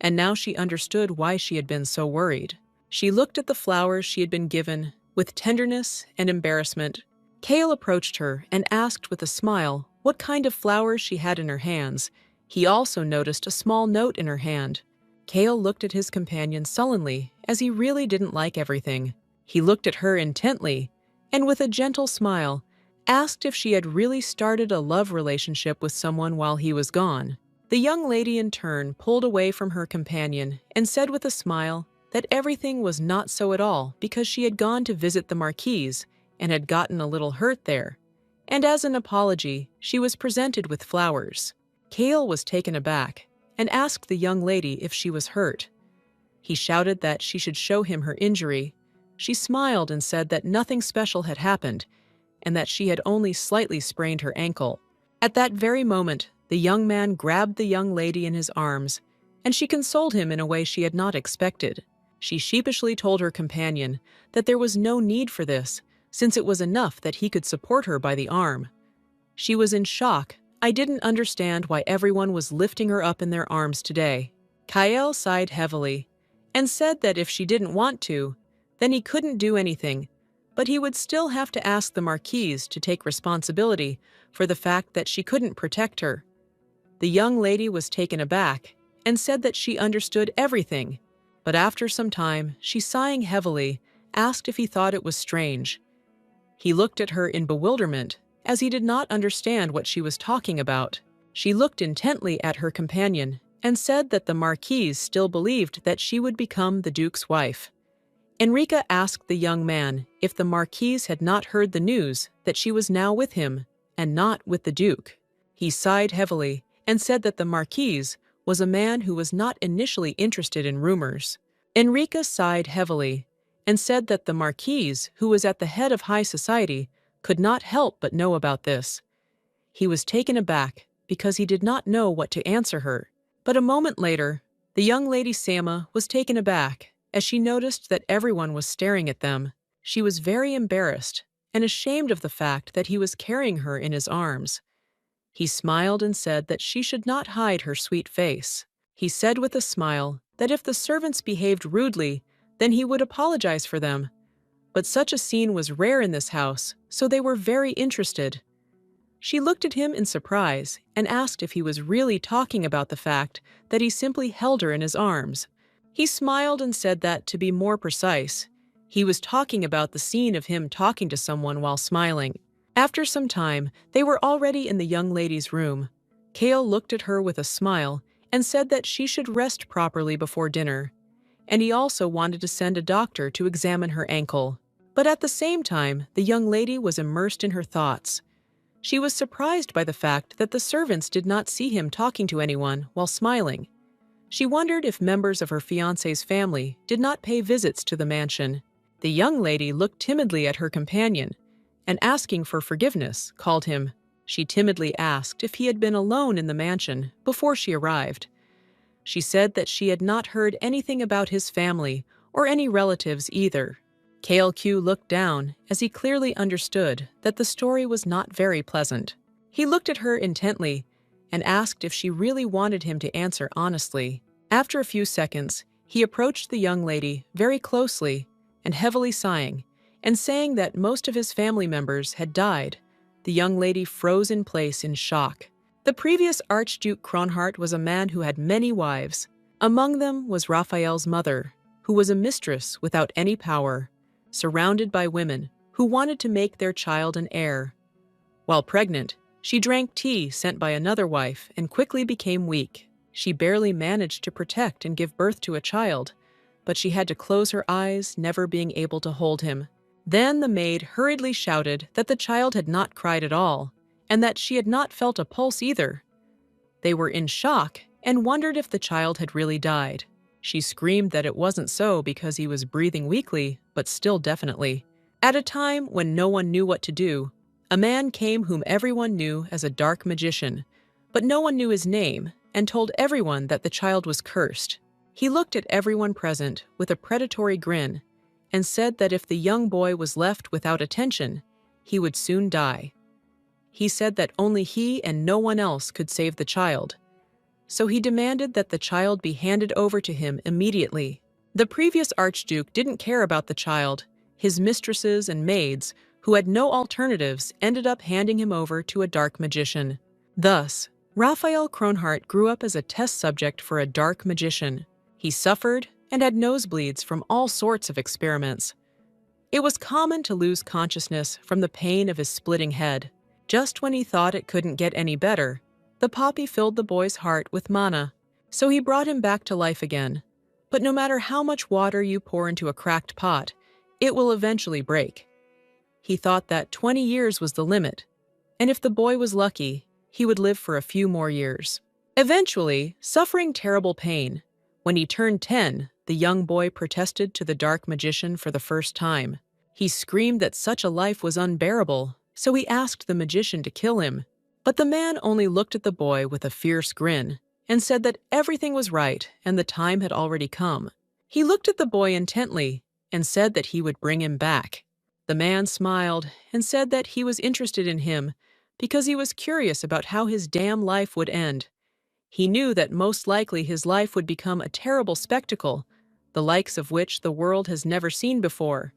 and now she understood why she had been so worried. She looked at the flowers she had been given with tenderness and embarrassment. Kale approached her and asked with a smile what kind of flowers she had in her hands. He also noticed a small note in her hand. Kale looked at his companion sullenly, as he really didn't like everything. He looked at her intently, and with a gentle smile, asked if she had really started a love relationship with someone while he was gone. The young lady in turn pulled away from her companion and said with a smile that everything was not so at all because she had gone to visit the Marquise and had gotten a little hurt there. And as an apology, she was presented with flowers. Kale was taken aback and asked the young lady if she was hurt. He shouted that she should show him her injury. She smiled and said that nothing special had happened and that she had only slightly sprained her ankle. At that very moment, the young man grabbed the young lady in his arms, and she consoled him in a way she had not expected. She sheepishly told her companion that there was no need for this, since it was enough that he could support her by the arm. She was in shock. I didn't understand why everyone was lifting her up in their arms today. Kale sighed heavily and said that if she didn't want to, then he couldn't do anything, but he would still have to ask the Marquise to take responsibility for the fact that she couldn't protect her. The young lady was taken aback and said that she understood everything, but after some time, she sighing heavily, asked if he thought it was strange. He looked at her in bewilderment, as he did not understand what she was talking about. She looked intently at her companion and said that the Marquise still believed that she would become the Duke's wife. Enrica asked the young man if the Marquise had not heard the news that she was now with him and not with the Duke. He sighed heavily and said that the Marquise was a man who was not initially interested in rumors. Enrica sighed heavily and said that the Marquise, who was at the head of high society, could not help but know about this. He was taken aback because he did not know what to answer her. But a moment later, the young lady Sama was taken aback as she noticed that everyone was staring at them. She was very embarrassed and ashamed of the fact that he was carrying her in his arms. He smiled and said that she should not hide her sweet face. He said with a smile that if the servants behaved rudely, then he would apologize for them. But such a scene was rare in this house, so they were very interested. She looked at him in surprise and asked if he was really talking about the fact that he simply held her in his arms. He smiled and said that, to be more precise, he was talking about the scene of him talking to someone while smiling. After some time, they were already in the young lady's room. Kale looked at her with a smile and said that she should rest properly before dinner, and he also wanted to send a doctor to examine her ankle. But at the same time, the young lady was immersed in her thoughts. She was surprised by the fact that the servants did not see him talking to anyone while smiling. She wondered if members of her fiancé's family did not pay visits to the mansion. The young lady looked timidly at her companion and, asking for forgiveness, called him. She timidly asked if he had been alone in the mansion before she arrived. She said that she had not heard anything about his family or any relatives either. Kale Q looked down as he clearly understood that the story was not very pleasant. He looked at her intently and asked if she really wanted him to answer honestly. After a few seconds, he approached the young lady very closely and heavily sighing, and saying that most of his family members had died. The young lady froze in place in shock. The previous Archduke Kronhardt was a man who had many wives. Among them was Raphael's mother, who was a mistress without any power, surrounded by women who wanted to make their child an heir. While pregnant, she drank tea sent by another wife and quickly became weak. She barely managed to protect and give birth to a child, but she had to close her eyes, never being able to hold him. Then the maid hurriedly shouted that the child had not cried at all, and that she had not felt a pulse either. They were in shock and wondered if the child had really died. She screamed that it wasn't so because he was breathing weakly, but still definitely. At a time when no one knew what to do, a man came whom everyone knew as a dark magician, but no one knew his name, and told everyone that the child was cursed. He looked at everyone present with a predatory grin and said that if the young boy was left without attention, he would soon die. He said that only he and no one else could save the child, so he demanded that the child be handed over to him immediately. The previous archduke didn't care about the child. His mistresses and maids, who had no alternatives, ended up handing him over to a dark magician. Thus, Raphael Kronhardt grew up as a test subject for a dark magician. He suffered and had nosebleeds from all sorts of experiments. It was common to lose consciousness from the pain of his splitting head. Just when he thought it couldn't get any better, the poppy filled the boy's heart with mana, so he brought him back to life again. But no matter how much water you pour into a cracked pot, it will eventually break. He thought that 20 years was the limit, and if the boy was lucky, he would live for a few more years. Eventually, suffering terrible pain, when he turned 10, the young boy protested to the dark magician for the first time. He screamed that such a life was unbearable, so he asked the magician to kill him. But the man only looked at the boy with a fierce grin and said that everything was right and the time had already come. He looked at the boy intently and said that he would bring him back. The man smiled and said that he was interested in him because he was curious about how his damn life would end. He knew that most likely his life would become a terrible spectacle, the likes of which the world has never seen before.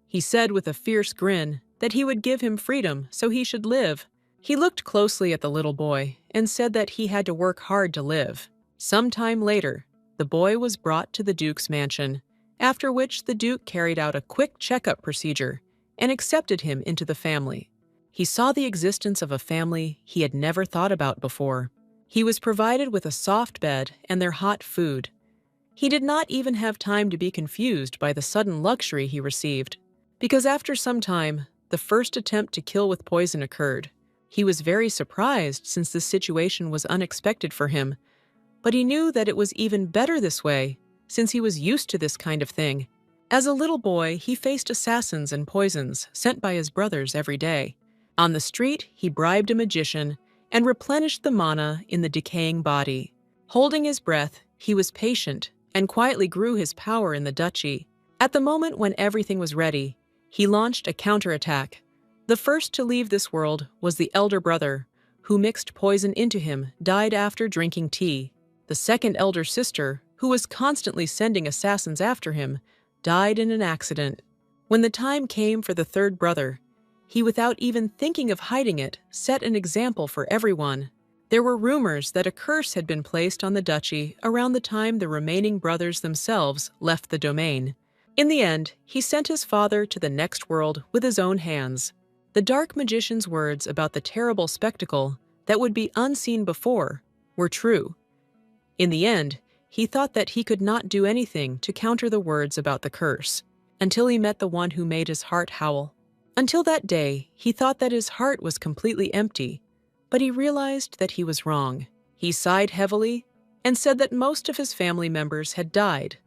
He said with a fierce grin that he would give him freedom so he should live. He looked closely at the little boy and said that he had to work hard to live. Sometime later, the boy was brought to the Duke's mansion, after which the Duke carried out a quick checkup procedure and accepted him into the family. He saw the existence of a family he had never thought about before. He was provided with a soft bed and their hot food. He did not even have time to be confused by the sudden luxury he received, because after some time, the first attempt to kill with poison occurred. He was very surprised since the situation was unexpected for him, but he knew that it was even better this way, since he was used to this kind of thing. As a little boy, he faced assassins and poisons sent by his brothers every day. On the street, he bribed a magician and replenished the mana in the decaying body. Holding his breath, he was patient and quietly grew his power in the duchy. At the moment when everything was ready, he launched a counterattack. The first to leave this world was the elder brother, who mixed poison into him, died after drinking tea. The second elder sister, who was constantly sending assassins after him, died in an accident. When the time came for the third brother, he, without even thinking of hiding it, set an example for everyone. There were rumors that a curse had been placed on the duchy around the time the remaining brothers themselves left the domain. In the end, he sent his father to the next world with his own hands. The dark magician's words about the terrible spectacle that would be unseen before were true. In the end, he thought that he could not do anything to counter the words about the curse, until he met the one who made his heart howl. Until that day, he thought that his heart was completely empty, but he realized that he was wrong. He sighed heavily and said that most of his family members had died.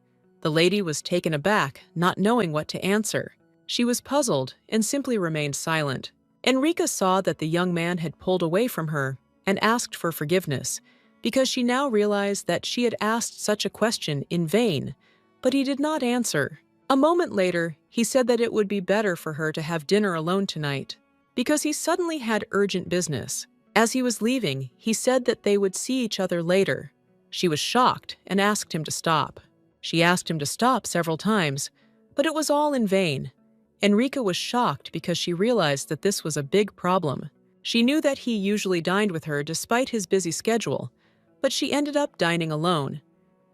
The lady was taken aback, not knowing what to answer. She was puzzled and simply remained silent. Enrica saw that the young man had pulled away from her and asked for forgiveness, because she now realized that she had asked such a question in vain, but he did not answer. A moment later, he said that it would be better for her to have dinner alone tonight, because he suddenly had urgent business. As he was leaving, he said that they would see each other later. She was shocked and asked him to stop. She asked him to stop several times, but it was all in vain. Enrica was shocked because she realized that this was a big problem. She knew that he usually dined with her despite his busy schedule, but she ended up dining alone.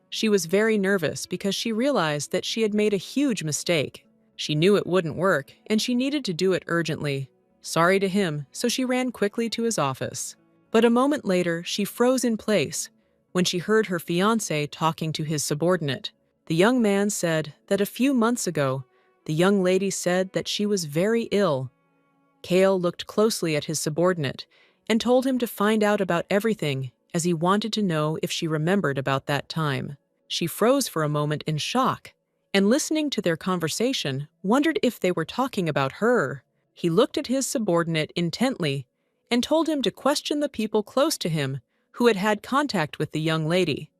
She was very nervous because she realized that she had made a huge mistake. She knew it wouldn't work, and she needed to do it urgently. Sorry to him, so she ran quickly to his office. But a moment later, she froze in place when she heard her fiancé talking to his subordinate. The young man said that a few months ago, the young lady said that she was very ill. Kale looked closely at his subordinate and told him to find out about everything, as he wanted to know if she remembered about that time. She froze for a moment in shock, and listening to their conversation, wondered if they were talking about her. He looked at his subordinate intently and told him to question the people close to him who had had contact with the young lady.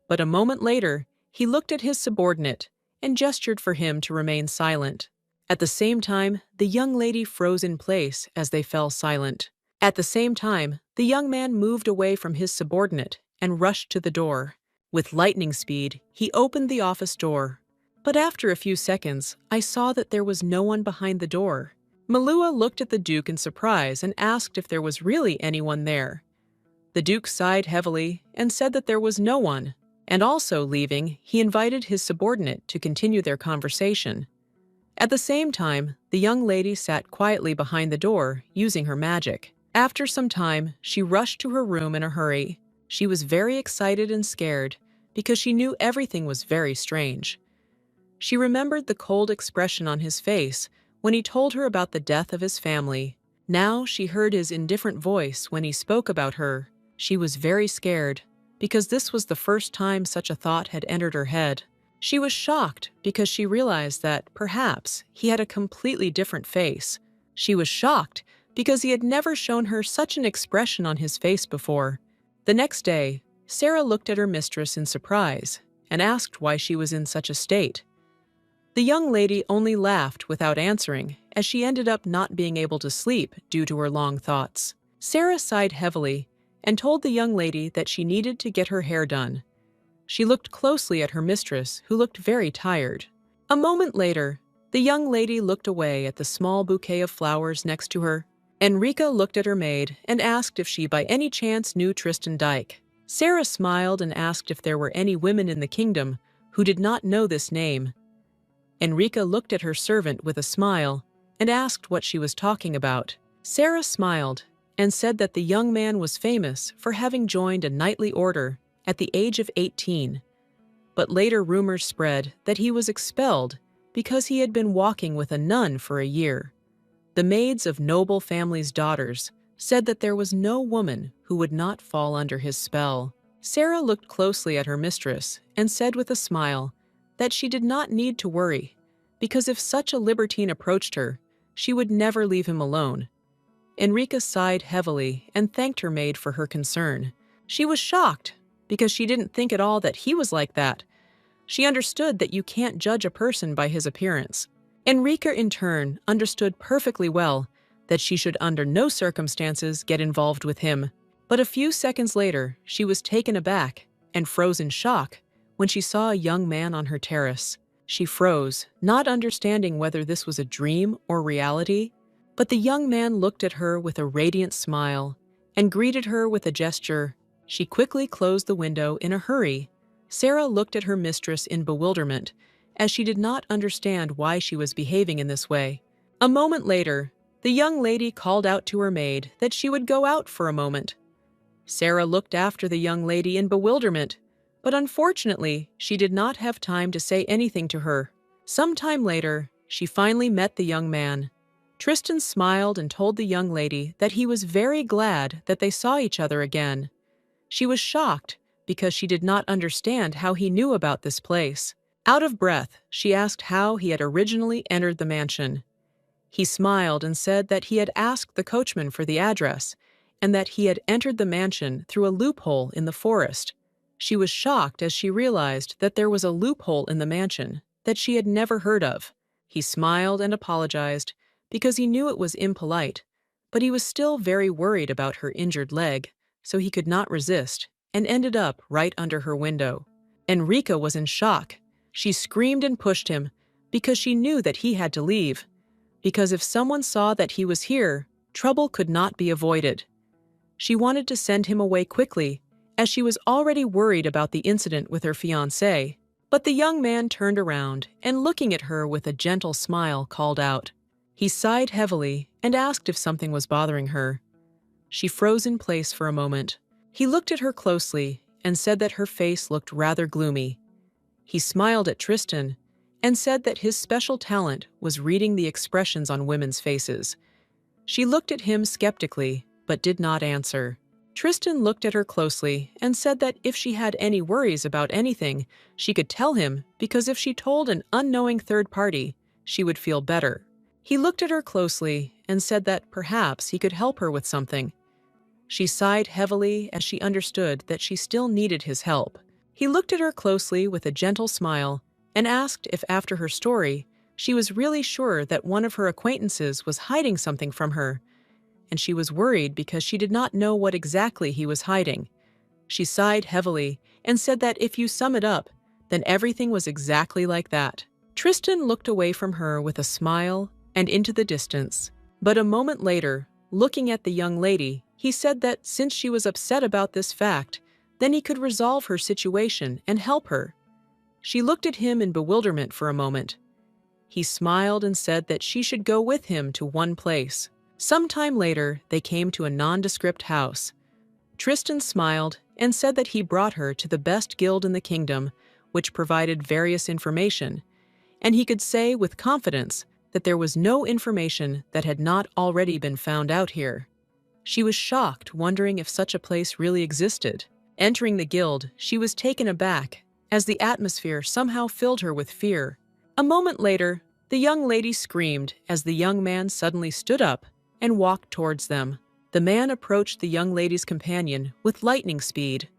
But a moment later, he looked at his subordinate and gestured for him to remain silent. At the same time, the young lady froze in place as they fell silent. At the same time, the young man moved away from his subordinate and rushed to the door. With lightning speed, he opened the office door. But after a few seconds, I saw that there was no one behind the door. Malua looked at the Duke in surprise and asked if there was really anyone there. The Duke sighed heavily and said that there was no one, and also leaving, he invited his subordinate to continue their conversation. At the same time, the young lady sat quietly behind the door, using her magic. After some time, she rushed to her room in a hurry. She was very excited and scared, because she knew everything was very strange. She remembered the cold expression on his face when he told her about the death of his family. Now she heard his indifferent voice when he spoke about her. She was very scared, because this was the first time such a thought had entered her head. She was shocked because she realized that, perhaps, he had a completely different face. She was shocked because he had never shown her such an expression on his face before. The next day, Sarah looked at her mistress in surprise and asked why she was in such a state. The young lady only laughed without answering, as she ended up not being able to sleep due to her long thoughts. Sarah sighed heavily and told the young lady that she needed to get her hair done. She looked closely at her mistress, who looked very tired. A moment later, the young lady looked away at the small bouquet of flowers next to her. Enrica looked at her maid and asked if she by any chance knew Tristan Dyke. Sarah smiled and asked if there were any women in the kingdom who did not know this name. Enrica looked at her servant with a smile and asked what she was talking about. Sarah smiled and said that the young man was famous for having joined a knightly order at the age of 18. But later rumors spread that he was expelled because he had been walking with a nun for a year. The maids of noble families' daughters said that there was no woman who would not fall under his spell. Sarah looked closely at her mistress and said with a smile that she did not need to worry, because if such a libertine approached her, she would never leave him alone. Enrica sighed heavily and thanked her maid for her concern. She was shocked, because she didn't think at all that he was like that. She understood that you can't judge a person by his appearance. Enrica, in turn, understood perfectly well that she should under no circumstances get involved with him. But a few seconds later, she was taken aback and froze in shock when she saw a young man on her terrace. She froze, not understanding whether this was a dream or reality. But the young man looked at her with a radiant smile and greeted her with a gesture. She quickly closed the window in a hurry. Sarah looked at her mistress in bewilderment, as she did not understand why she was behaving in this way. A moment later, the young lady called out to her maid that she would go out for a moment. Sarah looked after the young lady in bewilderment, but unfortunately, she did not have time to say anything to her. Some time later, she finally met the young man. Tristan smiled and told the young lady that he was very glad that they saw each other again. She was shocked because she did not understand how he knew about this place. Out of breath, she asked how he had originally entered the mansion. He smiled and said that he had asked the coachman for the address and that he had entered the mansion through a loophole in the forest. She was shocked as she realized that there was a loophole in the mansion that she had never heard of. He smiled and apologized because he knew it was impolite, but he was still very worried about her injured leg, so he could not resist and ended up right under her window. Enrica was in shock. She screamed and pushed him because she knew that he had to leave, because if someone saw that he was here, trouble could not be avoided. She wanted to send him away quickly, as she was already worried about the incident with her fiancé. But the young man turned around and, looking at her with a gentle smile, called out. He sighed heavily and asked if something was bothering her. She froze in place for a moment. He looked at her closely and said that her face looked rather gloomy. He smiled at Tristan and said that his special talent was reading the expressions on women's faces. She looked at him skeptically, but did not answer. Tristan looked at her closely and said that if she had any worries about anything, she could tell him, because if she told an unknowing third party, she would feel better. He looked at her closely and said that perhaps he could help her with something. She sighed heavily as she understood that she still needed his help. He looked at her closely with a gentle smile and asked if after her story, She was really sure that one of her acquaintances was hiding something from her, and she was worried because she did not know what exactly he was hiding. She sighed heavily and said that if you sum it up, then everything was exactly like that. Tristan looked away from her with a smile and into the distance. But a moment later, looking at the young lady, he said that since she was upset about this fact, then he could resolve her situation and help her. She looked at him in bewilderment for a moment. He smiled and said that she should go with him to one place. Sometime later, they came to a nondescript house. Tristan smiled and said that he brought her to the best guild in the kingdom, which provided various information, and he could say with confidence that there was no information that had not already been found out here. She was shocked, wondering if such a place really existed. Entering the guild, she was taken aback, as the atmosphere somehow filled her with fear. A moment later, the young lady screamed as the young man suddenly stood up and walked towards them. The man approached the young lady's companion with lightning speed.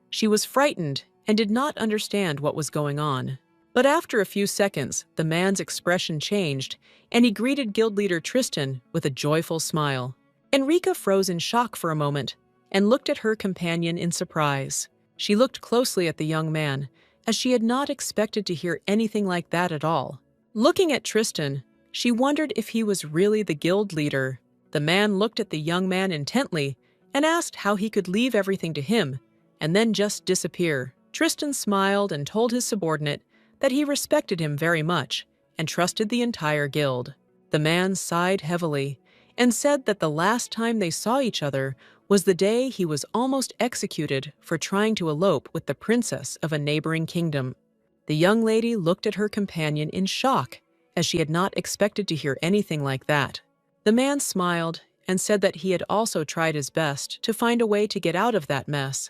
She was frightened and did not understand what was going on. But after a few seconds, the man's expression changed, and he greeted guild leader Tristan with a joyful smile. Enrica froze in shock for a moment and looked at her companion in surprise. She looked closely at the young man, as she had not expected to hear anything like that at all. Looking at Tristan, she wondered if he was really the guild leader. The man looked at the young man intently and asked how he could leave everything to him and then just disappear. Tristan smiled and told his subordinate that he respected him very much and trusted the entire guild. The man sighed heavily and said that the last time they saw each other was the day he was almost executed for trying to elope with the princess of a neighboring kingdom. The young lady looked at her companion in shock, as she had not expected to hear anything like that. The man smiled and said that he had also tried his best to find a way to get out of that mess.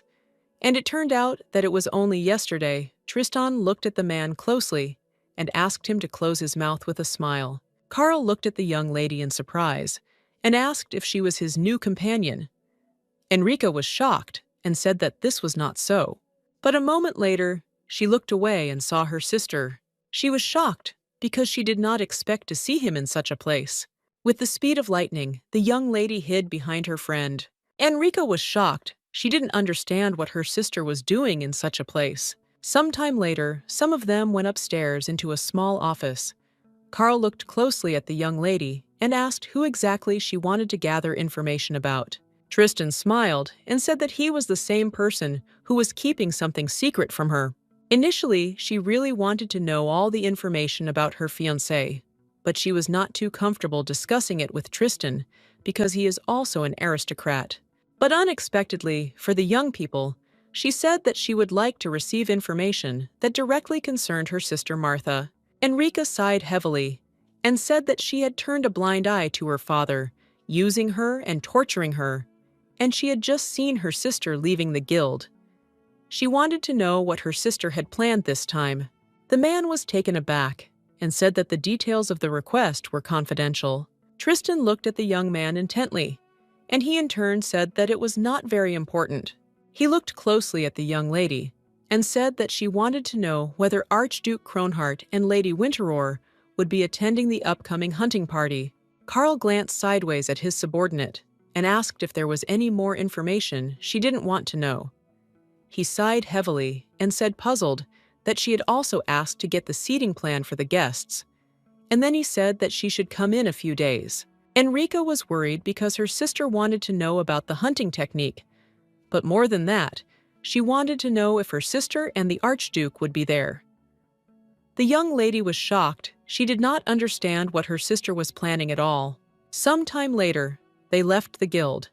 And it turned out that it was only yesterday. Tristan looked at the man closely and asked him to close his mouth with a smile. Carl looked at the young lady in surprise and asked if she was his new companion. Enrica was shocked and said that this was not so. But a moment later, she looked away and saw her sister. She was shocked because she did not expect to see him in such a place. With the speed of lightning, the young lady hid behind her friend. Enrica was shocked. She didn't understand what her sister was doing in such a place. Sometime later, some of them went upstairs into a small office. Carl looked closely at the young lady and asked who exactly she wanted to gather information about. Tristan smiled and said that he was the same person who was keeping something secret from her. Initially, she really wanted to know all the information about her fiancé, but she was not too comfortable discussing it with Tristan because he is also an aristocrat. But unexpectedly, for the young people, she said that she would like to receive information that directly concerned her sister Martha. Enrica sighed heavily and said that she had turned a blind eye to her father, using her and torturing her, and she had just seen her sister leaving the guild. She wanted to know what her sister had planned this time. The man was taken aback and said that the details of the request were confidential. Tristan looked at the young man intently, and he in turn said that it was not very important. He looked closely at the young lady and said that she wanted to know whether Archduke Kronhart and Lady Winterroar would be attending the upcoming hunting party. Carl glanced sideways at his subordinate and asked if there was any more information she didn't want to know. He sighed heavily and said, puzzled, that she had also asked to get the seating plan for the guests, and then he said that she should come in a few days. Enrica was worried because her sister wanted to know about the hunting technique, but more than that, she wanted to know if her sister and the Archduke would be there. The young lady was shocked. She did not understand what her sister was planning at all. Some time later, they left the guild,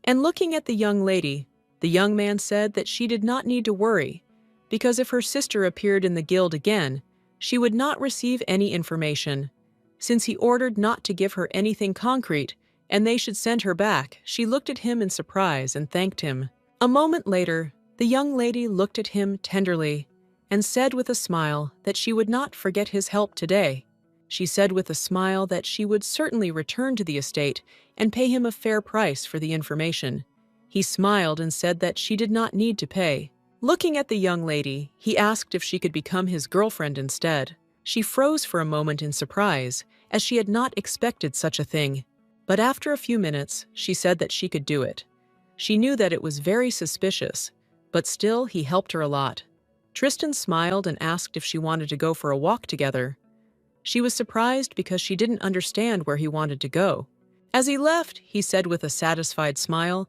and looking at the young lady, the young man said that she did not need to worry, because if her sister appeared in the guild again, she would not receive any information. Since he ordered not to give her anything concrete, and they should send her back, she looked at him in surprise and thanked him. A moment later, the young lady looked at him tenderly and said with a smile that she would not forget his help today. She said with a smile that she would certainly return to the estate and pay him a fair price for the information. He smiled and said that she did not need to pay. Looking at the young lady, he asked if she could become his girlfriend instead. She froze for a moment in surprise, as she had not expected such a thing. But after a few minutes, she said that she could do it. She knew that it was very suspicious, but still he helped her a lot. Tristan smiled and asked if she wanted to go for a walk together. She was surprised because she didn't understand where he wanted to go. As he left, he said with a satisfied smile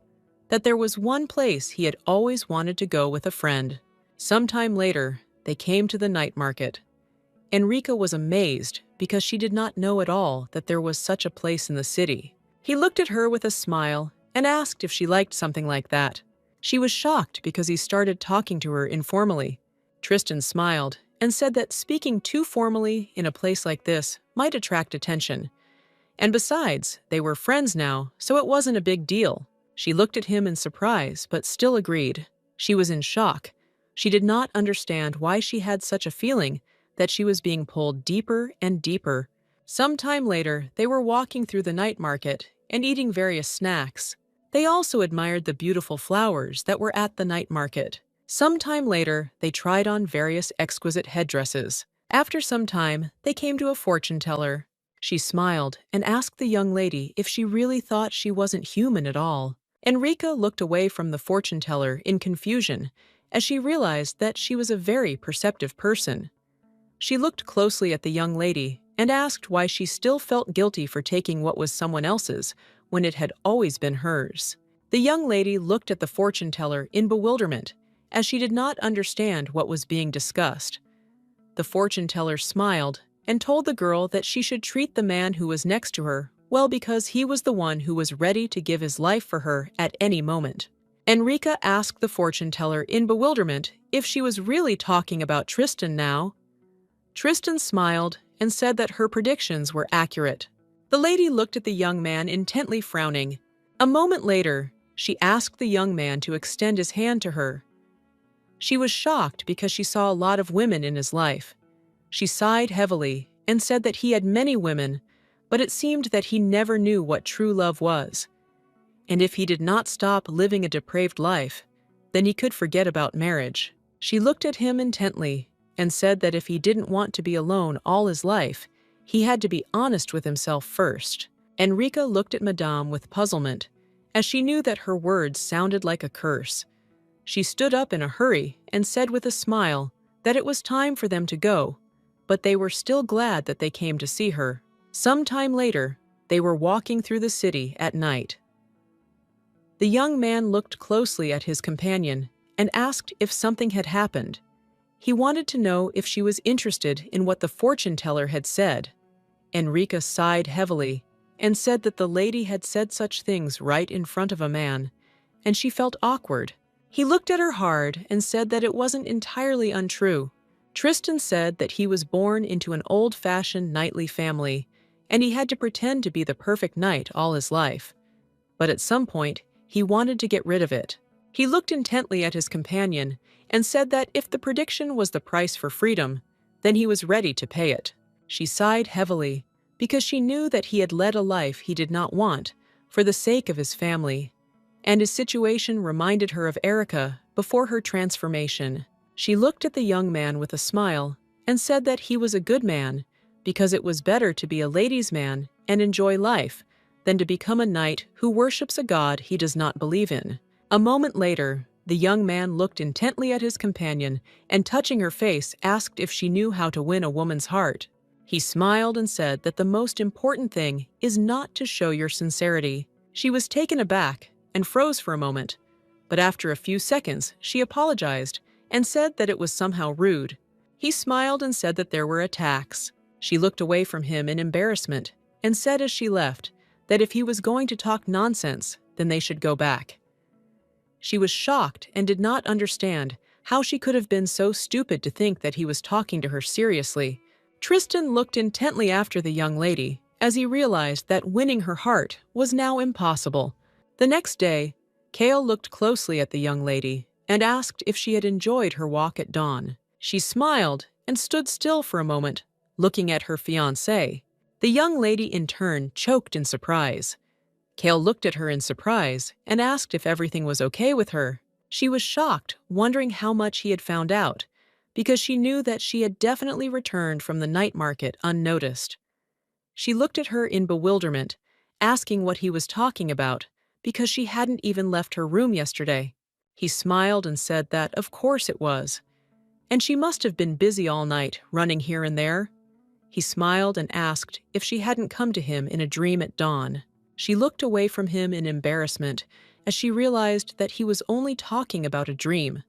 that there was one place he had always wanted to go with a friend. Sometime later, they came to the night market. Enrica was amazed because she did not know at all that there was such a place in the city. He looked at her with a smile and asked if she liked something like that. She was shocked because he started talking to her informally. Tristan smiled and said that speaking too formally in a place like this might attract attention. And besides, they were friends now, so it wasn't a big deal. She looked at him in surprise, but still agreed. She was in shock. She did not understand why she had such a feeling that she was being pulled deeper and deeper. Some time later, they were walking through the night market and eating various snacks. They also admired the beautiful flowers that were at the night market. Some time later, they tried on various exquisite headdresses. After some time, they came to a fortune teller. She smiled and asked the young lady if she really thought she wasn't human at all. Enrica looked away from the fortune teller in confusion as she realized that she was a very perceptive person. She looked closely at the young lady and asked why she still felt guilty for taking what was someone else's when it had always been hers. The young lady looked at the fortune teller in bewilderment as she did not understand what was being discussed. The fortune teller smiled and told the girl that she should treat the man who was next to her well because he was the one who was ready to give his life for her at any moment. Enrica asked the fortune teller in bewilderment if she was really talking about Tristan now. Tristan smiled and said that her predictions were accurate. The lady looked at the young man intently frowning. A moment later, she asked the young man to extend his hand to her. She was shocked because she saw a lot of women in his life. She sighed heavily and said that he had many women, but it seemed that he never knew what true love was. And if he did not stop living a depraved life, then he could forget about marriage. She looked at him intently and said that if he didn't want to be alone all his life, he had to be honest with himself first. Enrica looked at Madame with puzzlement, as she knew that her words sounded like a curse. She stood up in a hurry and said with a smile that it was time for them to go, but they were still glad that they came to see her. Some time later, they were walking through the city at night. The young man looked closely at his companion and asked if something had happened. He wanted to know if she was interested in what the fortune teller had said. Enrica sighed heavily and said that the lady had said such things right in front of a man, and she felt awkward. He looked at her hard and said that it wasn't entirely untrue. Tristan said that he was born into an old-fashioned knightly family, and he had to pretend to be the perfect knight all his life. But at some point, he wanted to get rid of it. He looked intently at his companion and said that if the prediction was the price for freedom, then he was ready to pay it. She sighed heavily because she knew that he had led a life he did not want for the sake of his family, and his situation reminded her of Erica before her transformation. She looked at the young man with a smile and said that he was a good man because it was better to be a ladies' man and enjoy life than to become a knight who worships a god he does not believe in. A moment later, the young man looked intently at his companion and, touching her face, asked if she knew how to win a woman's heart. He smiled and said that the most important thing is not to show your sincerity. She was taken aback and froze for a moment, but after a few seconds, she apologized and said that it was somehow rude. He smiled and said that there were attacks. She looked away from him in embarrassment and said as she left that if he was going to talk nonsense, then they should go back. She was shocked and did not understand how she could have been so stupid to think that he was talking to her seriously. Tristan looked intently after the young lady as he realized that winning her heart was now impossible. The next day, Kale looked closely at the young lady and asked if she had enjoyed her walk at dawn. She smiled and stood still for a moment, looking at her fiancé. The young lady in turn choked in surprise. Kale looked at her in surprise and asked if everything was okay with her. She was shocked, wondering how much he had found out, because she knew that she had definitely returned from the night market unnoticed. She looked at her in bewilderment, asking what he was talking about, because she hadn't even left her room yesterday. He smiled and said that, of course it was. And she must have been busy all night, running here and there. He smiled and asked if she hadn't come to him in a dream at dawn. She looked away from him in embarrassment as she realized that he was only talking about a dream.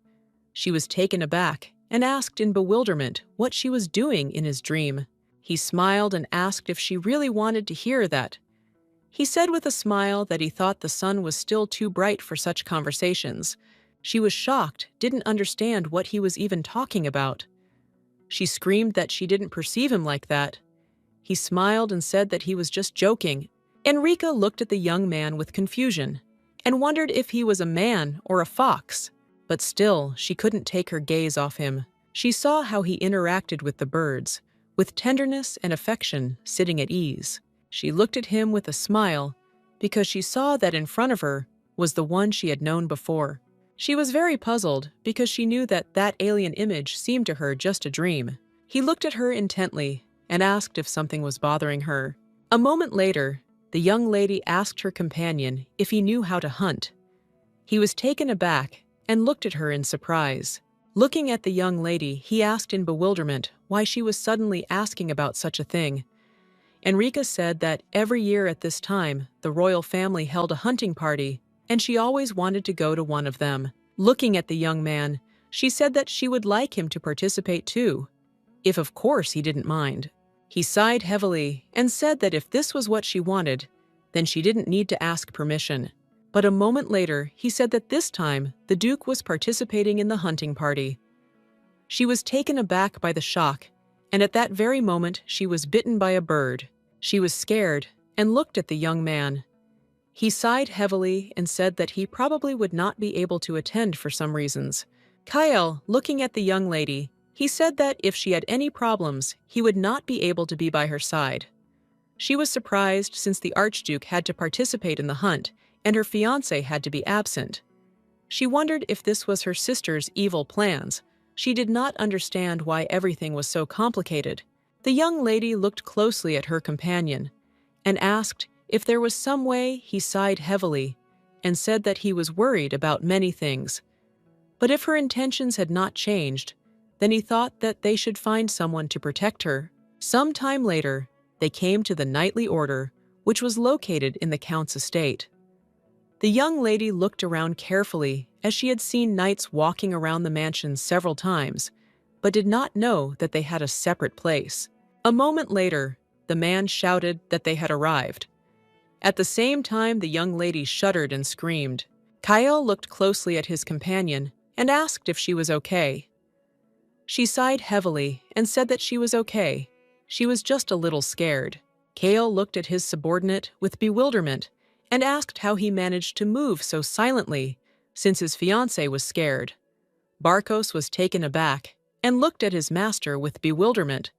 She was taken aback and asked in bewilderment what she was doing in his dream. He smiled and asked if she really wanted to hear that. He said with a smile that he thought the sun was still too bright for such conversations. She was shocked, didn't understand what he was even talking about. She screamed that she didn't perceive him like that. He smiled and said that he was just joking. Enrica looked at the young man with confusion and wondered if he was a man or a fox. But still, she couldn't take her gaze off him. She saw how he interacted with the birds, with tenderness and affection, sitting at ease. She looked at him with a smile because she saw that in front of her was the one she had known before. She was very puzzled because she knew that that alien image seemed to her just a dream. He looked at her intently and asked if something was bothering her. A moment later, the young lady asked her companion if he knew how to hunt. He was taken aback and looked at her in surprise. Looking at the young lady, he asked in bewilderment why she was suddenly asking about such a thing. Enrica said that every year at this time, the royal family held a hunting party, and she always wanted to go to one of them. Looking at the young man, she said that she would like him to participate too, if of course he didn't mind. He sighed heavily and said that if this was what she wanted, then she didn't need to ask permission. But a moment later, he said that this time, the Duke was participating in the hunting party. She was taken aback by the shock, and at that very moment, she was bitten by a bird. She was scared and looked at the young man. He sighed heavily and said that he probably would not be able to attend for some reasons. Kale, looking at the young lady, he said that if she had any problems, he would not be able to be by her side. She was surprised since the Archduke had to participate in the hunt, and her fiancé had to be absent. She wondered if this was her sister's evil plans. She did not understand why everything was so complicated. The young lady looked closely at her companion and asked if there was some way. He sighed heavily and said that he was worried about many things. But if her intentions had not changed, then he thought that they should find someone to protect her. Some time later, they came to the knightly order, which was located in the Count's estate. The young lady looked around carefully as she had seen knights walking around the mansion several times, but did not know that they had a separate place. A moment later, the man shouted that they had arrived. At the same time, the young lady shuddered and screamed. Kale looked closely at his companion and asked if she was okay. She sighed heavily and said that she was okay. She was just a little scared. Kale looked at his subordinate with bewilderment and asked how he managed to move so silently since his fiancée was scared. Barkos was taken aback and looked at his master with bewilderment,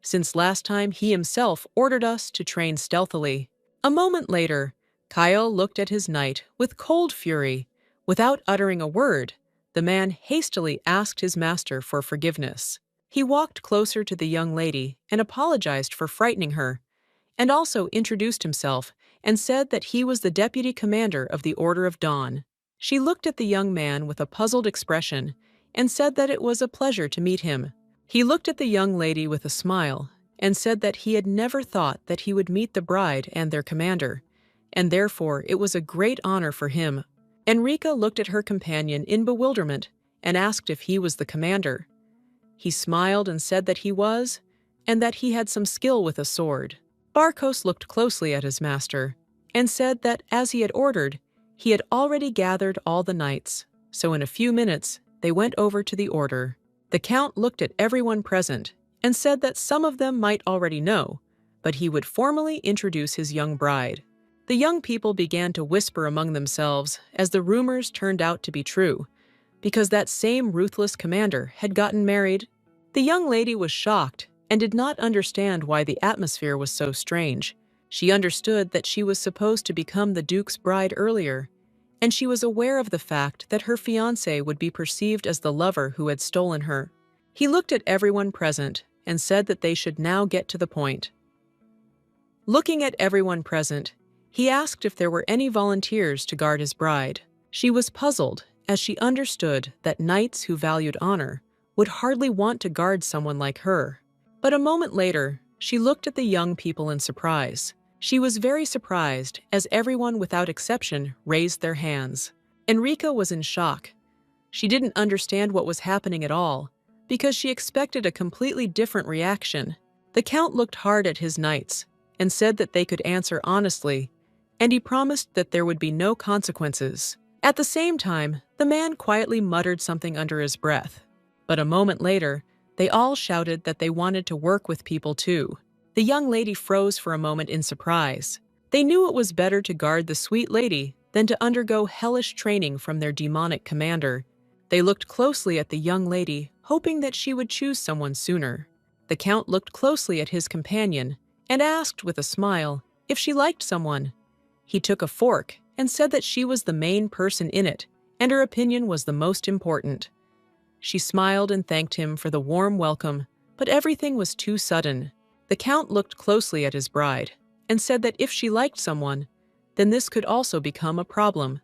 since last time he himself ordered us to train stealthily. A moment later, Kyle looked at his knight with cold fury. Without uttering a word, the man hastily asked his master for forgiveness. He walked closer to the young lady and apologized for frightening her, and also introduced himself and said that he was the deputy commander of the Order of Dawn. She looked at the young man with a puzzled expression and said that it was a pleasure to meet him. He looked at the young lady with a smile and said that he had never thought that he would meet the bride and their commander, and therefore it was a great honor for him. Enrica looked at her companion in bewilderment and asked if he was the commander. He smiled and said that he was, and that he had some skill with a sword. Barkos looked closely at his master and said that, as he had ordered, he had already gathered all the knights, so in a few minutes they went over to the order. The Count looked at everyone present and said that some of them might already know, but he would formally introduce his young bride. The young people began to whisper among themselves as the rumors turned out to be true, because that same ruthless commander had gotten married. The young lady was shocked and did not understand why the atmosphere was so strange. She understood that she was supposed to become the Duke's bride earlier, and she was aware of the fact that her fiancé would be perceived as the lover who had stolen her. He looked at everyone present and said that they should now get to the point. Looking at everyone present, he asked if there were any volunteers to guard his bride. She was puzzled, as she understood that knights who valued honor would hardly want to guard someone like her. But a moment later, she looked at the young people in surprise. She was very surprised, as everyone without exception raised their hands. Enrica was in shock. She didn't understand what was happening at all, because she expected a completely different reaction. The Count looked hard at his knights and said that they could answer honestly, and he promised that there would be no consequences. At the same time, the man quietly muttered something under his breath. But a moment later, they all shouted that they wanted to work with people too. The young lady froze for a moment in surprise. They knew it was better to guard the sweet lady than to undergo hellish training from their demonic commander. They looked closely at the young lady, hoping that she would choose someone sooner. The Count looked closely at his companion and asked with a smile if she liked someone. He took a fork and said that she was the main person in it, and her opinion was the most important. She smiled and thanked him for the warm welcome, but everything was too sudden. The Count looked closely at his bride and said that if she liked someone, then this could also become a problem.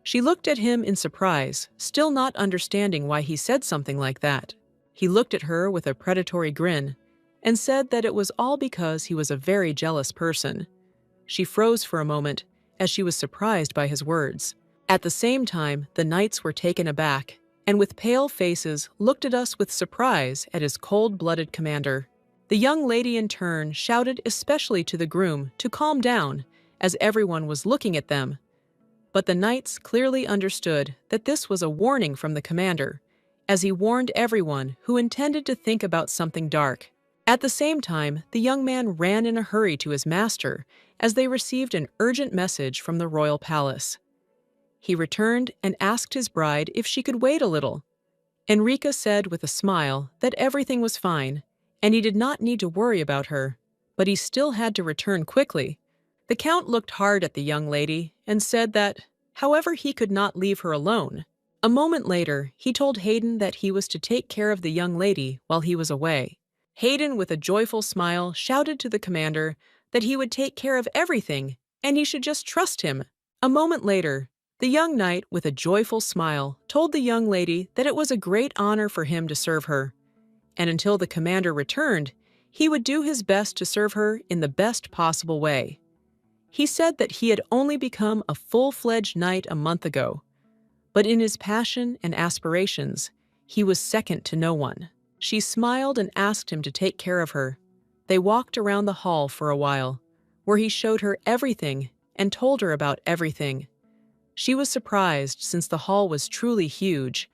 She looked at him in surprise, still not understanding why he said something like that. He looked at her with a predatory grin and said that it was all because he was a very jealous person. She froze for a moment as she was surprised by his words. At the same time, the knights were taken aback and with pale faces looked at us with surprise at his cold-blooded commander. The young lady in turn shouted especially to the groom to calm down as everyone was looking at them. But the knights clearly understood that this was a warning from the commander, as he warned everyone who intended to think about something dark. At the same time, the young man ran in a hurry to his master as they received an urgent message from the royal palace. He returned and asked his bride if she could wait a little. Enrica said with a smile that everything was fine, and he did not need to worry about her, but he still had to return quickly. The Count looked hard at the young lady and said that, however, he could not leave her alone. A moment later, he told Hayden that he was to take care of the young lady while he was away. Hayden, with a joyful smile, shouted to the commander that he would take care of everything and he should just trust him. A moment later, the young knight, with a joyful smile, told the young lady that it was a great honor for him to serve her, and until the commander returned, he would do his best to serve her in the best possible way. He said that he had only become a full-fledged knight a month ago, but in his passion and aspirations, he was second to no one. She smiled and asked him to take care of her. They walked around the hall for a while, where he showed her everything and told her about everything. She was surprised since the hall was truly huge.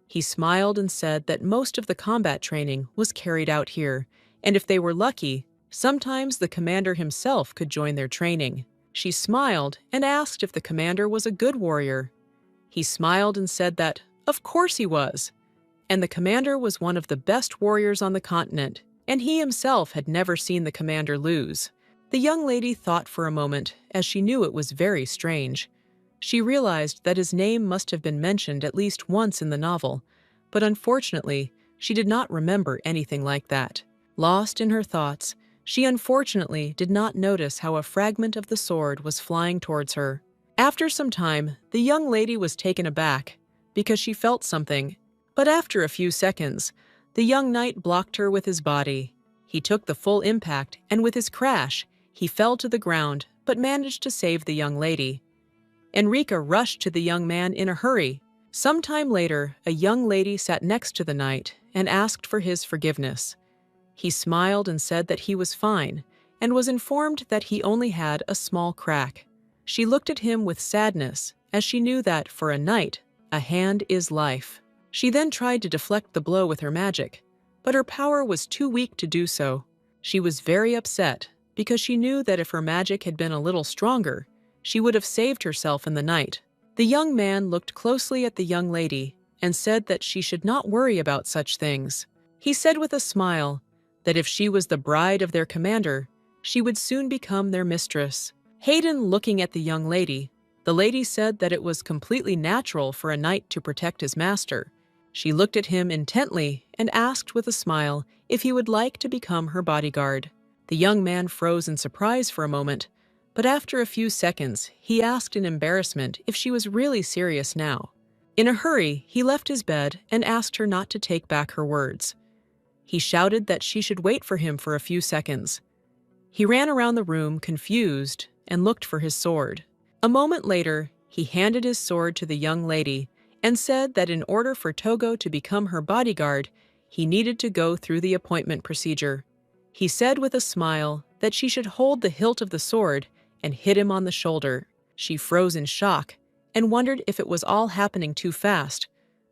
He smiled and said that most of the combat training was carried out here, and if they were lucky, sometimes the commander himself could join their training. She smiled and asked if the commander was a good warrior. He smiled and said that, of course he was, and the commander was one of the best warriors on the continent, and he himself had never seen the commander lose. The young lady thought for a moment, as she knew it was very strange. She realized that his name must have been mentioned at least once in the novel, but unfortunately, she did not remember anything like that. Lost in her thoughts, she unfortunately did not notice how a fragment of the sword was flying towards her. After some time, the young lady was taken aback because she felt something, but after a few seconds, the young knight blocked her with his body. He took the full impact, and with his crash, he fell to the ground but managed to save the young lady. Enrica rushed to the young man in a hurry. Sometime later, a young lady sat next to the knight and asked for his forgiveness. He smiled and said that he was fine, and was informed that he only had a small crack. She looked at him with sadness, as she knew that, for a knight, a hand is life. She then tried to deflect the blow with her magic, but her power was too weak to do so. She was very upset, because she knew that if her magic had been a little stronger, she would have saved herself and the knight. The young man looked closely at the young lady and said that she should not worry about such things. He said with a smile that if she was the bride of their commander, she would soon become their mistress. Hayden, looking at the young lady, the lady said that it was completely natural for a knight to protect his master, She looked at him intently and asked with a smile if he would like to become her bodyguard. The young man froze in surprise for a moment, but after a few seconds, he asked in embarrassment if she was really serious now. In a hurry, he left his bed and asked her not to take back her words. He shouted that she should wait for him for a few seconds. He ran around the room, confused, and looked for his sword. A moment later, he handed his sword to the young lady and said that in order for Togo to become her bodyguard, he needed to go through the appointment procedure. He said with a smile that she should hold the hilt of the sword and hit him on the shoulder. She froze in shock and wondered if it was all happening too fast,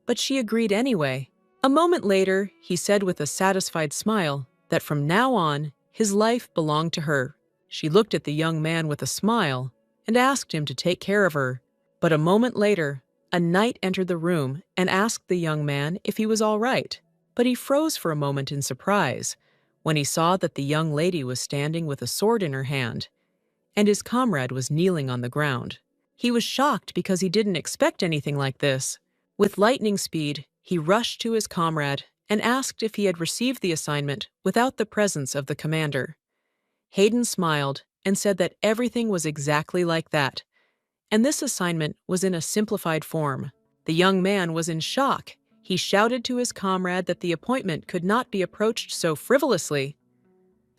but she agreed anyway. A moment later, he said with a satisfied smile that from now on, his life belonged to her. She looked at the young man with a smile and asked him to take care of her. But a moment later, a knight entered the room and asked the young man if he was all right, but he froze for a moment in surprise when he saw that the young lady was standing with a sword in her hand, and his comrade was kneeling on the ground. He was shocked because he didn't expect anything like this. With lightning speed, he rushed to his comrade and asked if he had received the assignment without the presence of the commander. Hayden smiled and said that everything was exactly like that, and this assignment was in a simplified form. The young man was in shock. He shouted to his comrade that the appointment could not be approached so frivolously.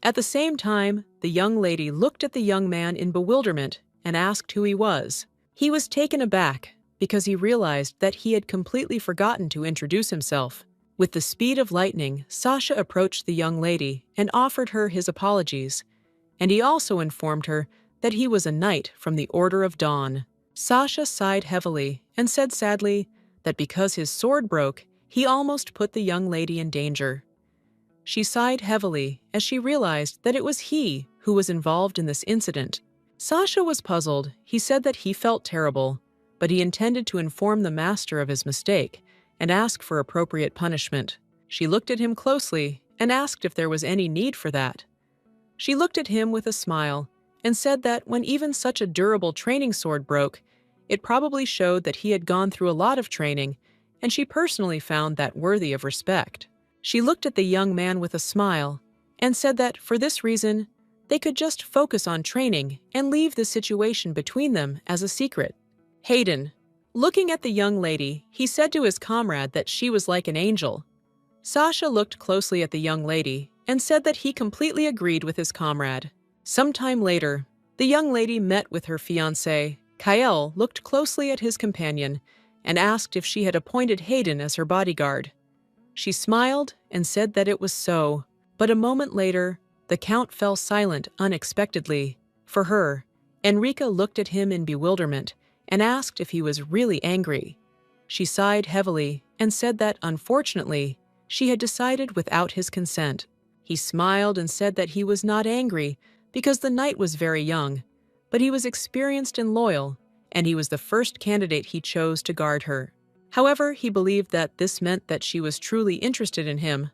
At the same time, the young lady looked at the young man in bewilderment and asked who he was. He was taken aback because he realized that he had completely forgotten to introduce himself. With the speed of lightning, Sasha approached the young lady and offered her his apologies, and he also informed her that he was a knight from the Order of Dawn. Sasha sighed heavily and said sadly that because his sword broke, he almost put the young lady in danger. She sighed heavily as she realized that it was he who was involved in this incident. Sasha was puzzled. He said that he felt terrible, but he intended to inform the master of his mistake and ask for appropriate punishment. She looked at him closely and asked if there was any need for that. She looked at him with a smile and said that when even such a durable training sword broke, it probably showed that he had gone through a lot of training, and she personally found that worthy of respect. She looked at the young man with a smile and said that for this reason, they could just focus on training and leave the situation between them as a secret. Hayden, looking at the young lady, he said to his comrade that she was like an angel. Sasha looked closely at the young lady and said that he completely agreed with his comrade. Sometime later, the young lady met with her fiancé. Kale looked closely at his companion and asked if she had appointed Hayden as her bodyguard. She smiled and said that it was so, but a moment later, the Count fell silent unexpectedly. For her, Enrica looked at him in bewilderment and asked if he was really angry. She sighed heavily and said that, unfortunately, she had decided without his consent. He smiled and said that he was not angry because the knight was very young, but he was experienced and loyal, and he was the first candidate he chose to guard her. However, he believed that this meant that she was truly interested in him.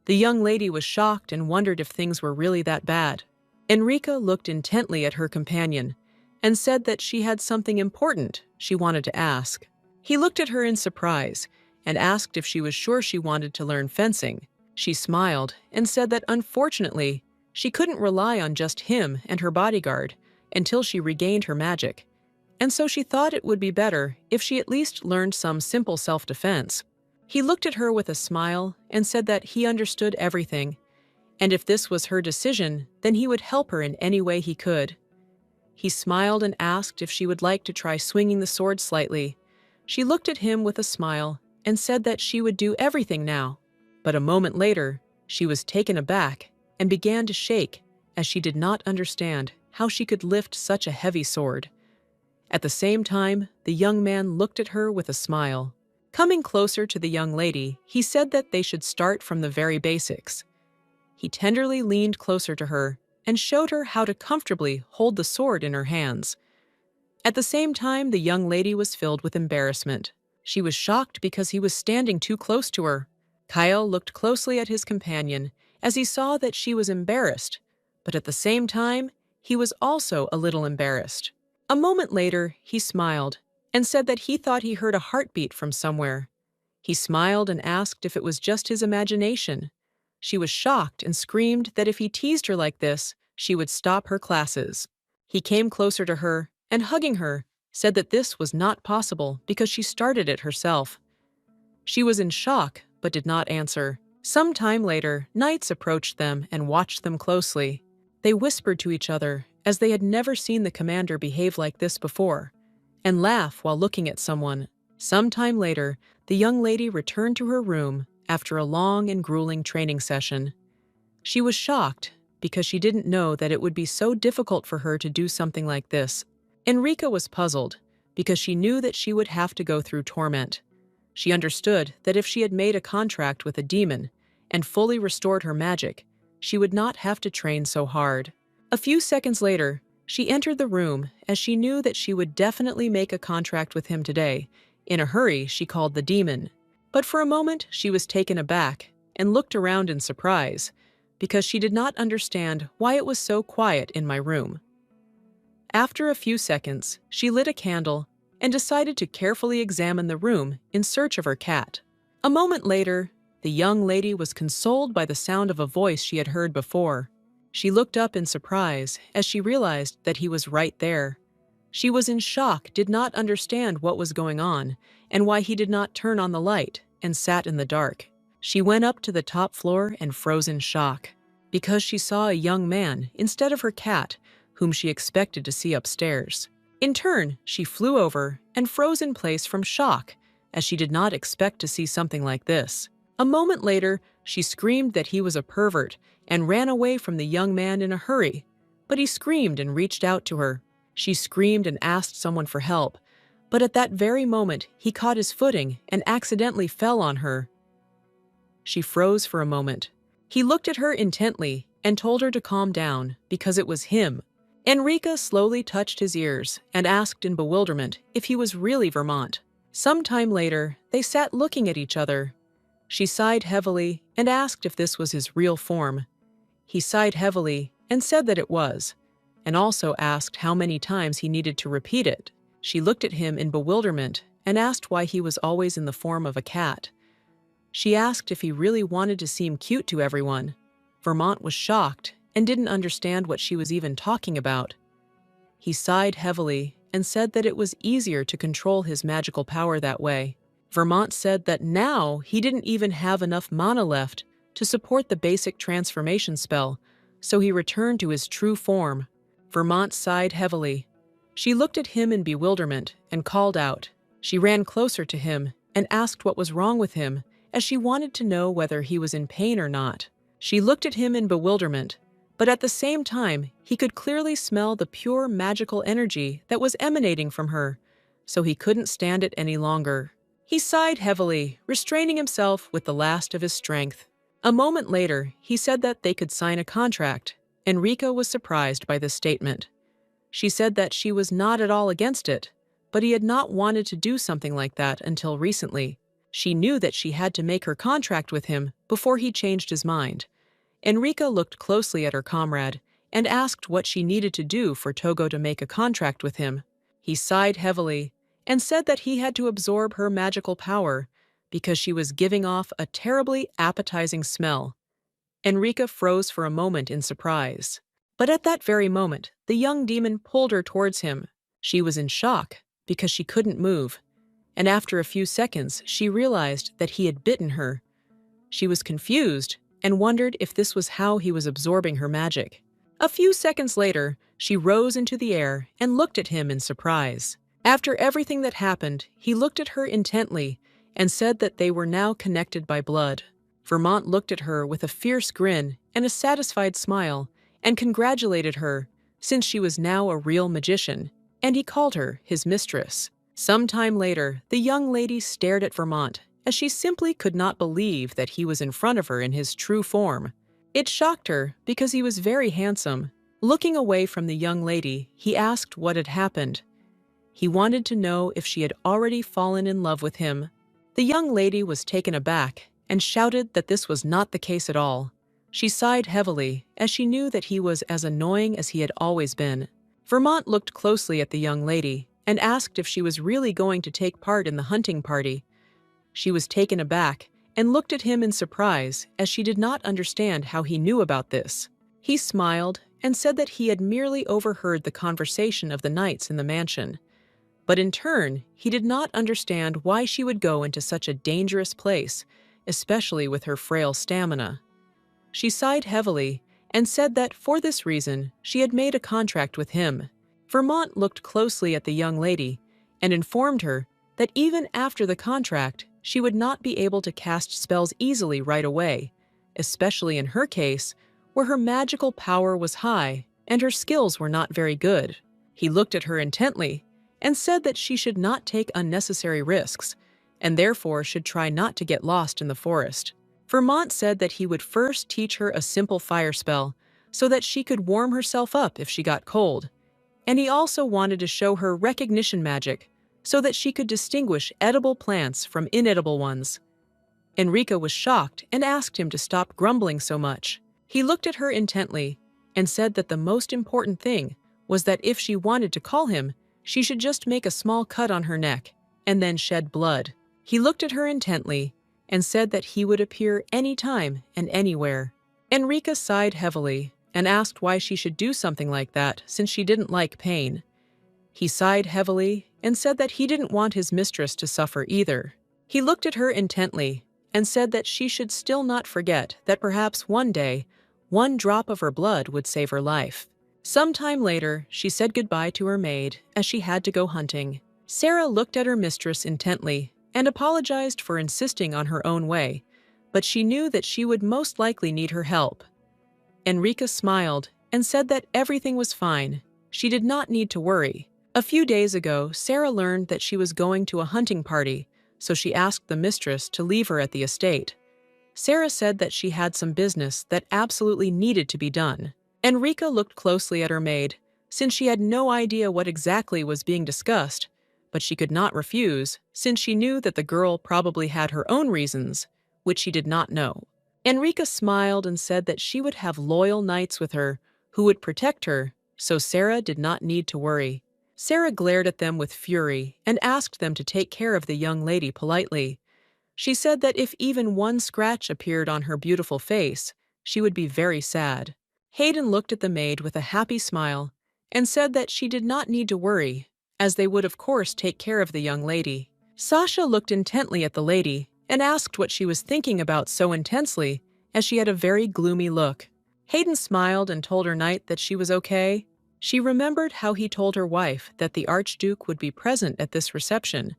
The young lady was shocked and wondered if things were really that bad. Enrica looked intently at her companion and said that she had something important she wanted to ask. He looked at her in surprise and asked if she was sure she wanted to learn fencing. She smiled and said that unfortunately, she couldn't rely on just him and her bodyguard until she regained her magic, and so she thought it would be better if she at least learned some simple self-defense. He looked at her with a smile and said that he understood everything, and if this was her decision, then he would help her in any way he could. He smiled and asked if she would like to try swinging the sword slightly. She looked at him with a smile and said that she would do everything now, but a moment later, she was taken aback and began to shake as she did not understand how she could lift such a heavy sword. At the same time, the young man looked at her with a smile. Coming closer to the young lady, he said that they should start from the very basics. He tenderly leaned closer to her and showed her how to comfortably hold the sword in her hands. At the same time, the young lady was filled with embarrassment. She was shocked because he was standing too close to her. Kyle looked closely at his companion as he saw that she was embarrassed, but at the same time, he was also a little embarrassed. A moment later, he smiled and said that he thought he heard a heartbeat from somewhere. He smiled and asked if it was just his imagination. She was shocked and screamed that if he teased her like this, she would stop her classes. He came closer to her and, hugging her, said that this was not possible because she started it herself. She was in shock but did not answer. Some time later, knights approached them and watched them closely. They whispered to each other, as they had never seen the commander behave like this before, and laugh while looking at someone. Some time later, the young lady returned to her room after a long and grueling training session. She was shocked because she didn't know that it would be so difficult for her to do something like this. Enrica was puzzled because she knew that she would have to go through torment. She understood that if she had made a contract with a demon and fully restored her magic, she would not have to train so hard. A few seconds later, she entered the room as she knew that she would definitely make a contract with him today. In a hurry, she called the demon. But for a moment, she was taken aback and looked around in surprise because she did not understand why it was so quiet in my room. After a few seconds, she lit a candle and decided to carefully examine the room in search of her cat. A moment later, the young lady was consoled by the sound of a voice she had heard before. She looked up in surprise as she realized that he was right there. She was in shock, did not understand what was going on and why he did not turn on the light, and sat in the dark. She went up to the top floor and froze in shock because she saw a young man instead of her cat, whom she expected to see upstairs. In turn, she flew over and froze in place from shock, as she did not expect to see something like this. A moment later, she screamed that he was a pervert and ran away from the young man in a hurry, but he screamed and reached out to her. She screamed and asked someone for help, but at that very moment, he caught his footing and accidentally fell on her. She froze for a moment. He looked at her intently and told her to calm down because it was him. Enrica slowly touched his ears and asked in bewilderment if he was really Vermont. Some time later, they sat looking at each other. She sighed heavily and asked if this was his real form. He sighed heavily and said that it was, and also asked how many times he needed to repeat it. She looked at him in bewilderment and asked why he was always in the form of a cat. She asked if he really wanted to seem cute to everyone. Vermont was shocked and didn't understand what she was even talking about. He sighed heavily and said that it was easier to control his magical power that way. Vermont said that now he didn't even have enough mana left to support the basic transformation spell, so he returned to his true form. Vermont sighed heavily. She looked at him in bewilderment and called out. She ran closer to him and asked what was wrong with him, as she wanted to know whether he was in pain or not. She looked at him in bewilderment, but at the same time, he could clearly smell the pure magical energy that was emanating from her, so he couldn't stand it any longer. He sighed heavily, restraining himself with the last of his strength. A moment later, he said that they could sign a contract. Enrica was surprised by this statement. She said that she was not at all against it, but he had not wanted to do something like that until recently. She knew that she had to make her contract with him before he changed his mind. Enrica looked closely at her comrade and asked what she needed to do for Togo to make a contract with him. He sighed heavily and said that he had to absorb her magical power because she was giving off a terribly appetizing smell. Enrica froze for a moment in surprise. But at that very moment, the young demon pulled her towards him. She was in shock because she couldn't move, and after a few seconds, she realized that he had bitten her. She was confused and wondered if this was how he was absorbing her magic. A few seconds later, she rose into the air and looked at him in surprise. After everything that happened, he looked at her intently and said that they were now connected by blood. Vermont looked at her with a fierce grin and a satisfied smile and congratulated her, since she was now a real magician, and he called her his mistress. Some time later, the young lady stared at Vermont as she simply could not believe that he was in front of her in his true form. It shocked her because he was very handsome. Looking away from the young lady, he asked what had happened. He wanted to know if she had already fallen in love with him. The young lady was taken aback and shouted that this was not the case at all. She sighed heavily as she knew that he was as annoying as he had always been. Vermont looked closely at the young lady and asked if she was really going to take part in the hunting party. She was taken aback and looked at him in surprise, as she did not understand how he knew about this. He smiled and said that he had merely overheard the conversation of the knights in the mansion. But in turn, he did not understand why she would go into such a dangerous place, especially with her frail stamina. She sighed heavily and said that for this reason she had made a contract with him. Vermont looked closely at the young lady and informed her that even after the contract, she would not be able to cast spells easily right away, especially in her case, where her magical power was high and her skills were not very good. He looked at her intently and said that she should not take unnecessary risks, and therefore should try not to get lost in the forest. Vermont said that he would first teach her a simple fire spell so that she could warm herself up if she got cold, and he also wanted to show her recognition magic so that she could distinguish edible plants from inedible ones. Enrica was shocked and asked him to stop grumbling so much. He looked at her intently and said that the most important thing was that if she wanted to call him, she should just make a small cut on her neck and then shed blood. He looked at her intently and said that he would appear anytime and anywhere. Enrica sighed heavily and asked why she should do something like that since she didn't like pain. He sighed heavily and said that he didn't want his mistress to suffer either. He looked at her intently and said that she should still not forget that perhaps one day, one drop of her blood would save her life. Some time later, she said goodbye to her maid as she had to go hunting. Sarah looked at her mistress intently and apologized for insisting on her own way, but she knew that she would most likely need her help. Enrica smiled and said that everything was fine. She did not need to worry. A few days ago, Sarah learned that she was going to a hunting party, so she asked the mistress to leave her at the estate. Sarah said that she had some business that absolutely needed to be done. Enrica looked closely at her maid, since she had no idea what exactly was being discussed, but she could not refuse, since she knew that the girl probably had her own reasons, which she did not know. Enrica smiled and said that she would have loyal knights with her who would protect her, so Sarah did not need to worry. Sarah glared at them with fury and asked them to take care of the young lady politely. She said that if even one scratch appeared on her beautiful face, she would be very sad. Hayden looked at the maid with a happy smile and said that she did not need to worry, as they would of course take care of the young lady. Sasha looked intently at the lady and asked what she was thinking about so intensely, as she had a very gloomy look. Hayden smiled and told her knight that she was okay. She remembered how he told her wife that the Archduke would be present at this reception,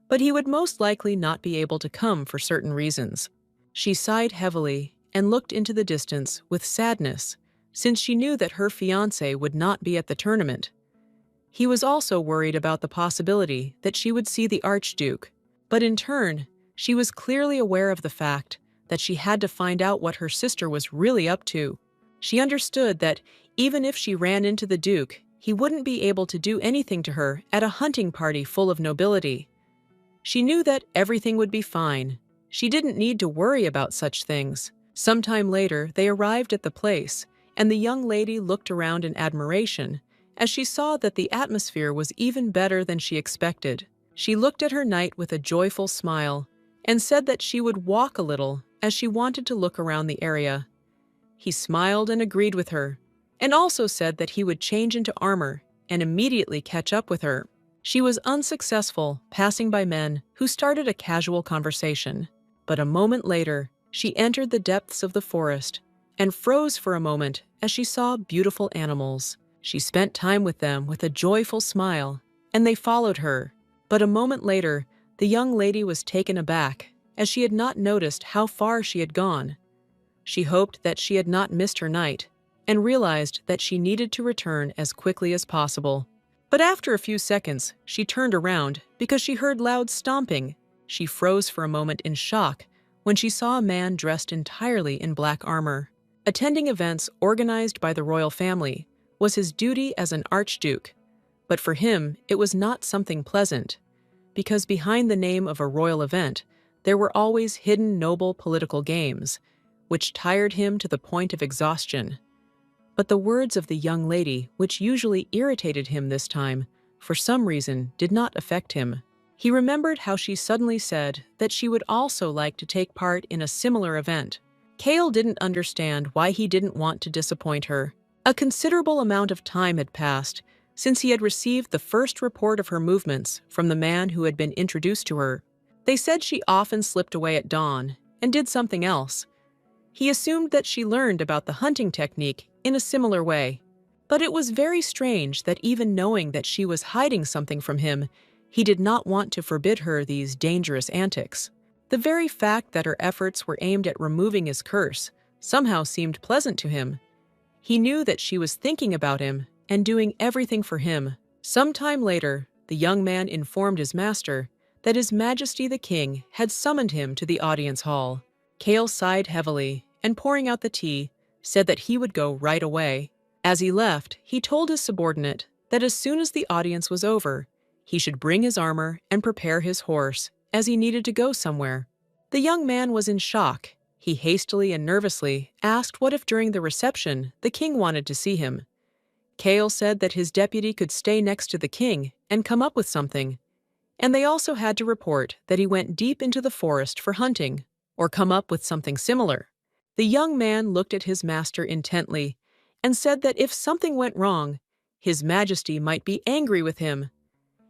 but he would most likely not be able to come for certain reasons. She sighed heavily and looked into the distance with sadness, since she knew that her fiancé would not be at the tournament. He was also worried about the possibility that she would see the Archduke, but in turn, she was clearly aware of the fact that she had to find out what her sister was really up to. She understood that even if she ran into the Duke, he wouldn't be able to do anything to her at a hunting party full of nobility. She knew that everything would be fine. She didn't need to worry about such things. Sometime later, they arrived at the place, and the young lady looked around in admiration as she saw that the atmosphere was even better than she expected. She looked at her knight with a joyful smile and said that she would walk a little as she wanted to look around the area. He smiled and agreed with her, and also said that he would change into armor and immediately catch up with her. She was unsuccessful, passing by men who started a casual conversation, but a moment later, she entered the depths of the forest and froze for a moment as she saw beautiful animals. She spent time with them with a joyful smile, and they followed her. But a moment later, the young lady was taken aback, as she had not noticed how far she had gone. She hoped that she had not missed her knight, and realized that she needed to return as quickly as possible. But after a few seconds, she turned around because she heard loud stomping. She froze for a moment in shock when she saw a man dressed entirely in black armor. Attending events organized by the royal family was his duty as an archduke, but for him it was not something pleasant, because behind the name of a royal event, there were always hidden noble political games, which tired him to the point of exhaustion. But the words of the young lady, which usually irritated him this time, for some reason did not affect him. He remembered how she suddenly said that she would also like to take part in a similar event. Kale didn't understand why he didn't want to disappoint her. A considerable amount of time had passed since he had received the first report of her movements from the man who had been introduced to her. They said she often slipped away at dawn and did something else. He assumed that she learned about the hunting technique in a similar way. But it was very strange that even knowing that she was hiding something from him, he did not want to forbid her these dangerous antics. The very fact that her efforts were aimed at removing his curse somehow seemed pleasant to him. He knew that she was thinking about him and doing everything for him. Some time later, the young man informed his master that His Majesty the King had summoned him to the audience hall. Kale sighed heavily and, pouring out the tea, said that he would go right away. As he left, he told his subordinate that as soon as the audience was over, he should bring his armor and prepare his horse, as he needed to go somewhere. The young man was in shock. He hastily and nervously asked what if during the reception the king wanted to see him. Kale said that his deputy could stay next to the king and come up with something, and they also had to report that he went deep into the forest for hunting, or come up with something similar. The young man looked at his master intently and said that if something went wrong, His Majesty might be angry with him.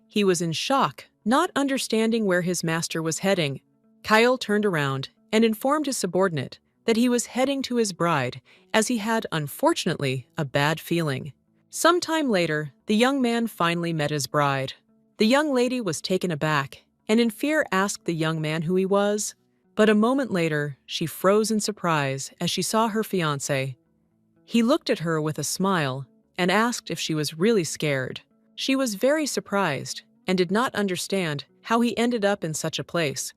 He was in shock, not understanding where his master was heading. Kyle turned around and informed his subordinate that he was heading to his bride, as he had, unfortunately, a bad feeling. Some time later, the young man finally met his bride. The young lady was taken aback and in fear asked the young man who he was. But a moment later, she froze in surprise as she saw her fiancé. He looked at her with a smile and asked if she was really scared. She was very surprised and did not understand how he ended up in such a place.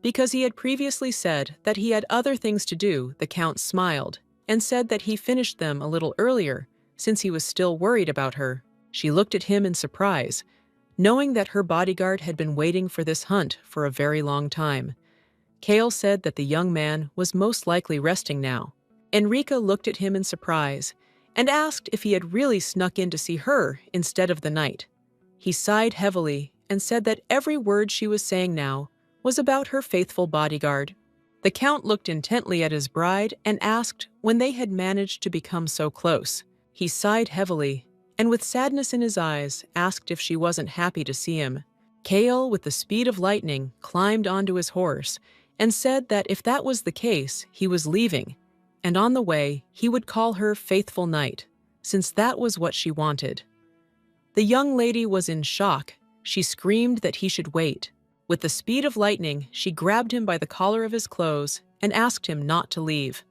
Because he had previously said that he had other things to do, the Count smiled and said that he finished them a little earlier since he was still worried about her. She looked at him in surprise, knowing that her bodyguard had been waiting for this hunt for a very long time. Kale said that the young man was most likely resting now. Enrica looked at him in surprise and asked if he had really snuck in to see her instead of the knight. He sighed heavily and said that every word she was saying now was about her faithful bodyguard. The Count looked intently at his bride and asked when they had managed to become so close. He sighed heavily and with sadness in his eyes asked if she wasn't happy to see him. Kale, with the speed of lightning, climbed onto his horse and said that if that was the case, he was leaving, and on the way he would call her faithful knight, since that was what she wanted. The young lady was in shock. She screamed that he should wait. With the speed of lightning, she grabbed him by the collar of his clothes and asked him not to leave.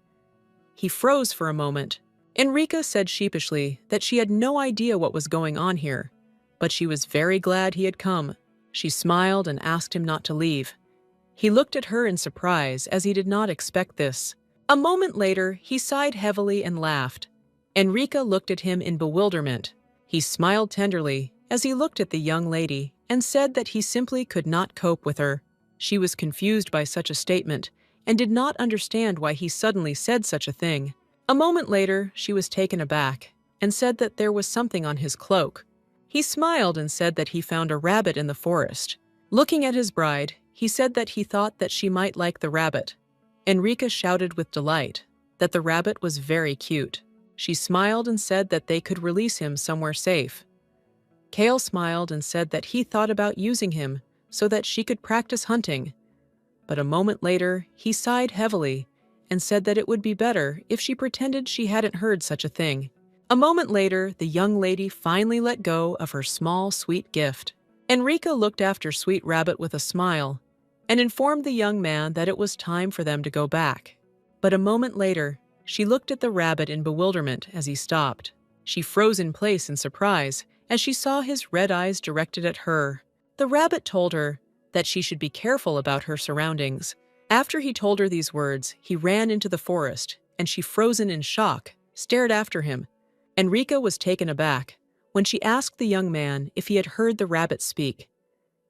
He froze for a moment. Enrica said sheepishly that she had no idea what was going on here, but she was very glad he had come. She smiled and asked him not to leave. He looked at her in surprise as he did not expect this. A moment later, he sighed heavily and laughed. Enrica looked at him in bewilderment. He smiled tenderly as he looked at the young lady and said that he simply could not cope with her. She was confused by such a statement and did not understand why he suddenly said such a thing. A moment later, she was taken aback and said that there was something on his cloak. He smiled and said that he found a rabbit in the forest. Looking at his bride, he said that he thought that she might like the rabbit. Enrica shouted with delight that the rabbit was very cute. She smiled and said that they could release him somewhere safe. Kale smiled and said that he thought about using him so that she could practice hunting. But a moment later, he sighed heavily and said that it would be better if she pretended she hadn't heard such a thing. A moment later, the young lady finally let go of her small, sweet gift. Enrica looked after Sweet Rabbit with a smile and informed the young man that it was time for them to go back. But a moment later, she looked at the rabbit in bewilderment as he stopped. She froze in place in surprise as she saw his red eyes directed at her. The rabbit told her that she should be careful about her surroundings. After he told her these words, he ran into the forest, and she, frozen in shock, stared after him. Enrica was taken aback when she asked the young man if he had heard the rabbit speak.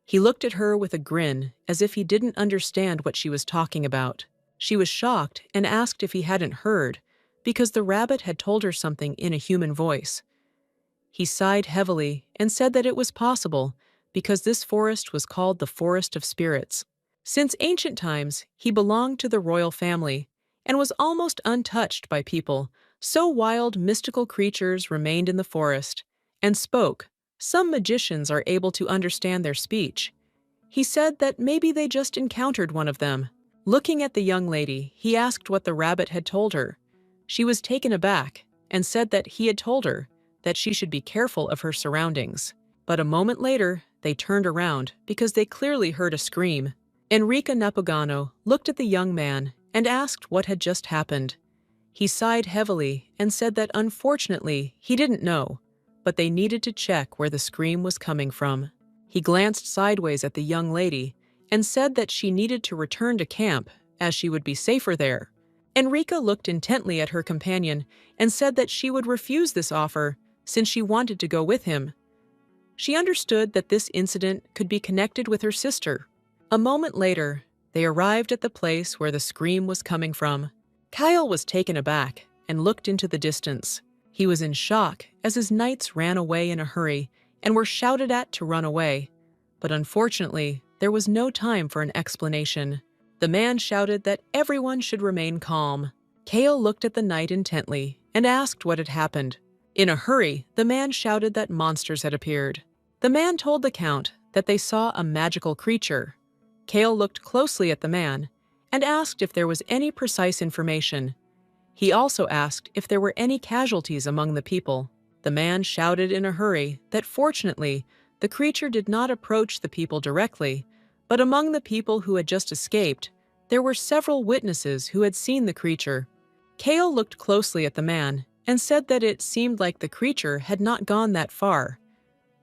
He looked at her with a grin as if he didn't understand what she was talking about. She was shocked and asked if he hadn't heard, because the rabbit had told her something in a human voice. He sighed heavily and said that it was possible because this forest was called the Forest of Spirits. Since ancient times, he belonged to the royal family and was almost untouched by people, so wild, mystical creatures remained in the forest and spoke. Some magicians are able to understand their speech. He said that maybe they just encountered one of them. Looking at the young lady, he asked what the rabbit had told her. She was taken aback and said that he had told her that she should be careful of her surroundings. But a moment later, they turned around because they clearly heard a scream. Enrica Napogano looked at the young man and asked what had just happened. He sighed heavily and said that unfortunately he didn't know, but they needed to check where the scream was coming from. He glanced sideways at the young lady and said that she needed to return to camp as she would be safer there. Enrica looked intently at her companion and said that she would refuse this offer since she wanted to go with him. She understood that this incident could be connected with her sister. A moment later, they arrived at the place where the scream was coming from. Kale was taken aback and looked into the distance. He was in shock as his knights ran away in a hurry and were shouted at to run away. But unfortunately, there was no time for an explanation. The man shouted that everyone should remain calm. Kale looked at the knight intently and asked what had happened. In a hurry, the man shouted that monsters had appeared. The man told the count that they saw a magical creature. Kale looked closely at the man and asked if there was any precise information. He also asked if there were any casualties among the people. The man shouted in a hurry that fortunately, the creature did not approach the people directly, but among the people who had just escaped, there were several witnesses who had seen the creature. Kale looked closely at the man and said that it seemed like the creature had not gone that far.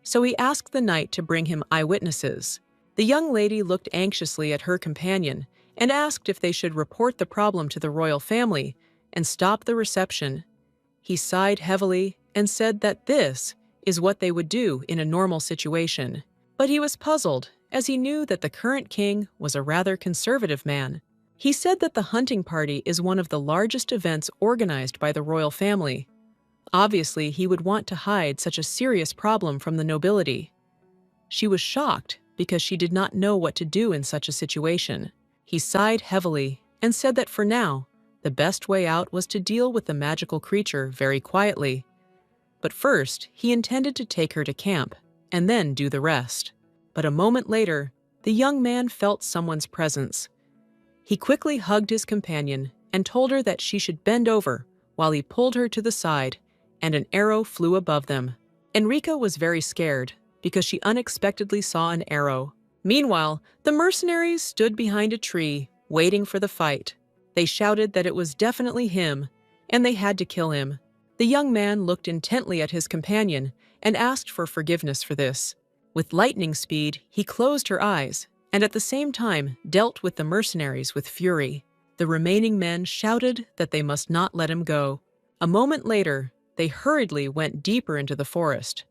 So he asked the knight to bring him eyewitnesses. The young lady looked anxiously at her companion and asked if they should report the problem to the royal family and stop the reception. He sighed heavily and said that this is what they would do in a normal situation. But he was puzzled, as he knew that the current king was a rather conservative man. He said that the hunting party is one of the largest events organized by the royal family. Obviously, he would want to hide such a serious problem from the nobility. She was shocked because she did not know what to do in such a situation. He sighed heavily and said that for now, the best way out was to deal with the magical creature very quietly. But first, he intended to take her to camp and then do the rest. But a moment later, the young man felt someone's presence. He quickly hugged his companion and told her that she should bend over while he pulled her to the side, and an arrow flew above them. Enrica was very scared because she unexpectedly saw an arrow. Meanwhile, the mercenaries stood behind a tree, waiting for the fight. They shouted that it was definitely him, and they had to kill him. The young man looked intently at his companion and asked for forgiveness for this. With lightning speed, he closed her eyes, and at the same time dealt with the mercenaries with fury. The remaining men shouted that they must not let him go. A moment later, they hurriedly went deeper into the forest.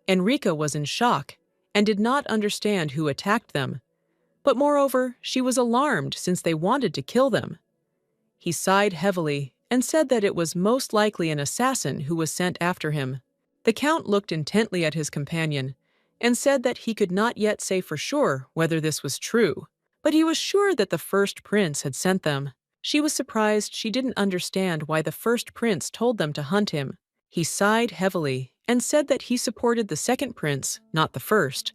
Enrica was in shock and did not understand who attacked them. But moreover, she was alarmed since they wanted to kill them. He sighed heavily and said that it was most likely an assassin who was sent after him. The count looked intently at his companion and said that he could not yet say for sure whether this was true, but he was sure that the first prince had sent them. She was surprised she didn't understand why the first prince told them to hunt him. He sighed heavily and said that he supported the second prince, not the first,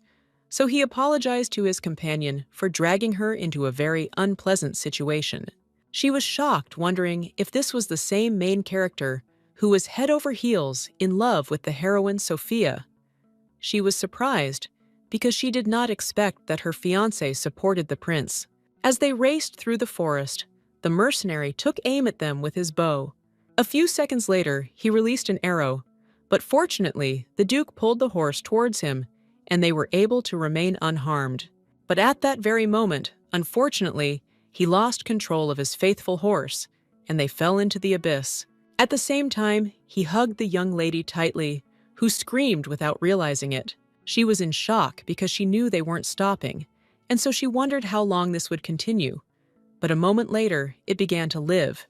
so he apologized to his companion for dragging her into a very unpleasant situation. She was shocked, wondering if this was the same main character who was head over heels in love with the heroine Sophia. She was surprised because she did not expect that her fiancé supported the prince. As they raced through the forest, the mercenary took aim at them with his bow. A few seconds later, he released an arrow, but fortunately, the Duke pulled the horse towards him, and they were able to remain unharmed. But at that very moment, unfortunately, he lost control of his faithful horse, and they fell into the abyss. At the same time, he hugged the young lady tightly, who screamed without realizing it. She was in shock because she knew they weren't stopping, and so she wondered how long this would continue. But a moment later, it began to live,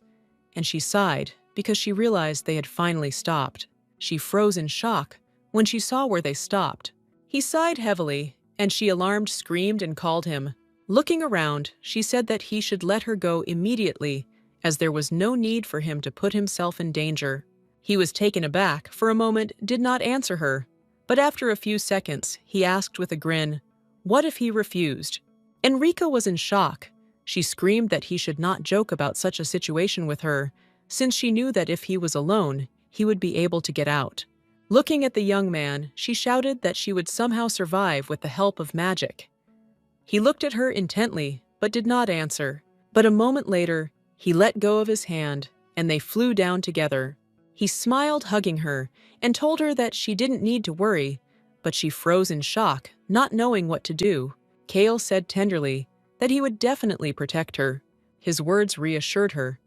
and she sighed because she realized they had finally stopped. She froze in shock when she saw where they stopped. He sighed heavily and she alarmed screamed and called him. Looking around, she said that he should let her go immediately, as there was no need for him to put himself in danger. He was taken aback, for a moment did not answer her, but after a few seconds, he asked with a grin, what if he refused? Enrica was in shock. She screamed that he should not joke about such a situation with her, since she knew that if he was alone, he would be able to get out. Looking at the young man, she shouted that she would somehow survive with the help of magic. He looked at her intently, but did not answer. But a moment later, he let go of his hand, and they flew down together. He smiled, hugging her, and told her that she didn't need to worry, but she froze in shock, not knowing what to do. Kale said tenderly that he would definitely protect her. His words reassured her,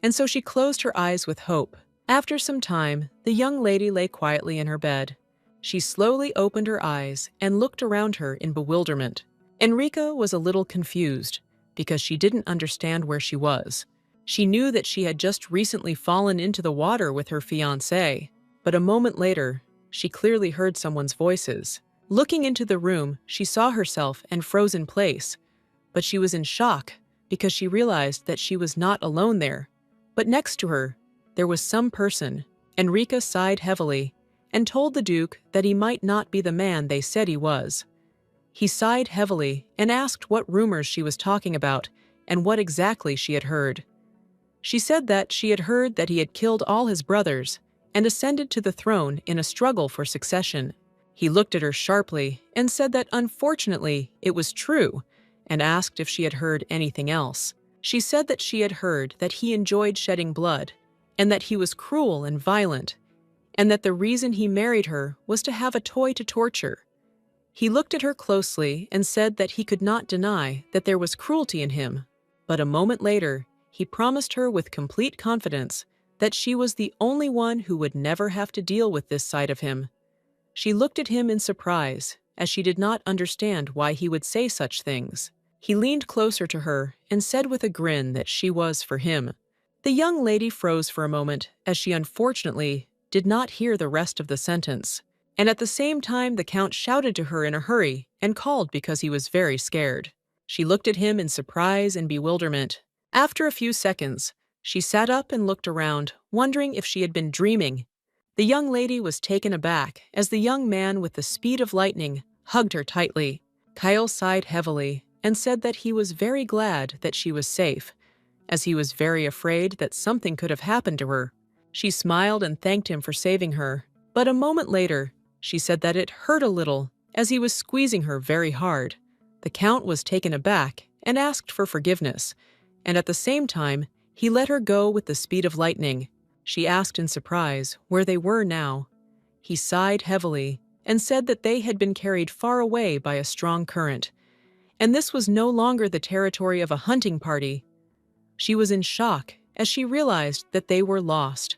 and so she closed her eyes with hope. After some time, the young lady lay quietly in her bed. She slowly opened her eyes and looked around her in bewilderment. Enrica was a little confused because she didn't understand where she was. She knew that she had just recently fallen into the water with her fiancé, but a moment later, she clearly heard someone's voices. Looking into the room, she saw herself and froze in place, but she was in shock because she realized that she was not alone there. But next to her, there was some person. Enrica sighed heavily and told the Duke that he might not be the man they said he was. He sighed heavily and asked what rumors she was talking about and what exactly she had heard. She said that she had heard that he had killed all his brothers and ascended to the throne in a struggle for succession. He looked at her sharply and said that unfortunately it was true, and asked if she had heard anything else. She said that she had heard that he enjoyed shedding blood, and that he was cruel and violent, and that the reason he married her was to have a toy to torture. He looked at her closely and said that he could not deny that there was cruelty in him, but a moment later, he promised her with complete confidence that she was the only one who would never have to deal with this side of him. She looked at him in surprise, as she did not understand why he would say such things. He leaned closer to her and said with a grin that she was for him. The young lady froze for a moment, as she unfortunately did not hear the rest of the sentence, and at the same time the Count shouted to her in a hurry and called because he was very scared. She looked at him in surprise and bewilderment. After a few seconds, she sat up and looked around, wondering if she had been dreaming. The young lady was taken aback as the young man with the speed of lightning hugged her tightly. Kale sighed heavily and said that he was very glad that she was safe, as he was very afraid that something could have happened to her. She smiled and thanked him for saving her, but a moment later, she said that it hurt a little as he was squeezing her very hard. The Count was taken aback and asked for forgiveness, and at the same time, he let her go with the speed of lightning. She asked in surprise where they were now. He sighed heavily and said that they had been carried far away by a strong current, and this was no longer the territory of a hunting party. She was in shock as she realized that they were lost.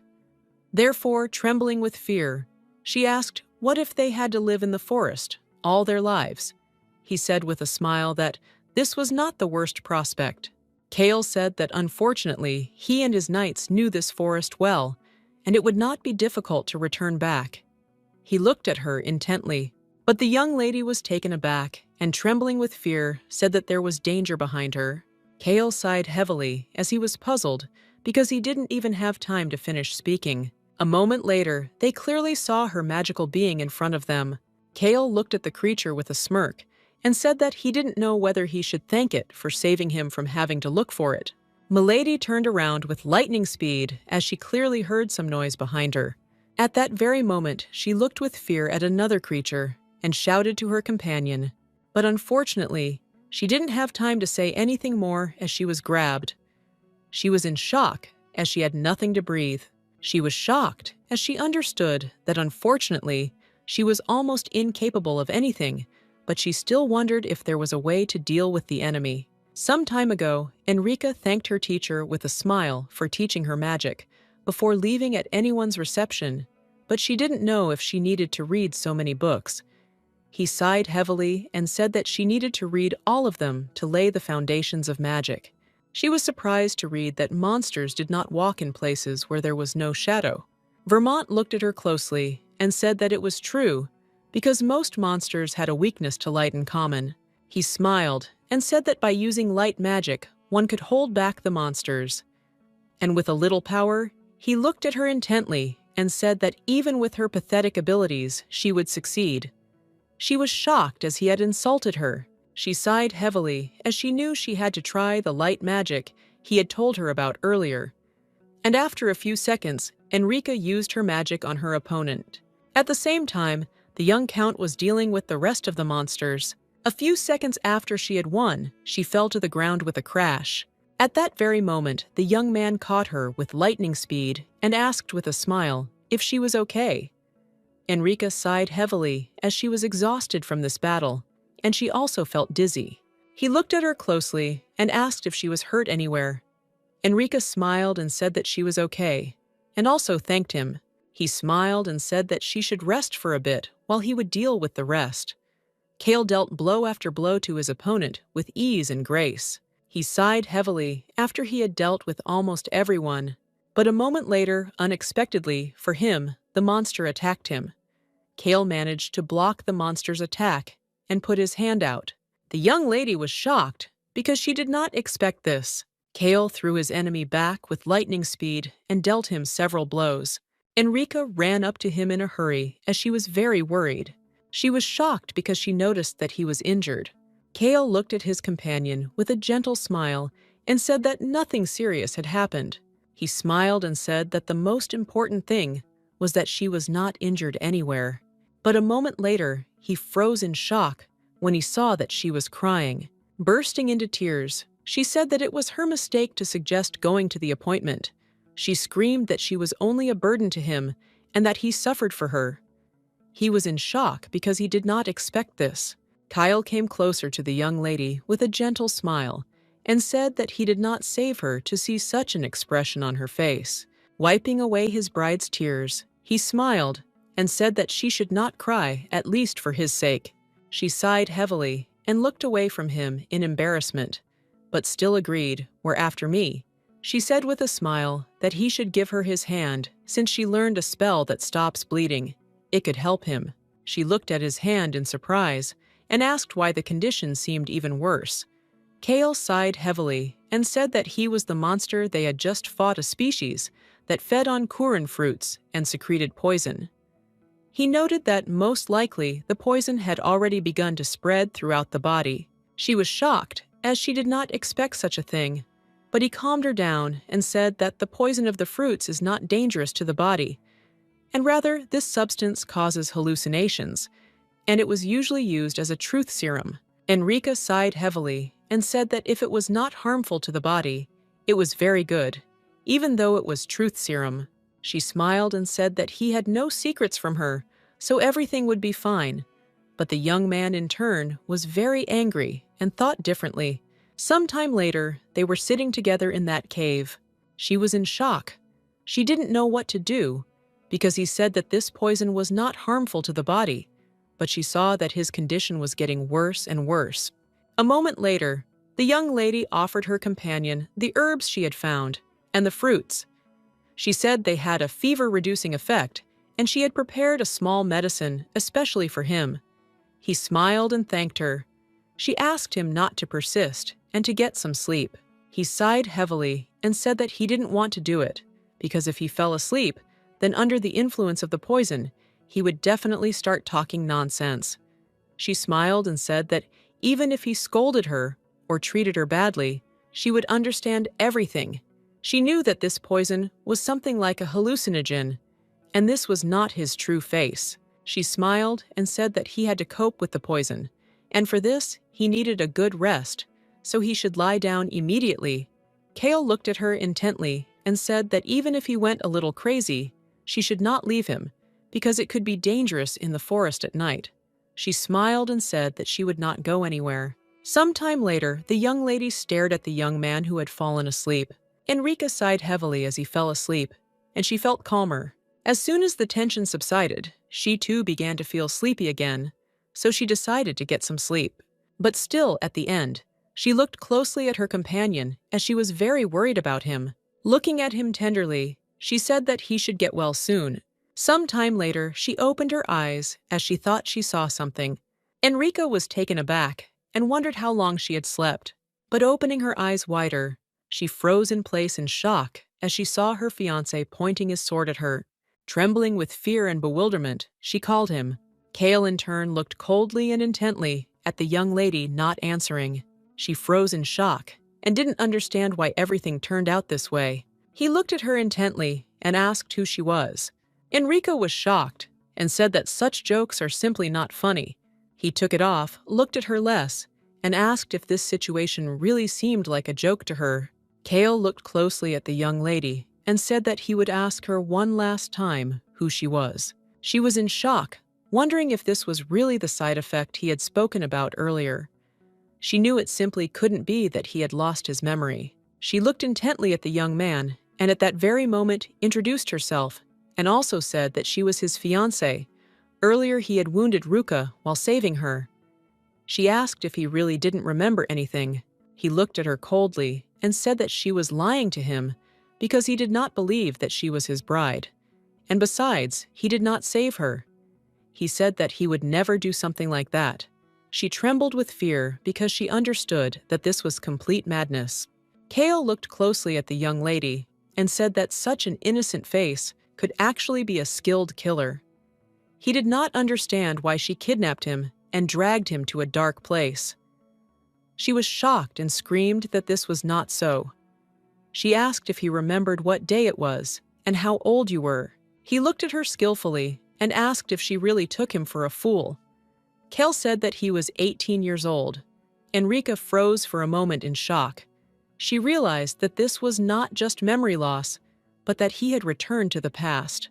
Therefore, trembling with fear, she asked what if they had to live in the forest all their lives. He said with a smile that this was not the worst prospect. Kale said that unfortunately he and his knights knew this forest well, and it would not be difficult to return back. He looked at her intently, but the young lady was taken aback and, trembling with fear, said that there was danger behind her. Kale sighed heavily as he was puzzled because he didn't even have time to finish speaking. A moment later, they clearly saw her magical being in front of them. Kale looked at the creature with a smirk and said that he didn't know whether he should thank it for saving him from having to look for it. Milady turned around with lightning speed as she clearly heard some noise behind her. At that very moment, she looked with fear at another creature and shouted to her companion, but unfortunately, she didn't have time to say anything more as she was grabbed. She was in shock as she had nothing to breathe. She was shocked as she understood that unfortunately, she was almost incapable of anything, but she still wondered if there was a way to deal with the enemy. Some time ago, Enrica thanked her teacher with a smile for teaching her magic before leaving at anyone's reception, but she didn't know if she needed to read so many books. He sighed heavily and said that she needed to read all of them to lay the foundations of magic. She was surprised to read that monsters did not walk in places where there was no shadow. Vermont looked at her closely and said that it was true, because most monsters had a weakness to light in common. He smiled and said that by using light magic, one could hold back the monsters. And with a little power, he looked at her intently and said that even with her pathetic abilities, she would succeed. She was shocked as he had insulted her. She sighed heavily as she knew she had to try the light magic he had told her about earlier. And after a few seconds, Enrica used her magic on her opponent. At the same time, the young count was dealing with the rest of the monsters. A few seconds after she had won, she fell to the ground with a crash. At that very moment, the young man caught her with lightning speed and asked with a smile if she was okay. Enrica sighed heavily as she was exhausted from this battle, and she also felt dizzy. He looked at her closely and asked if she was hurt anywhere. Enrica smiled and said that she was okay, and also thanked him. He smiled and said that she should rest for a bit while he would deal with the rest. Kale dealt blow after blow to his opponent with ease and grace. He sighed heavily after he had dealt with almost everyone, but a moment later, unexpectedly for him, the monster attacked him. Kale managed to block the monster's attack and put his hand out. The young lady was shocked because she did not expect this. Kale threw his enemy back with lightning speed and dealt him several blows. Enrica ran up to him in a hurry as she was very worried. She was shocked because she noticed that he was injured. Kale looked at his companion with a gentle smile and said that nothing serious had happened. He smiled and said that the most important thing was that she was not injured anywhere. But a moment later, he froze in shock when he saw that she was crying. Bursting into tears, she said that it was her mistake to suggest going to the appointment. She screamed that she was only a burden to him and that he suffered for her. He was in shock because he did not expect this. Kyle came closer to the young lady with a gentle smile and said that he did not save her to see such an expression on her face. Wiping away his bride's tears, he smiled and said that she should not cry, at least for his sake. She sighed heavily and looked away from him in embarrassment, but still agreed, "We're after me." She said with a smile that he should give her his hand since she learned a spell that stops bleeding. It could help him. She looked at his hand in surprise and asked why the condition seemed even worse. Kale sighed heavily and said that he was the monster they had just fought, a species that fed on kurin fruits and secreted poison. He noted that most likely the poison had already begun to spread throughout the body. She was shocked, as she did not expect such a thing, but he calmed her down and said that the poison of the fruits is not dangerous to the body, and rather this substance causes hallucinations, and it was usually used as a truth serum. Enrica sighed heavily and said that if it was not harmful to the body, it was very good, even though it was truth serum. She smiled and said that he had no secrets from her, so everything would be fine. But the young man in turn was very angry and thought differently. Sometime later, they were sitting together in that cave. She was in shock. She didn't know what to do, because he said that this poison was not harmful to the body, but she saw that his condition was getting worse and worse. A moment later, the young lady offered her companion the herbs she had found and the fruits. She said they had a fever-reducing effect, and she had prepared a small medicine especially for him. He smiled and thanked her. She asked him not to persist and to get some sleep. He sighed heavily and said that he didn't want to do it, because if he fell asleep, then under the influence of the poison, he would definitely start talking nonsense. She smiled and said that even if he scolded her or treated her badly, she would understand everything. She knew that this poison was something like a hallucinogen, and this was not his true face. She smiled and said that he had to cope with the poison, and for this, he needed a good rest, so he should lie down immediately. Kale looked at her intently and said that even if he went a little crazy, she should not leave him, because it could be dangerous in the forest at night. She smiled and said that she would not go anywhere. Some time later, the young lady stared at the young man who had fallen asleep. Enrica sighed heavily as he fell asleep, and she felt calmer. As soon as the tension subsided, she too began to feel sleepy again, so she decided to get some sleep. But still, at the end, she looked closely at her companion as she was very worried about him. Looking at him tenderly, she said that he should get well soon. Some time later, she opened her eyes as she thought she saw something. Enrica was taken aback and wondered how long she had slept. But opening her eyes wider, she froze in place in shock as she saw her fiancé pointing his sword at her. Trembling with fear and bewilderment, she called him. Kale in turn looked coldly and intently at the young lady not answering. She froze in shock and didn't understand why everything turned out this way. He looked at her intently and asked who she was. Enrica was shocked and said that such jokes are simply not funny. He took it off, looked at her less, and asked if this situation really seemed like a joke to her. Kale looked closely at the young lady and said that he would ask her one last time who she was. She was in shock, wondering if this was really the side effect he had spoken about earlier. She knew it simply couldn't be that he had lost his memory. She looked intently at the young man and at that very moment introduced herself and also said that she was his fiancée. Earlier he had wounded Ruka while saving her. She asked if he really didn't remember anything. He looked at her coldly and said that she was lying to him because he did not believe that she was his bride. And besides, he did not save her. He said that he would never do something like that. She trembled with fear because she understood that this was complete madness. Kale looked closely at the young lady and said that such an innocent face could actually be a skilled killer. He did not understand why she kidnapped him and dragged him to a dark place. She was shocked and screamed that this was not so. She asked if he remembered what day it was and how old you were. He looked at her skillfully and asked if she really took him for a fool. Kale said that he was 18 years old. Enrica froze for a moment in shock. She realized that this was not just memory loss, but that he had returned to the past.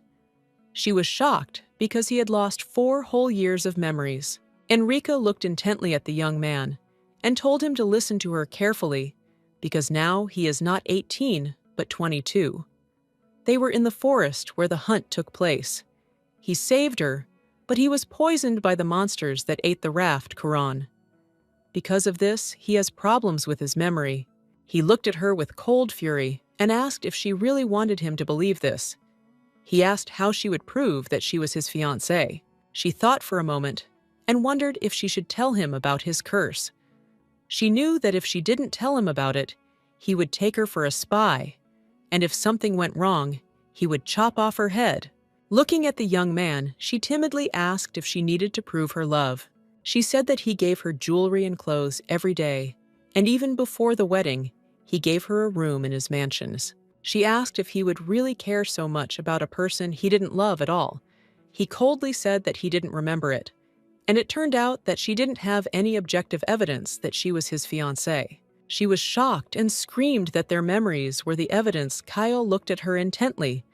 She was shocked because he had lost 4 whole years of memories. Enrica looked intently at the young man and told him to listen to her carefully because now he is not 18 but 22. They were in the forest where the hunt took place. He saved her, but he was poisoned by the monsters that ate the raft Quran. Because of this, he has problems with his memory. He looked at her with cold fury and asked if she really wanted him to believe this. He asked how she would prove that she was his fiancée. She thought for a moment and wondered if she should tell him about his curse. She knew that if she didn't tell him about it, he would take her for a spy, and if something went wrong, he would chop off her head. Looking at the young man, she timidly asked if she needed to prove her love. She said that he gave her jewelry and clothes every day, and even before the wedding, he gave her a room in his mansions. She asked if he would really care so much about a person he didn't love at all. He coldly said that he didn't remember it, and it turned out that she didn't have any objective evidence that she was his fiancée. She was shocked and screamed that their memories were the evidence. Kyle looked at her intently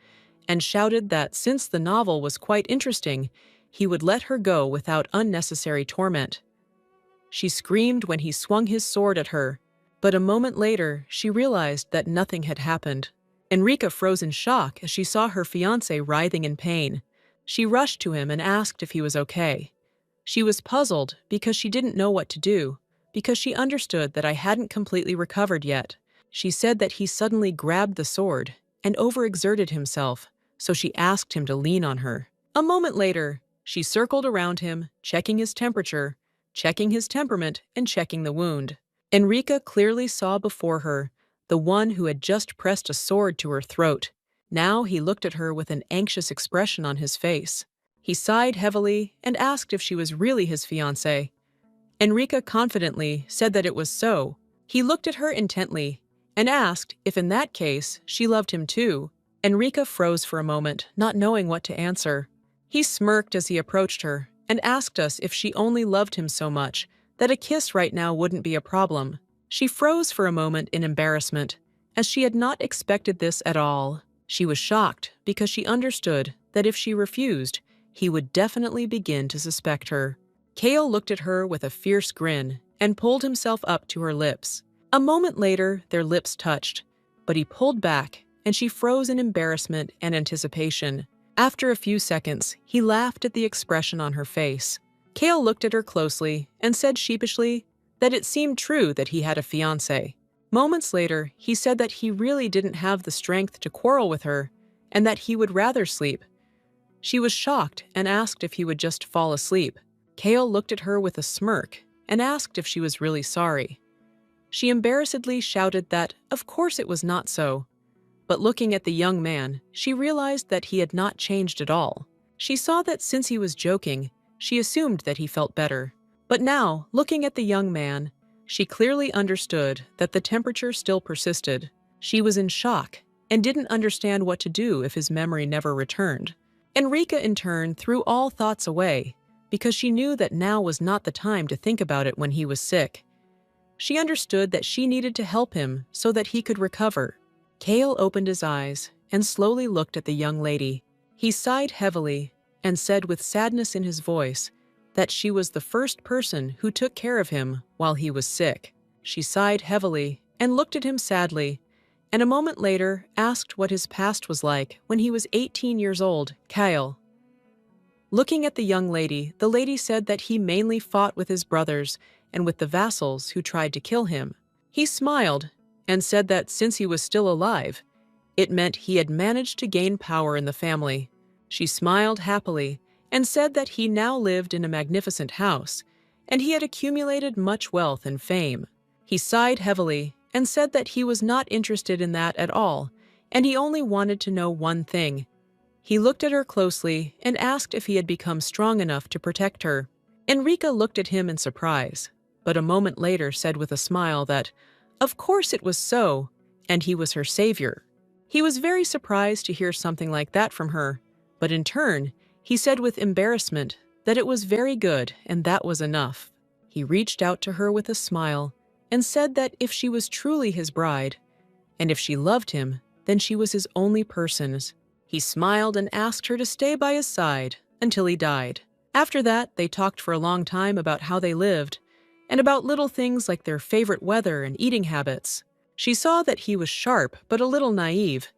and shouted that since the novel was quite interesting, he would let her go without unnecessary torment. She screamed when he swung his sword at her, but a moment later she realized that nothing had happened. Enrica froze in shock as she saw her fiancé writhing in pain. She rushed to him and asked if he was okay. She was puzzled because she didn't know what to do, because she understood that I hadn't completely recovered yet. She said that he suddenly grabbed the sword and overexerted himself, so she asked him to lean on her. A moment later, she circled around him, checking his temperature, checking his temperament, and checking the wound. Enrica clearly saw before her the one who had just pressed a sword to her throat. Now he looked at her with an anxious expression on his face. He sighed heavily and asked if she was really his fiancée. Enrica confidently said that it was so. He looked at her intently and asked if in that case she loved him too. Enrica froze for a moment, not knowing what to answer. He smirked as he approached her and asked us if she only loved him so much that a kiss right now wouldn't be a problem. She froze for a moment in embarrassment, as she had not expected this at all. She was shocked because she understood that if she refused, he would definitely begin to suspect her. Kale looked at her with a fierce grin and pulled himself up to her lips. A moment later, their lips touched, but he pulled back and she froze in embarrassment and anticipation. After a few seconds, he laughed at the expression on her face. Kale looked at her closely and said sheepishly that it seemed true that he had a fiancée. Moments later, he said that he really didn't have the strength to quarrel with her and that he would rather sleep. She was shocked and asked if he would just fall asleep. Kale looked at her with a smirk and asked if she was really sorry. She embarrassedly shouted that, of course it was not so. But looking at the young man, she realized that he had not changed at all. She saw that since he was joking, she assumed that he felt better. But now, looking at the young man, she clearly understood that the temperature still persisted. She was in shock and didn't understand what to do if his memory never returned. Enrica, in turn, threw all thoughts away because she knew that now was not the time to think about it when he was sick. She understood that she needed to help him so that he could recover. Kale opened his eyes and slowly looked at the young lady. He sighed heavily and said with sadness in his voice that she was the first person who took care of him while he was sick. She sighed heavily and looked at him sadly, and a moment later asked what his past was like when he was 18 years old. Kale. Looking at the young lady, the lady said that he mainly fought with his brothers and with the vassals who tried to kill him. He smiled and said that since he was still alive, it meant he had managed to gain power in the family. She smiled happily and said that he now lived in a magnificent house, and he had accumulated much wealth and fame. He sighed heavily and said that he was not interested in that at all, and he only wanted to know one thing. He looked at her closely and asked if he had become strong enough to protect her. Enrica looked at him in surprise, but a moment later said with a smile that, of course it was so, and he was her savior. He was very surprised to hear something like that from her, but in turn, he said with embarrassment that it was very good and that was enough. He reached out to her with a smile and said that if she was truly his bride, and if she loved him, then she was his only person. He smiled and asked her to stay by his side until he died. After that, they talked for a long time about how they lived, and about little things like their favorite weather and eating habits. She saw that he was sharp but a little naive,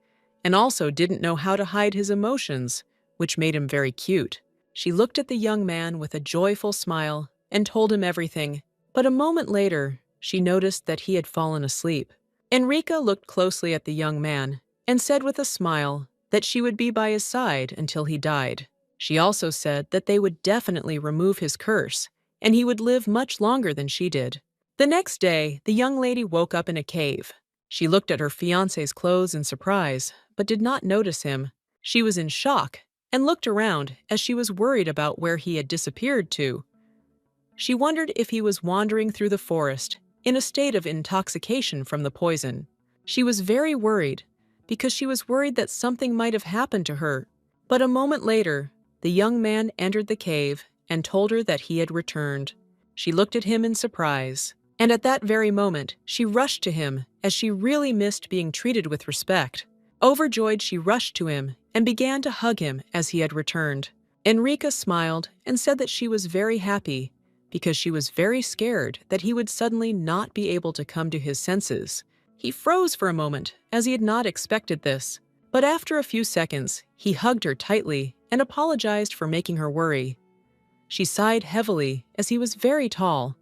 and also didn't know how to hide his emotions, which made him very cute. She looked at the young man with a joyful smile and told him everything, but a moment later, she noticed that he had fallen asleep. Enrica looked closely at the young man and said with a smile that she would be by his side until he died. She also said that they would definitely remove his curse, and he would live much longer than she did. The next day, the young lady woke up in a cave. She looked at her fiancé's clothes in surprise, but did not notice him. She was in shock and looked around as she was worried about where he had disappeared to. She wondered if he was wandering through the forest in a state of intoxication from the poison. She was very worried because she was worried that something might have happened to her. But a moment later, the young man entered the cave and told her that he had returned. She looked at him in surprise, and at that very moment, she rushed to him as she really missed being treated with respect. Overjoyed, she rushed to him and began to hug him as he had returned. Enrica smiled and said that she was very happy because she was very scared that he would suddenly not be able to come to his senses. He froze for a moment as he had not expected this, but after a few seconds, he hugged her tightly and apologized for making her worry. She sighed heavily as he was very tall.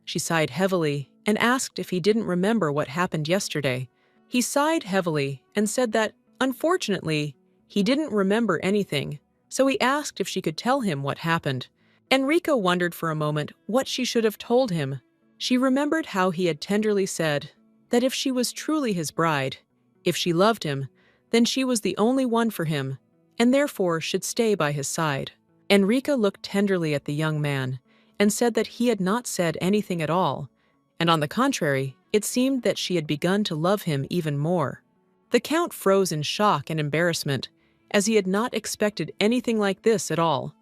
She sighed heavily and asked if he didn't remember what happened yesterday. He sighed heavily and said that, unfortunately, he didn't remember anything, so he asked if she could tell him what happened. Enrica wondered for a moment what she should have told him. She remembered how he had tenderly said that if she was truly his bride, if she loved him, then she was the only one for him, and therefore should stay by his side. Enrica looked tenderly at the young man and said that he had not said anything at all, and on the contrary, it seemed that she had begun to love him even more. The Count froze in shock and embarrassment, as he had not expected anything like this at all.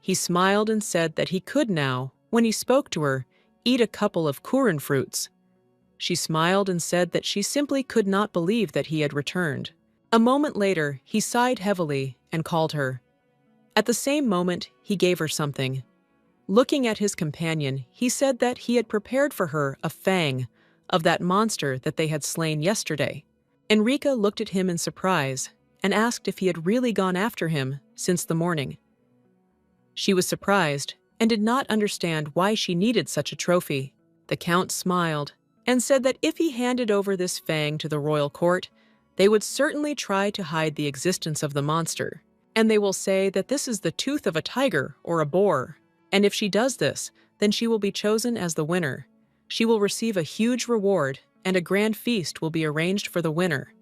He smiled and said that he could now, when he spoke to her, eat a couple of currant fruits. She smiled and said that she simply could not believe that he had returned. A moment later, he sighed heavily and called her. At the same moment, he gave her something. Looking at his companion, he said that he had prepared for her a fang of that monster that they had slain yesterday. Enrica looked at him in surprise and asked if he had really gone after him since the morning. She was surprised and did not understand why she needed such a trophy. The Count smiled and said that if he handed over this fang to the royal court, they would certainly try to hide the existence of the monster. and they will say that this is the tooth of a tiger or a boar. And if she does this, then she will be chosen as the winner. She will receive a huge reward, and a grand feast will be arranged for the winner.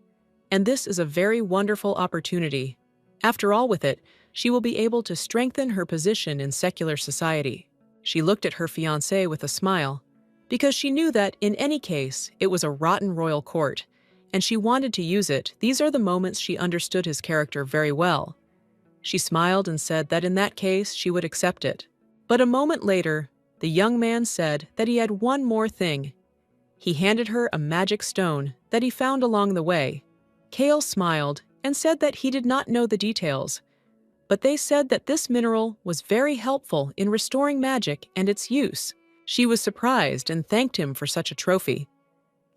And this is a very wonderful opportunity. After all, with it, she will be able to strengthen her position in secular society. She looked at her fiancé with a smile, because she knew that, in any case, it was a rotten royal court, and she wanted to use it. These are the moments she understood his character very well. She smiled and said that in that case she would accept it. But a moment later, the young man said that he had one more thing. He handed her a magic stone that he found along the way. Kale smiled and said that he did not know the details, but they said that this mineral was very helpful in restoring magic and its use. She was surprised and thanked him for such a trophy.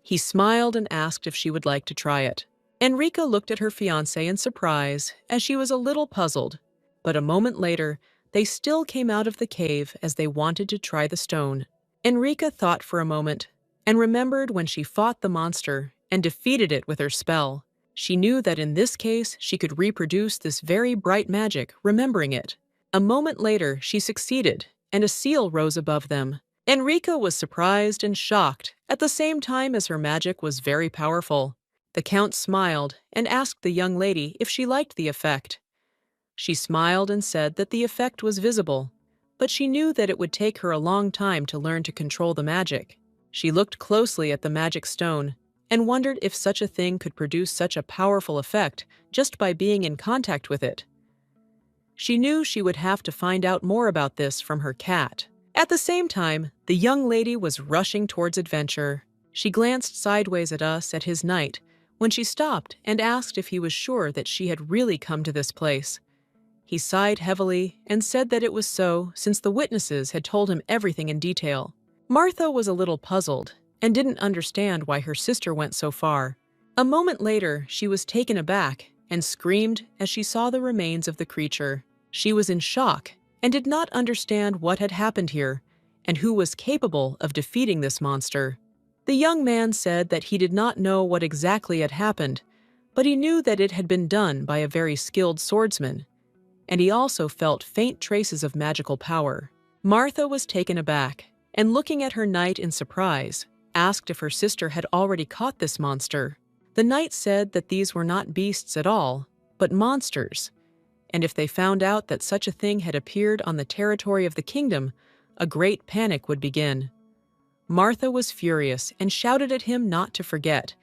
He smiled and asked if she would like to try it. Enrica looked at her fiancé in surprise, as she was a little puzzled. But a moment later, they still came out of the cave as they wanted to try the stone. Enrica thought for a moment, and remembered when she fought the monster and defeated it with her spell. She knew that in this case she could reproduce this very bright magic, remembering it. A moment later, she succeeded, and a seal rose above them. Enrica was surprised and shocked, at the same time as her magic was very powerful. The Count smiled and asked the young lady if she liked the effect. She smiled and said that the effect was visible, but she knew that it would take her a long time to learn to control the magic. She looked closely at the magic stone and wondered if such a thing could produce such a powerful effect just by being in contact with it. She knew she would have to find out more about this from her cat. At the same time, the young lady was rushing towards adventure. She glanced sideways at us at his knight when she stopped and asked if he was sure that she had really come to this place. He sighed heavily and said that it was so, since the witnesses had told him everything in detail. Martha was a little puzzled and didn't understand why her sister went so far. A moment later, she was taken aback and screamed as she saw the remains of the creature. She was in shock and did not understand what had happened here and who was capable of defeating this monster. The young man said that he did not know what exactly had happened, but he knew that it had been done by a very skilled swordsman, and he also felt faint traces of magical power. Martha was taken aback, and looking at her knight in surprise, asked if her sister had already caught this monster. The knight said that these were not beasts at all, but monsters, and if they found out that such a thing had appeared on the territory of the kingdom, a great panic would begin. Martha was furious and shouted at him not to forget,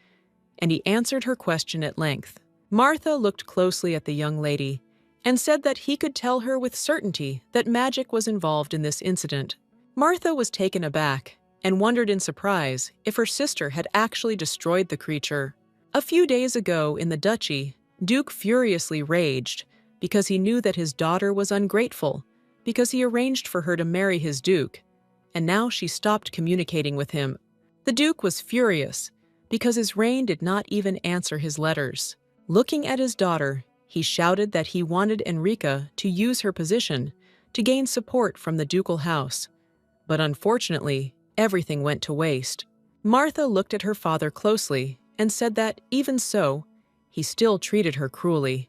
and he answered her question at length. Martha looked closely at the young lady and said that he could tell her with certainty that magic was involved in this incident. Martha was taken aback and wondered in surprise if her sister had actually destroyed the creature. A few days ago in the duchy, Duke furiously raged because he knew that his daughter was ungrateful, because he arranged for her to marry his duke, and now she stopped communicating with him. The duke was furious because his reign did not even answer his letters. Looking at his daughter, he shouted that he wanted Enrica to use her position to gain support from the ducal house, but unfortunately, everything went to waste. Martha looked at her father closely and said that, even so, he still treated her cruelly.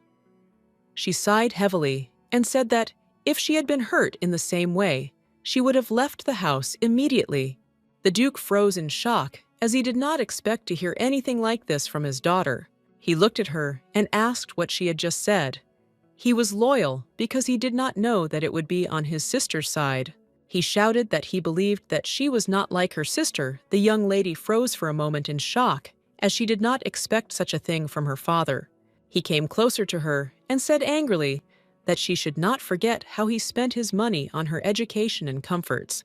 She sighed heavily and said that if she had been hurt in the same way, she would have left the house immediately. The Duke froze in shock, as he did not expect to hear anything like this from his daughter. He looked at her and asked what she had just said. He was loyal because he did not know that it would be on his sister's side. He shouted that he believed that she was not like her sister. The young lady froze for a moment in shock, as she did not expect such a thing from her father. He came closer to her and said angrily that she should not forget how he spent his money on her education and comforts.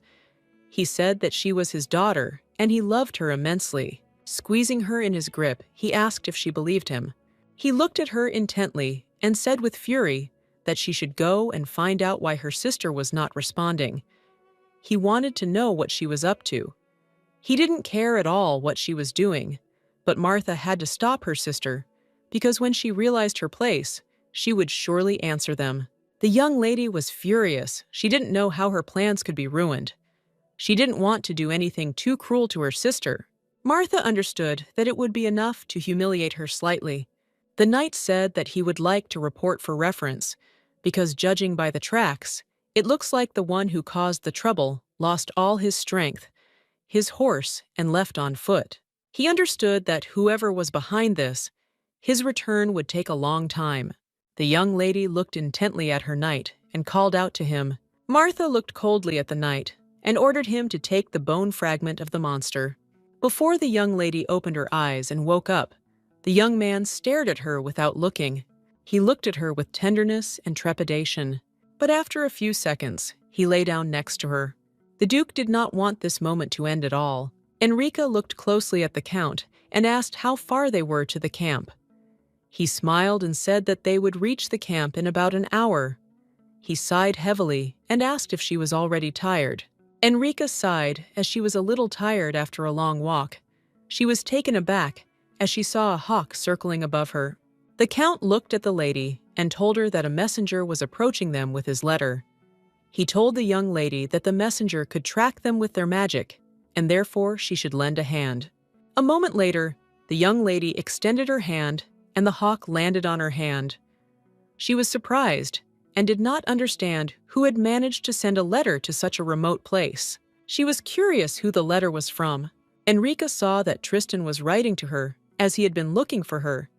He said that she was his daughter, and he loved her immensely. Squeezing her in his grip, he asked if she believed him. He looked at her intently and said with fury that she should go and find out why her sister was not responding. He wanted to know what she was up to. He didn't care at all what she was doing, but Martha had to stop her sister, because when she realized her place, she would surely answer them. The young lady was furious. She didn't know how her plans could be ruined. She didn't want to do anything too cruel to her sister. Martha understood that it would be enough to humiliate her slightly. The knight said that he would like to report for reference because judging by the tracks, it looks like the one who caused the trouble lost all his strength, his horse, and left on foot. He understood that whoever was behind this, his return would take a long time. The young lady looked intently at her knight and called out to him. Martha looked coldly at the knight and ordered him to take the bone fragment of the monster. Before the young lady opened her eyes and woke up, the young man stared at her without looking. He looked at her with tenderness and trepidation, but after a few seconds, he lay down next to her. The Duke did not want this moment to end at all. Enrica looked closely at the Count and asked how far they were to the camp. He smiled and said that they would reach the camp in about an hour. He sighed heavily and asked if she was already tired. Enrica sighed as she was a little tired after a long walk. She was taken aback as she saw a hawk circling above her. The Count looked at the lady and told her that a messenger was approaching them with his letter. He told the young lady that the messenger could track them with their magic, and therefore she should lend a hand. A moment later, the young lady extended her hand, and the hawk landed on her hand. She was surprised and did not understand who had managed to send a letter to such a remote place. She was curious who the letter was from. Enrica saw that Tristan was writing to her as he had been looking for her,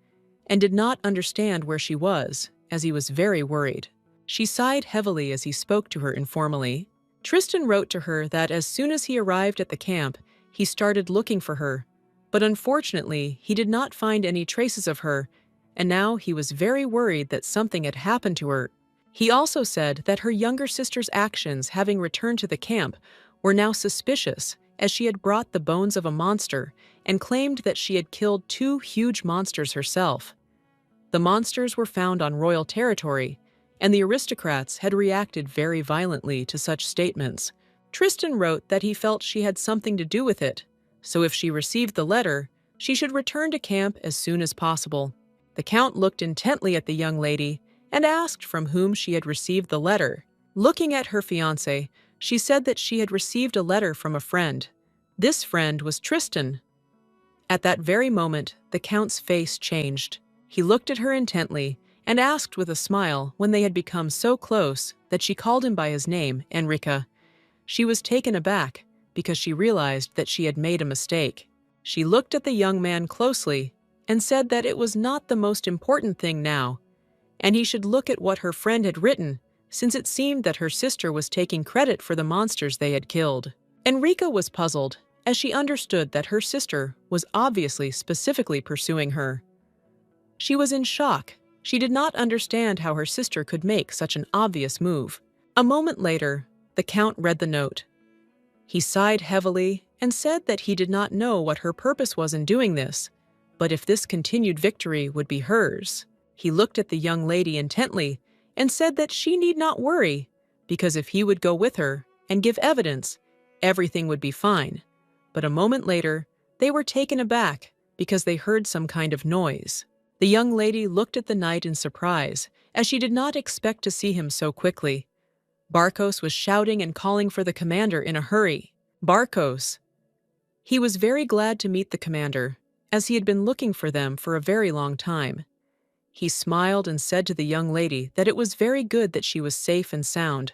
and did not understand where she was, as he was very worried. She sighed heavily as he spoke to her informally. Tristan wrote to her that as soon as he arrived at the camp, he started looking for her, but unfortunately, he did not find any traces of her, and now he was very worried that something had happened to her. He also said that her younger sister's actions having returned to the camp were now suspicious, as she had brought the bones of a monster and claimed that she had killed 2 huge monsters herself. The monsters were found on royal territory, and the aristocrats had reacted very violently to such statements. Tristan wrote that he felt she had something to do with it, so if she received the letter, she should return to camp as soon as possible. The Count looked intently at the young lady and asked from whom she had received the letter. Looking at her fiancé, she said that she had received a letter from a friend. This friend was Tristan. At that very moment, the Count's face changed. He looked at her intently and asked with a smile when they had become so close that she called him by his name, Enrica. She was taken aback because she realized that she had made a mistake. She looked at the young man closely and said that it was not the most important thing now, and he should look at what her friend had written, since it seemed that her sister was taking credit for the monsters they had killed. Enrica was puzzled, as she understood that her sister was obviously specifically pursuing her. She was in shock. She did not understand how her sister could make such an obvious move. A moment later, the Count read the note. He sighed heavily and said that he did not know what her purpose was in doing this, but if this continued victory would be hers. He looked at the young lady intently and said that she need not worry, because if he would go with her and give evidence, everything would be fine. But a moment later, they were taken aback because they heard some kind of noise. The young lady looked at the knight in surprise, as she did not expect to see him so quickly. Barkos was shouting and calling for the commander in a hurry. Barkos! He was very glad to meet the commander, as he had been looking for them for a very long time. He smiled and said to the young lady that it was very good that she was safe and sound.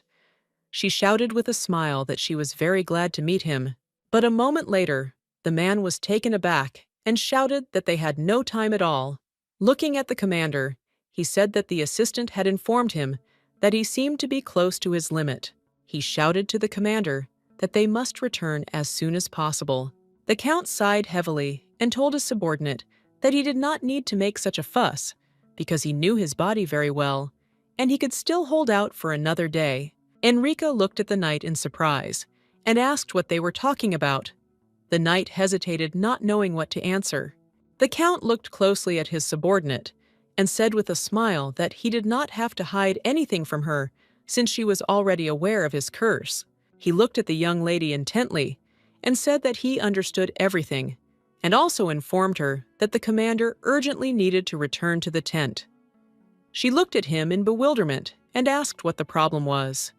She shouted with a smile that she was very glad to meet him, but a moment later, the man was taken aback and shouted that they had no time at all. Looking at the commander, he said that the assistant had informed him that he seemed to be close to his limit. He shouted to the commander that they must return as soon as possible. The Count sighed heavily and told his subordinate that he did not need to make such a fuss, because he knew his body very well, and he could still hold out for another day. Enrica looked at the knight in surprise and asked what they were talking about. The knight hesitated, not knowing what to answer. The Count looked closely at his subordinate and said with a smile that he did not have to hide anything from her, since she was already aware of his curse. He looked at the young lady intently and said that he understood everything, and also informed her that the commander urgently needed to return to the tent. She looked at him in bewilderment and asked what the problem was.